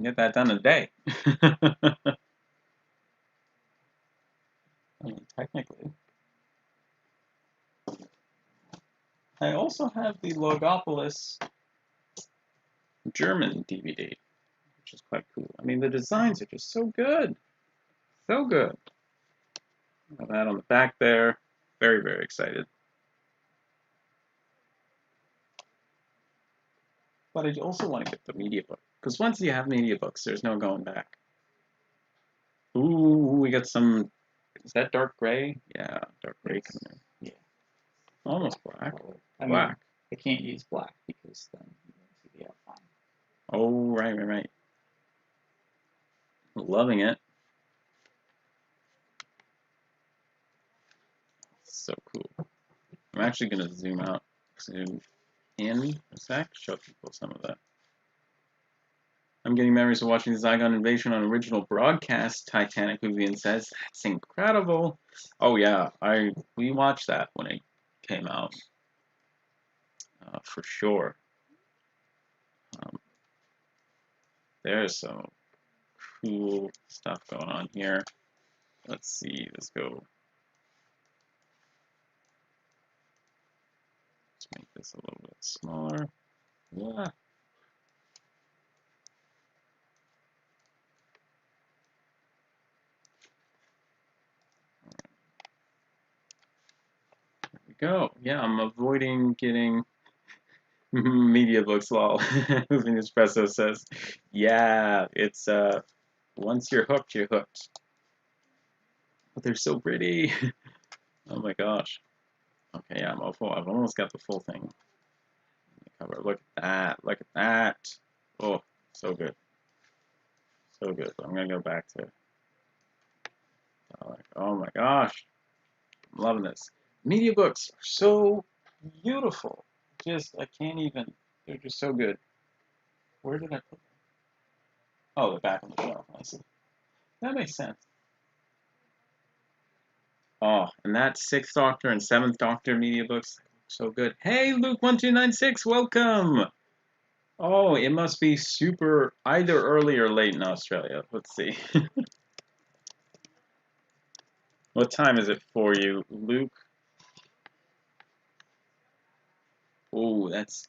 Get that done in a day. I mean, technically. I also have the Logopolis German DVD, which is quite cool. I mean, the designs are just so good. So good. Got that on the back there. Very, very excited. But I also want to get the media book, because once you have media books, there's no going back. Ooh, we got some. Is that dark gray? Yeah, dark gray coming in. Yeah. Almost black. I Black. mean, I can't use black because then you won't see the outline. Oh, right. Loving it. So cool. I'm actually going to zoom in a sec, show people some of that. I'm getting memories of watching the Zygon Invasion on original broadcast, Titanic Vivian says. That's incredible. Oh yeah, we watched that when it came out. For sure. There's some cool stuff going on here. Let's see, let's go. Let's make this a little bit smaller. Yeah. There we go. Yeah, I'm avoiding getting media books, lol. Moving Espresso says, yeah, it's once you're hooked, you're hooked. But they're so pretty. Oh my gosh. Okay, yeah, I've almost got the full thing. Cover. Look at that. Look at that. Oh, so good. So good. I'm gonna go back to Dalek. Oh my gosh. I'm loving this. Media books are so beautiful. I can't even. They're just so good. Where did I put them? Oh, they're back on the shelf. I see. That makes sense. Oh, and that 6th Doctor and 7th Doctor media books, so good. Hey, Luke1296, welcome! Oh, it must be super, either early or late in Australia. Let's see. What time is it for you, Luke? Oh, that's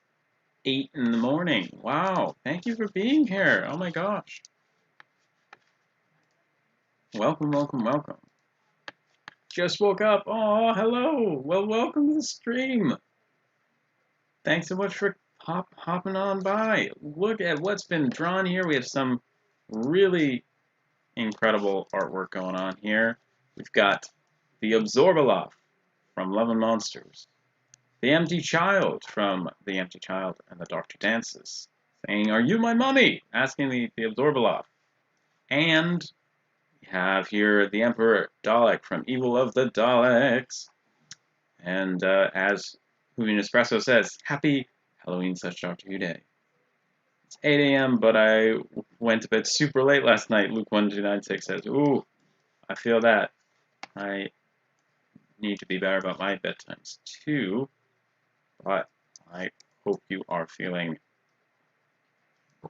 8 in the morning. Wow, thank you for being here. Oh my gosh. Welcome, welcome, welcome. Just woke up. Oh, hello. Well, welcome to the stream. Thanks so much for hopping on by. Look at what's been drawn here. We have some really incredible artwork going on here. We've got the Absorbaloff from Love and Monsters. The Empty Child from The Empty Child and the Doctor Dances. Saying, are you my mummy? Asking the Absorbaloff. And We have here the Emperor Dalek from Evil of the Daleks. And as Moving Espresso says, happy Halloween / Doctor Who Day. It's 8 a.m., but I went to bed super late last night. Luke1296 says, ooh, I feel that. I need to be better about my bedtimes too, but I hope you are feeling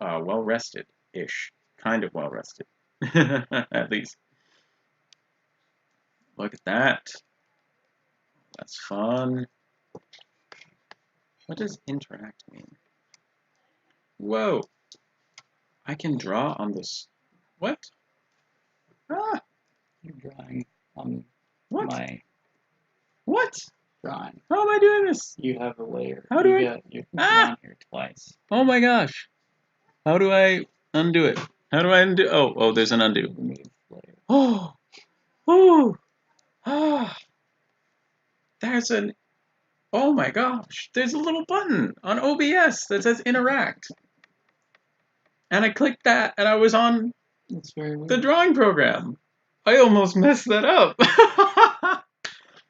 well rested-ish, kind of well rested, at least. Look at that. That's fun. What does interact mean? Whoa! I can draw on this. What? Ah! You're drawing on What? my What? drawing. How am I doing this? You have a layer. How do You've Ah! drawn here twice. Oh my gosh. How do I undo it? How do I undo? Oh, there's an undo. Remove layer. Oh! Oh! Ah! There's an. Oh my gosh. There's a little button on OBS that says interact. And I clicked that and I was on That's very weird. the drawing program. I almost messed that up.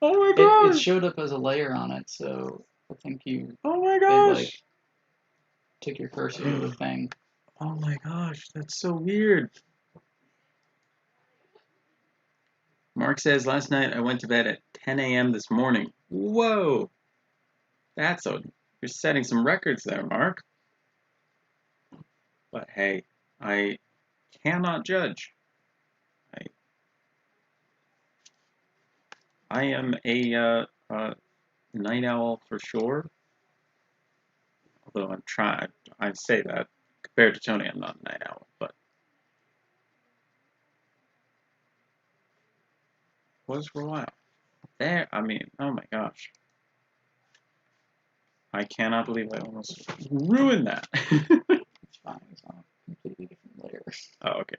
Oh my gosh. It showed up as a layer on it, so I think you Oh my it, gosh. like took your cursor to the thing. Oh my gosh, that's so weird. Mark says, last night I went to bed at 10 a.m. this morning. Whoa. You're setting some records there, Mark. But hey, I cannot judge. I am a night owl for sure. Although I say that. Compared to Tony, I'm not a night owl, but was for a while. There, I mean, oh my gosh. I cannot believe I almost ruined that. It's fine. It's on a completely different layer. Oh, okay.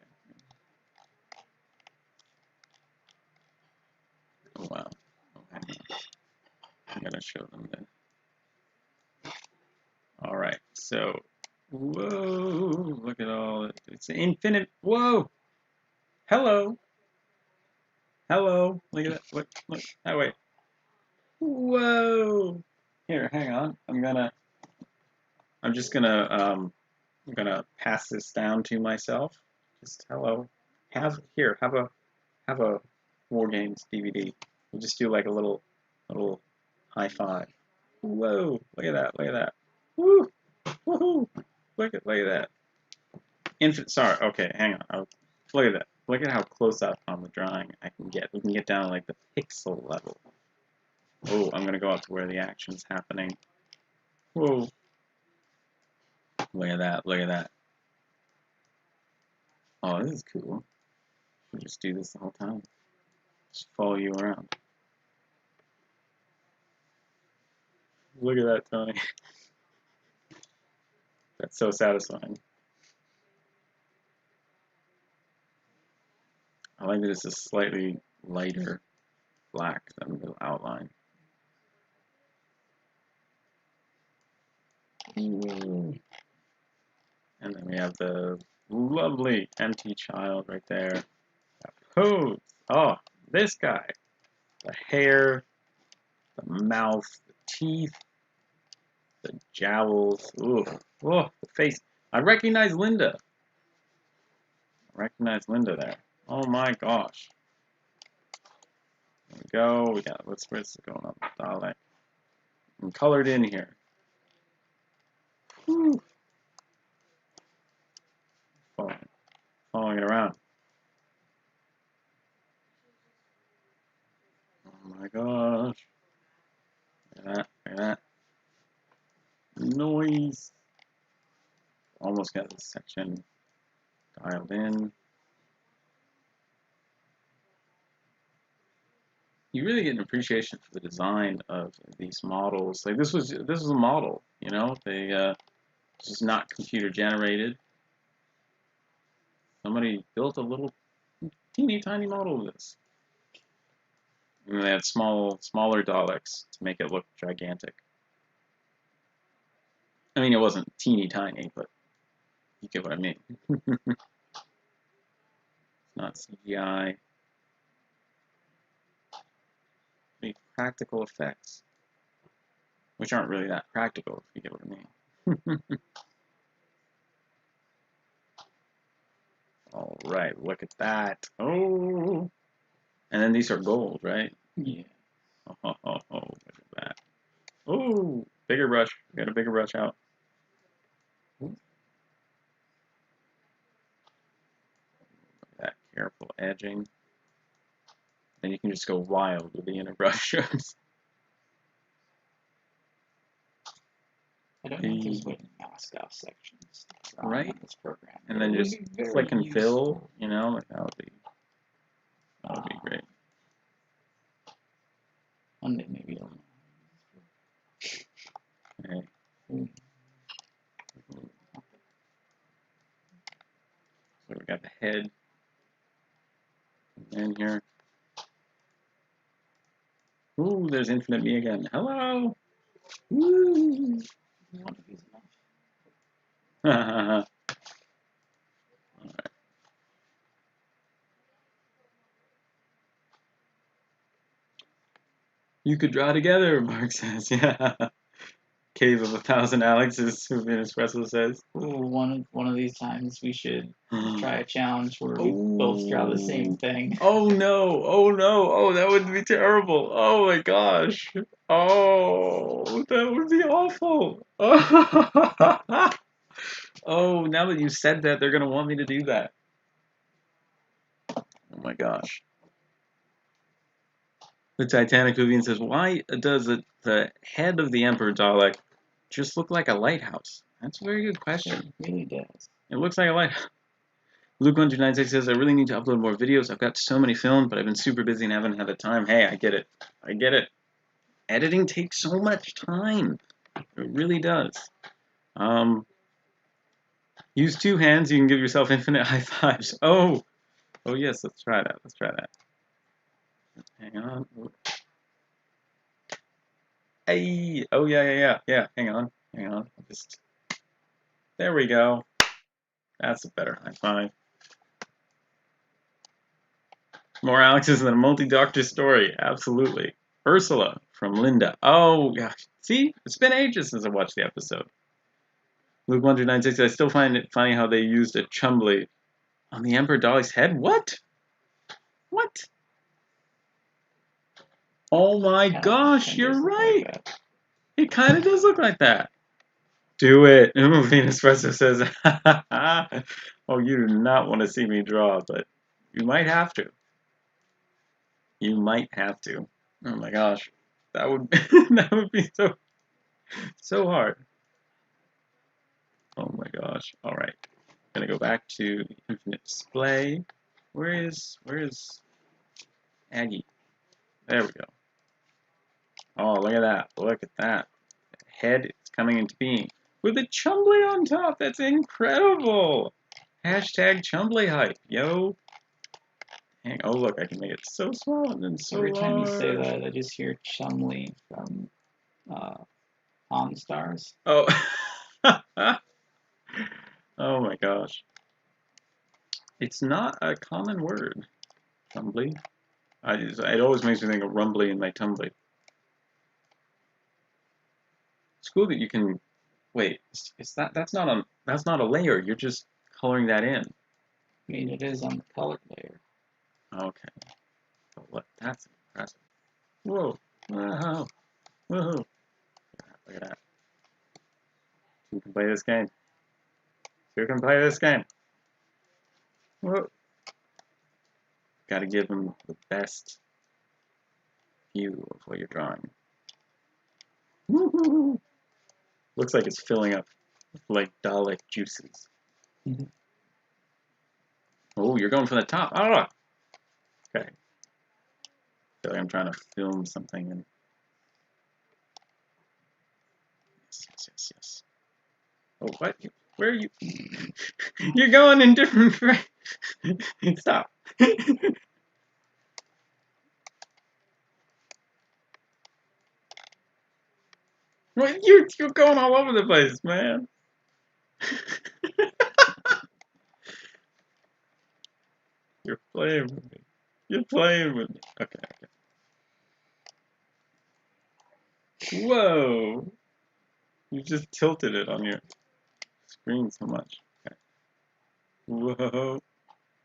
Oh, wow. Oh, hang on. I'm going to show them then. All right, so, whoa, look at all, it's infinite, whoa, hello, look at that, look, oh wait, whoa, here, hang on, I'm just gonna, I'm gonna pass this down to myself, just hello, have a War Games DVD, we'll just do like a little high five, whoa, look at that, woo, woohoo, look at that. Sorry, okay, hang on. Look at that. Look at how close up on the drawing I can get. We can get down to like the pixel level. Oh, I'm gonna go up to where the action's happening. Whoa. Look at that. Oh, this is cool. We'll just do this the whole time. Just follow you around. Look at that, Tony. That's so satisfying. I like that it's a slightly lighter black than the outline. And then we have the lovely empty child right there. That pose. Oh, this guy. The hair, the mouth, the teeth, the jowls. Ooh, oh, the face. I recognize Linda. There. Oh my gosh. There we go. We got what's going on with Dalek. And colored in here. Whew. Following it around. Oh my gosh. Look at that. Noise. Almost got this section dialed in. You really get an appreciation for the design of these models. Like this was a model, you know. They it's just not computer generated. Somebody built a little teeny tiny model of this. And they had smaller Daleks to make it look gigantic. I mean, it wasn't teeny tiny, but you get what I mean. not CGI. The practical effects, which aren't really that practical, if you get what I mean. All right, look at that. Oh, and then these are gold, right? Yeah. Oh, look at that. Oh, bigger brush. We got a bigger brush out. Ooh. That careful edging. Then you can just go wild with the inner brush strokes. I don't know if there's like mask off sections right on this program. and then just click and fill, you know, like that would be great. One day maybe I'll Okay. So we got the head in here. Ooh, there's Infinite Me again. Hello. Woo. one of these enough. Alright. You could draw together, Mark says. Yeah. Cave of 1,000 Alexes, Souvenir Espresso says. Ooh, one of these times we should try a challenge where we both draw the same thing. Oh no! Oh no! Oh, that would be terrible! Oh my gosh! Oh, that would be awful! Oh, now that you said that, they're gonna want me to do that. Oh my gosh. The Titanic Vivian says, why does the head of the Emperor Dalek just look like a lighthouse? That's a very good question. It really does. It looks like a lighthouse. Luke1296 says, I really need to upload more videos. I've got so many filmed, but I've been super busy and haven't had the time. Hey, I get it. I get it. Editing takes so much time. It really does. Use two hands. You can give yourself infinite high fives. Oh yes. Let's try that. Let's try that. Hang on. Hey. Oh yeah. Hang on. Just there we go. That's a better high five. More Alexes than a multi-doctor story. Absolutely. Ursula from Linda. Oh gosh. See, it's been ages since I watched the episode. Luke1296, I still find it funny how they used a Chumbly on the Emperor Dalek's head. What? What? Oh my gosh, you're right. Like it kind of does look like that. Do it. Venus Espresso says, oh, you do not want to see me draw, but you might have to. You might have to. Oh my gosh. That would that would be so hard. Oh my gosh. All right. Gonna go back to the infinite display. Where is Aggie? There we go. Oh, look at that. Look at that. The head is coming into being with a Chumbly on top. That's incredible. Hashtag Chumbly hype, yo. Oh look, I can make it so small and then so every time you say large. that, I just hear Chumley from Pawn Stars. Oh. Oh my gosh. It's not a common word, Chumbly. It always makes me think of rumbly in my tumbly. It's cool that you can wait. That's not a layer. You're just coloring that in. I mean, it is on the colored layer. Okay. But what? That's impressive. Whoa! Wow! Whoa! Look at that! Who can play this game? Who can play this game? Whoa! Got to give them the best view of what you're drawing. Woohoo! Looks like it's filling up with like Dalek juices. Mm-hmm. Oh, you're going from the top. Oh, okay. I feel like I'm trying to film something and yes. Oh, what? Where are you? You're going in different. Stop. What? You're going all over the place, man. You're playing with me. You're playing with me. Okay, okay. Whoa! You just tilted it on your screen so much. Okay. Whoa.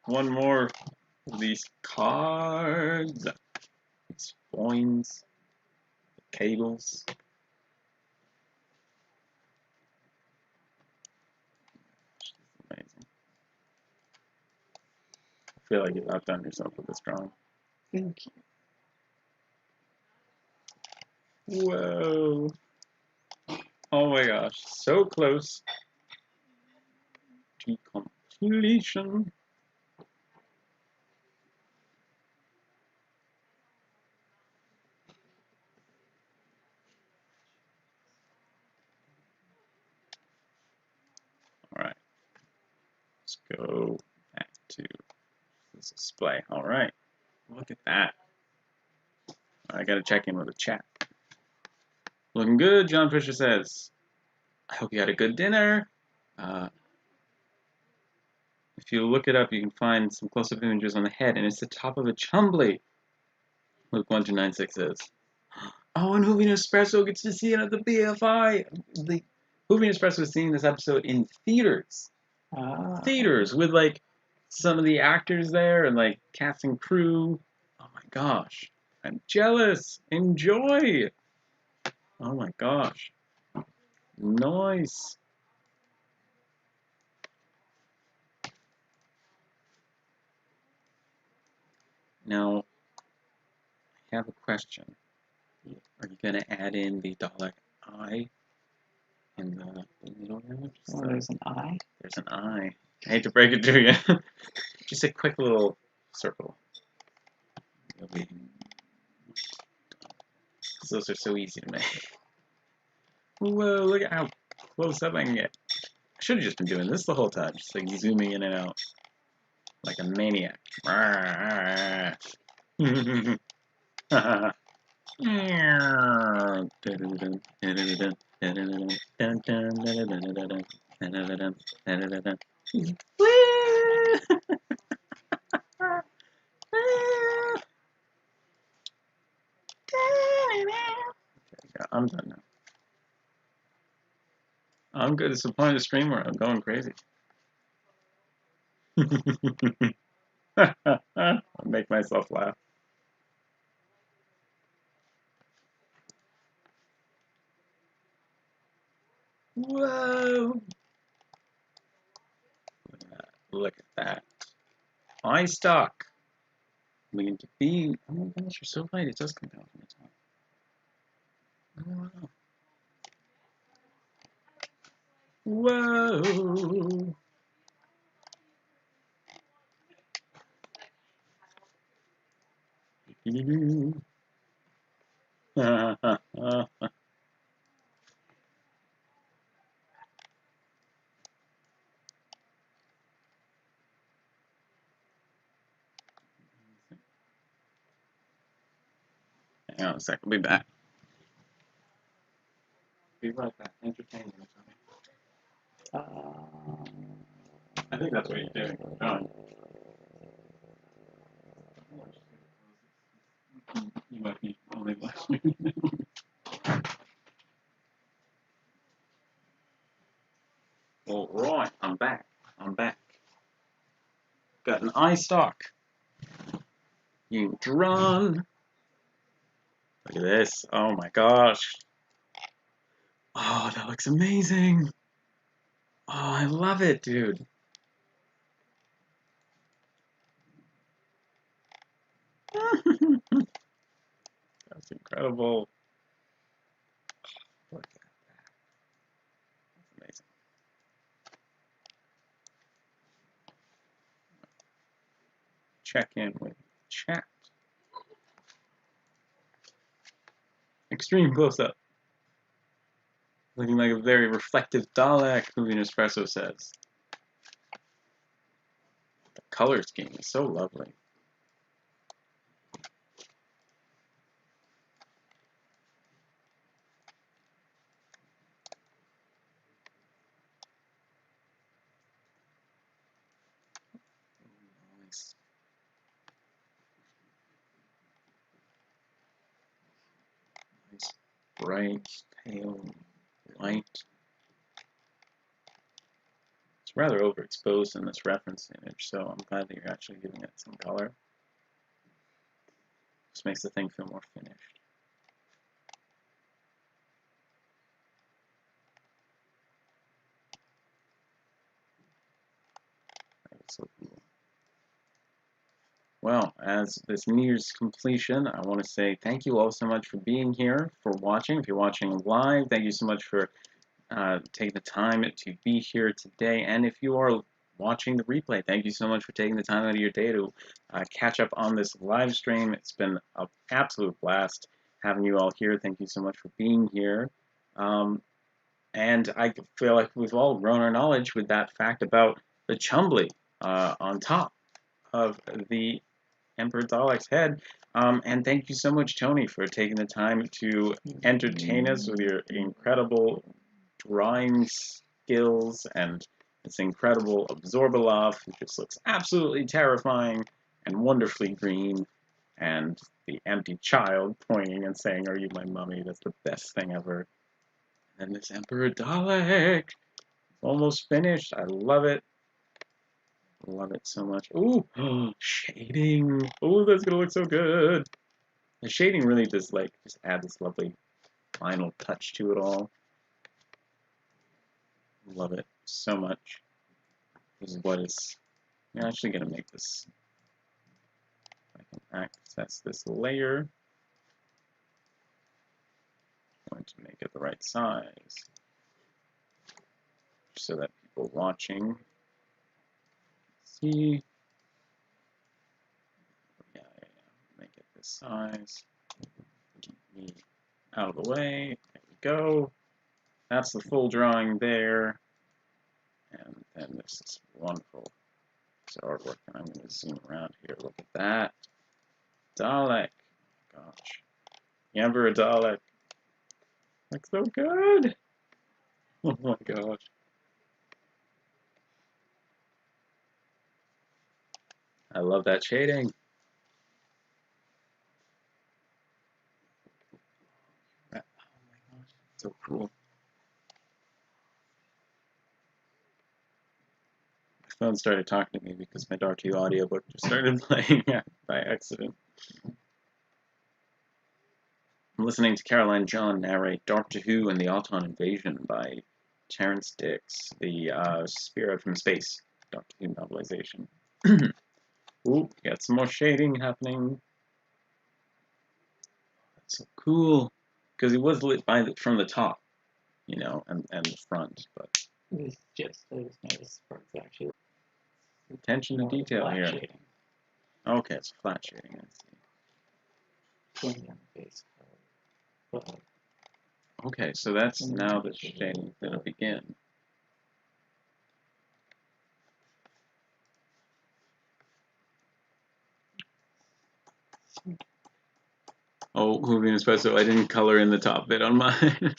One more of these cards. These coins. The cables. Amazing. I feel like you've outdone yourself with this drawing. Thank you. Whoa. Oh my gosh. So close to completion. Alright. Let's go back to this display. Alright. Look at that. I gotta check in with the chat. Looking good, John Fisher says. I hope you had a good dinner. If you look it up, you can find some close-up images on the head, and it's the top of a Chumbly. Luke 1296 says. Oh, and Hoovy Espresso gets to see it at the BFI. The Hoovy Espresso is seeing this episode in theaters. Theaters with like some of the actors there and like cast and crew. Oh my gosh. I'm jealous. Enjoy. Oh my gosh. Nice. Now, I have a question. Are you going to add in the Dalek eye in the middle there? Oh, there's an eye? There's an eye. I hate to break it to you. Just a quick little circle. Those are so easy to make. Whoa, look at how close up I can get. I should have just been doing this the whole time, just like zooming in and out. Like a maniac. I'm done now. I'm good. It's the point of the stream where I'm going crazy. I'll make myself laugh. Whoa! Look at that. Eye stock. Leading to being. Oh my gosh, you're so right. It does come down from the top. Oh, wow. Whoa! Hang on a sec. I'll be back. Be right back. Entertaining. I think that's what you're doing. John. You might be only watching. All right, I'm back. I'm back. Got an eye stock. You drawn. Look at this. Oh my gosh. Oh, that looks amazing. Oh, I love it, dude. That's incredible. Look at that. That's amazing. Check in with chat. Extreme close-up. Looking like a very reflective Dalek, Moving Espresso says. The color scheme is so lovely. Nice. bright, pale white. It's rather overexposed in this reference image, so I'm glad that you're actually giving it some color. Just makes the thing feel more finished. That's so cool. Well, as this nears completion, I want to say thank you all so much for being here, for watching. If you're watching live, thank you so much for taking the time to be here today. And if you are watching the replay, thank you so much for taking the time out of your day to catch up on this live stream. It's been an absolute blast having you all here. Thank you so much for being here. And I feel like we've all grown our knowledge with that fact about the Chumbly on top of the Emperor Dalek's head. And thank you so much, Tony, for taking the time to entertain us with your incredible drawing skills and this incredible Absorbaloff, who just looks absolutely terrifying and wonderfully green, and the empty child pointing and saying, "Are you my mummy?" That's the best thing ever. And this Emperor Dalek, almost finished. I love it. Love it so much. Ooh, shading. Ooh, that's gonna look so good. The shading really does just add this lovely final touch to it all. Love it so much. This is what is. I'm actually gonna make this. I can access this layer. I'm going to make it the right size so that people watching see. Yeah. Make it this size. Keep me out of the way. There we go. That's the full drawing there. And then this is wonderful. So artwork. I'm going to zoom around here. Look at that. Dalek. Gosh. The Emperor Dalek. Looks so good. Oh my gosh. I love that shading. Oh my gosh. So cool. My phone started talking to me because my Doctor Who audiobook just started playing by accident. I'm listening to Caroline John narrate Doctor Who and the Auton Invasion by Terrence Dix, the Spirit from Space Doctor Who novelization. Ooh, got some more shading happening. That's so cool. Because it was lit from the top, you know, and the front, but It's just, I just noticed parts actually. attention to detail here. Shading. Okay, it's flat shading, I see. Going down the face. Okay, so that's now the shading going to begin. Oh, Moving Espresso, I didn't color in the top bit on mine.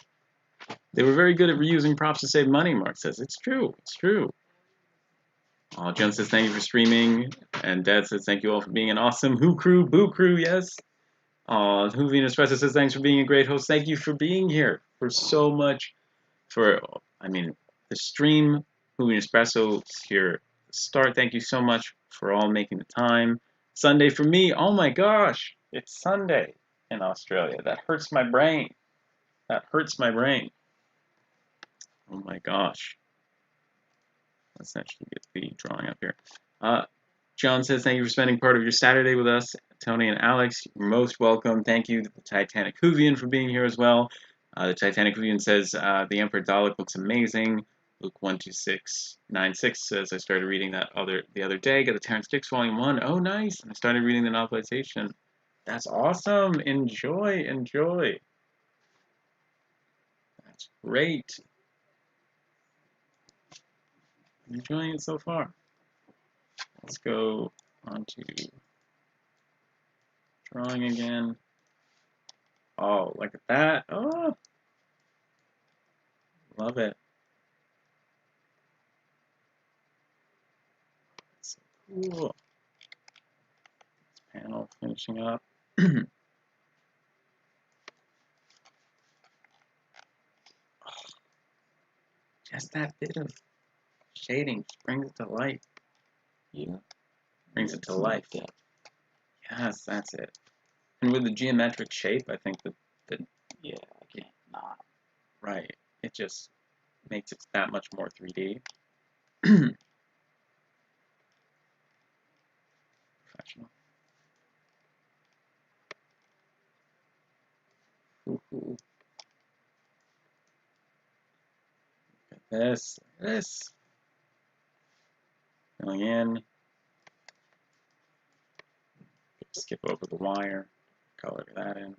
They were very good at reusing props to save money, Mark says. It's true, it's true. Oh, Jen says thank you for streaming. And Dad says thank you all for being an awesome Who Crew, Boo Crew, yes. Moving Espresso says thanks for being a great host. Thank you for being here, for so much. The stream, Moving Espresso here. Start, thank you so much for all making the time. Sunday for me, oh my gosh, it's Sunday in Australia. That hurts my brain. That hurts my brain. Oh my gosh. Let's actually get the drawing up here. John says, thank you for spending part of your Saturday with us. Tony and Alex, you're most welcome. Thank you to the Titanic Whovian for being here as well. The Titanic Whovian says, the Emperor Dalek looks amazing. Luke 12696 says, I started reading that the other day. Got the Terrence Dix Volume 1. Oh, nice. And I started reading the novelization. That's awesome. Enjoy, enjoy. That's great. I'm enjoying it so far. Let's go on to drawing again. Oh, look at that. Oh, love it. That's so cool. This panel finishing up. just that bit of shading just brings it to life. Yeah. Brings it to life. Yes, that's it. And with the geometric shape, I think that yeah, I can't not. Right. It just makes it that much more 3D. Professional. Ooh. Look at this. This. Going in. Skip over the wire. Color that in.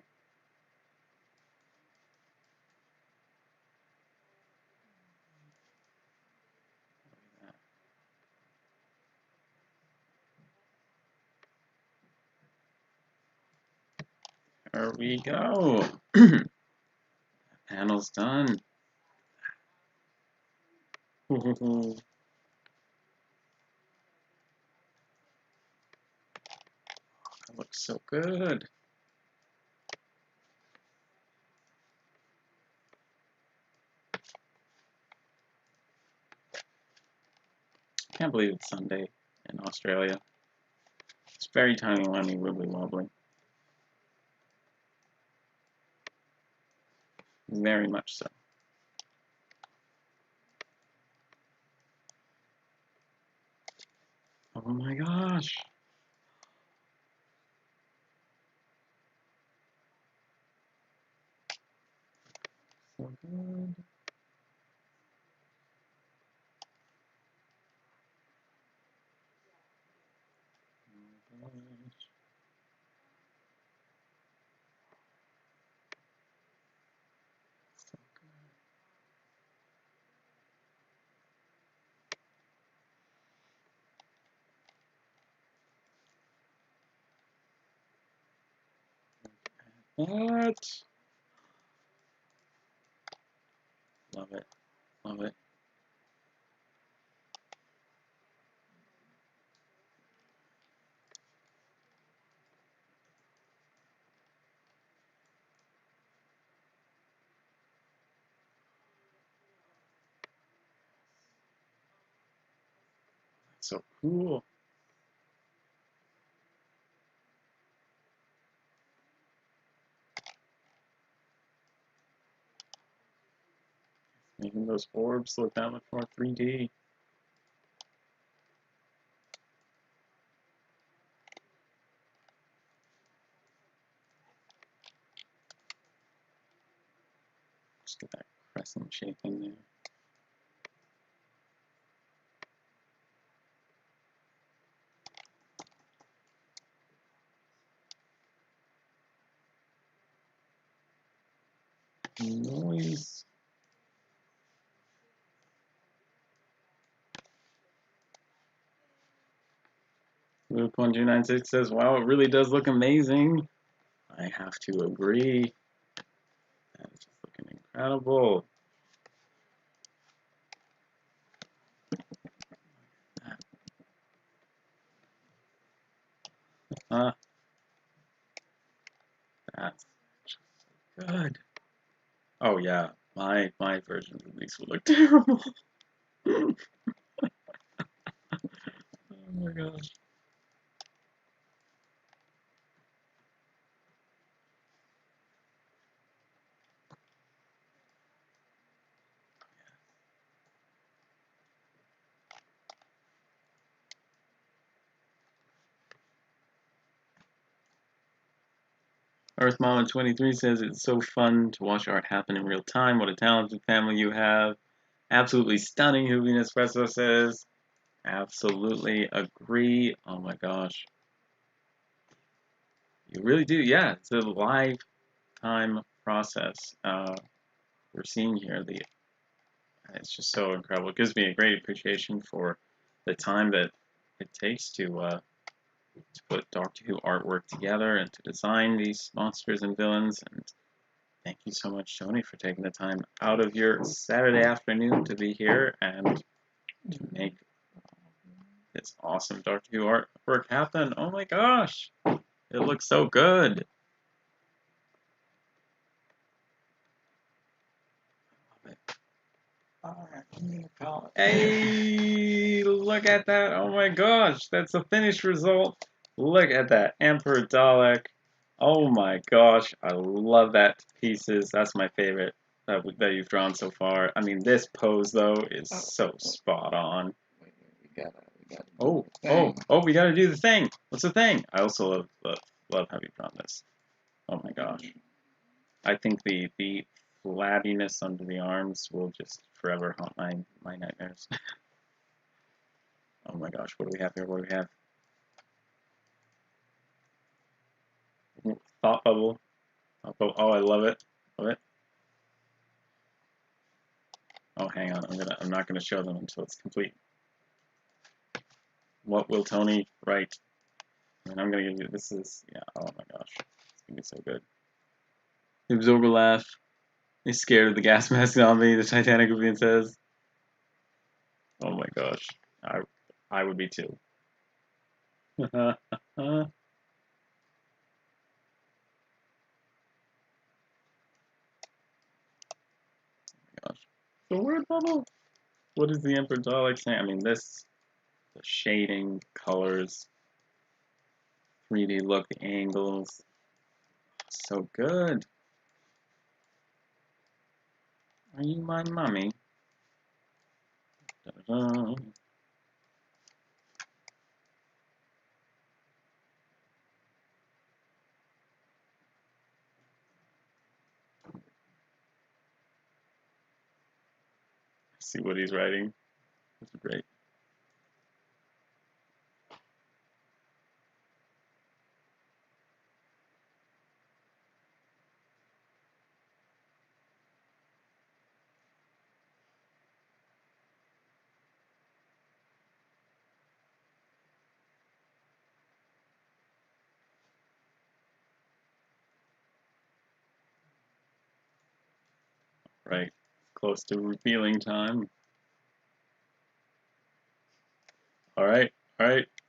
There we go. Panel's done. That looks so good. I can't believe it's Sunday in Australia. It's very tiny, lemmy, wibbly wobbly. Very much so. Oh my gosh. So good. Oh my gosh. So good. What? Love it. Love it. That's so cool. Making those orbs look that much more 3D. Just get that crescent shape in there. Noise. Luke1296 says, wow, it really does look amazing. I have to agree. That is just looking incredible. That's just so good. Oh yeah, my version of these would look terrible. Oh my gosh. Earth Mama 23 says it's so fun to watch art happen in real time. What a talented family you have. Absolutely stunning, Hoovy Nespresso says. Absolutely agree. Oh my gosh. You really do. Yeah, it's a lifetime process. We're seeing here it's just so incredible. It gives me a great appreciation for the time that it takes to put Doctor Who artwork together and to design these monsters and villains. And thank you so much, Tony, for taking the time out of your Saturday afternoon to be here and to make this awesome Doctor Who artwork happen. Oh my gosh, it looks so good. Love it. Alright, I'm gonna call it. Hey, look at that. Oh my gosh, that's a finished result. Look at that. Emperor Dalek. Oh my gosh, I love that pieces. That's my favorite that you've drawn so far. I mean, this pose, though, is so spot on. We gotta We gotta do the thing. What's the thing? I also love how you've drawn this. Oh my gosh. I think the flabbiness under the arms will just forever haunt my nightmares. Oh my gosh, what do we have here? What do we have? Thought bubble. Oh, I love it. Love it. Oh, hang on. I'm not gonna show them until it's complete. What will Tony write? And I'm gonna give you this is oh my gosh. It's gonna be so good. The Absorber laugh. He's scared of the gas mask zombie, the Titanic Movie says. Oh my gosh. I would be too. Gosh. The word bubble. What is the Emperor Dalek saying? I mean, the shading, colors, 3D look, the angles, so good. Are you my mommy? Da-da-da. See what he's writing. That's great. Right. Close to revealing time. All right.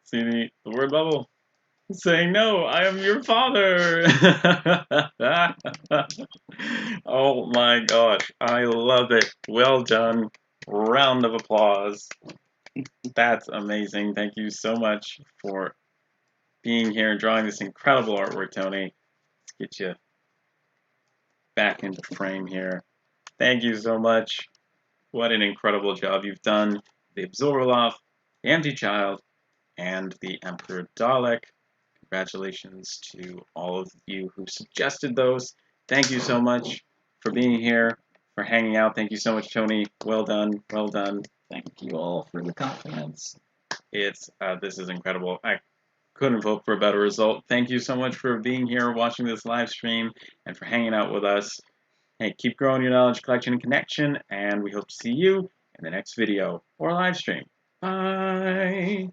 See the word bubble. Saying no, I am your father. Oh my gosh, I love it. Well done. Round of applause. That's amazing. Thank you so much for being here and drawing this incredible artwork, Tony. Let's get you back into frame here. Thank you so much. What an incredible job you've done. The Absorbaloff, the Empty Child, and the Emperor Dalek. Congratulations to all of you who suggested those. Thank you so much for being here, for hanging out. Thank you so much, Tony. Well done. Well done. Thank you all for the compliments. This is incredible. I couldn't hope for a better result. Thank you so much for being here, watching this live stream, and for hanging out with us. Hey, keep growing your knowledge, collection, and connection, and we hope to see you in the next video or live stream. Bye.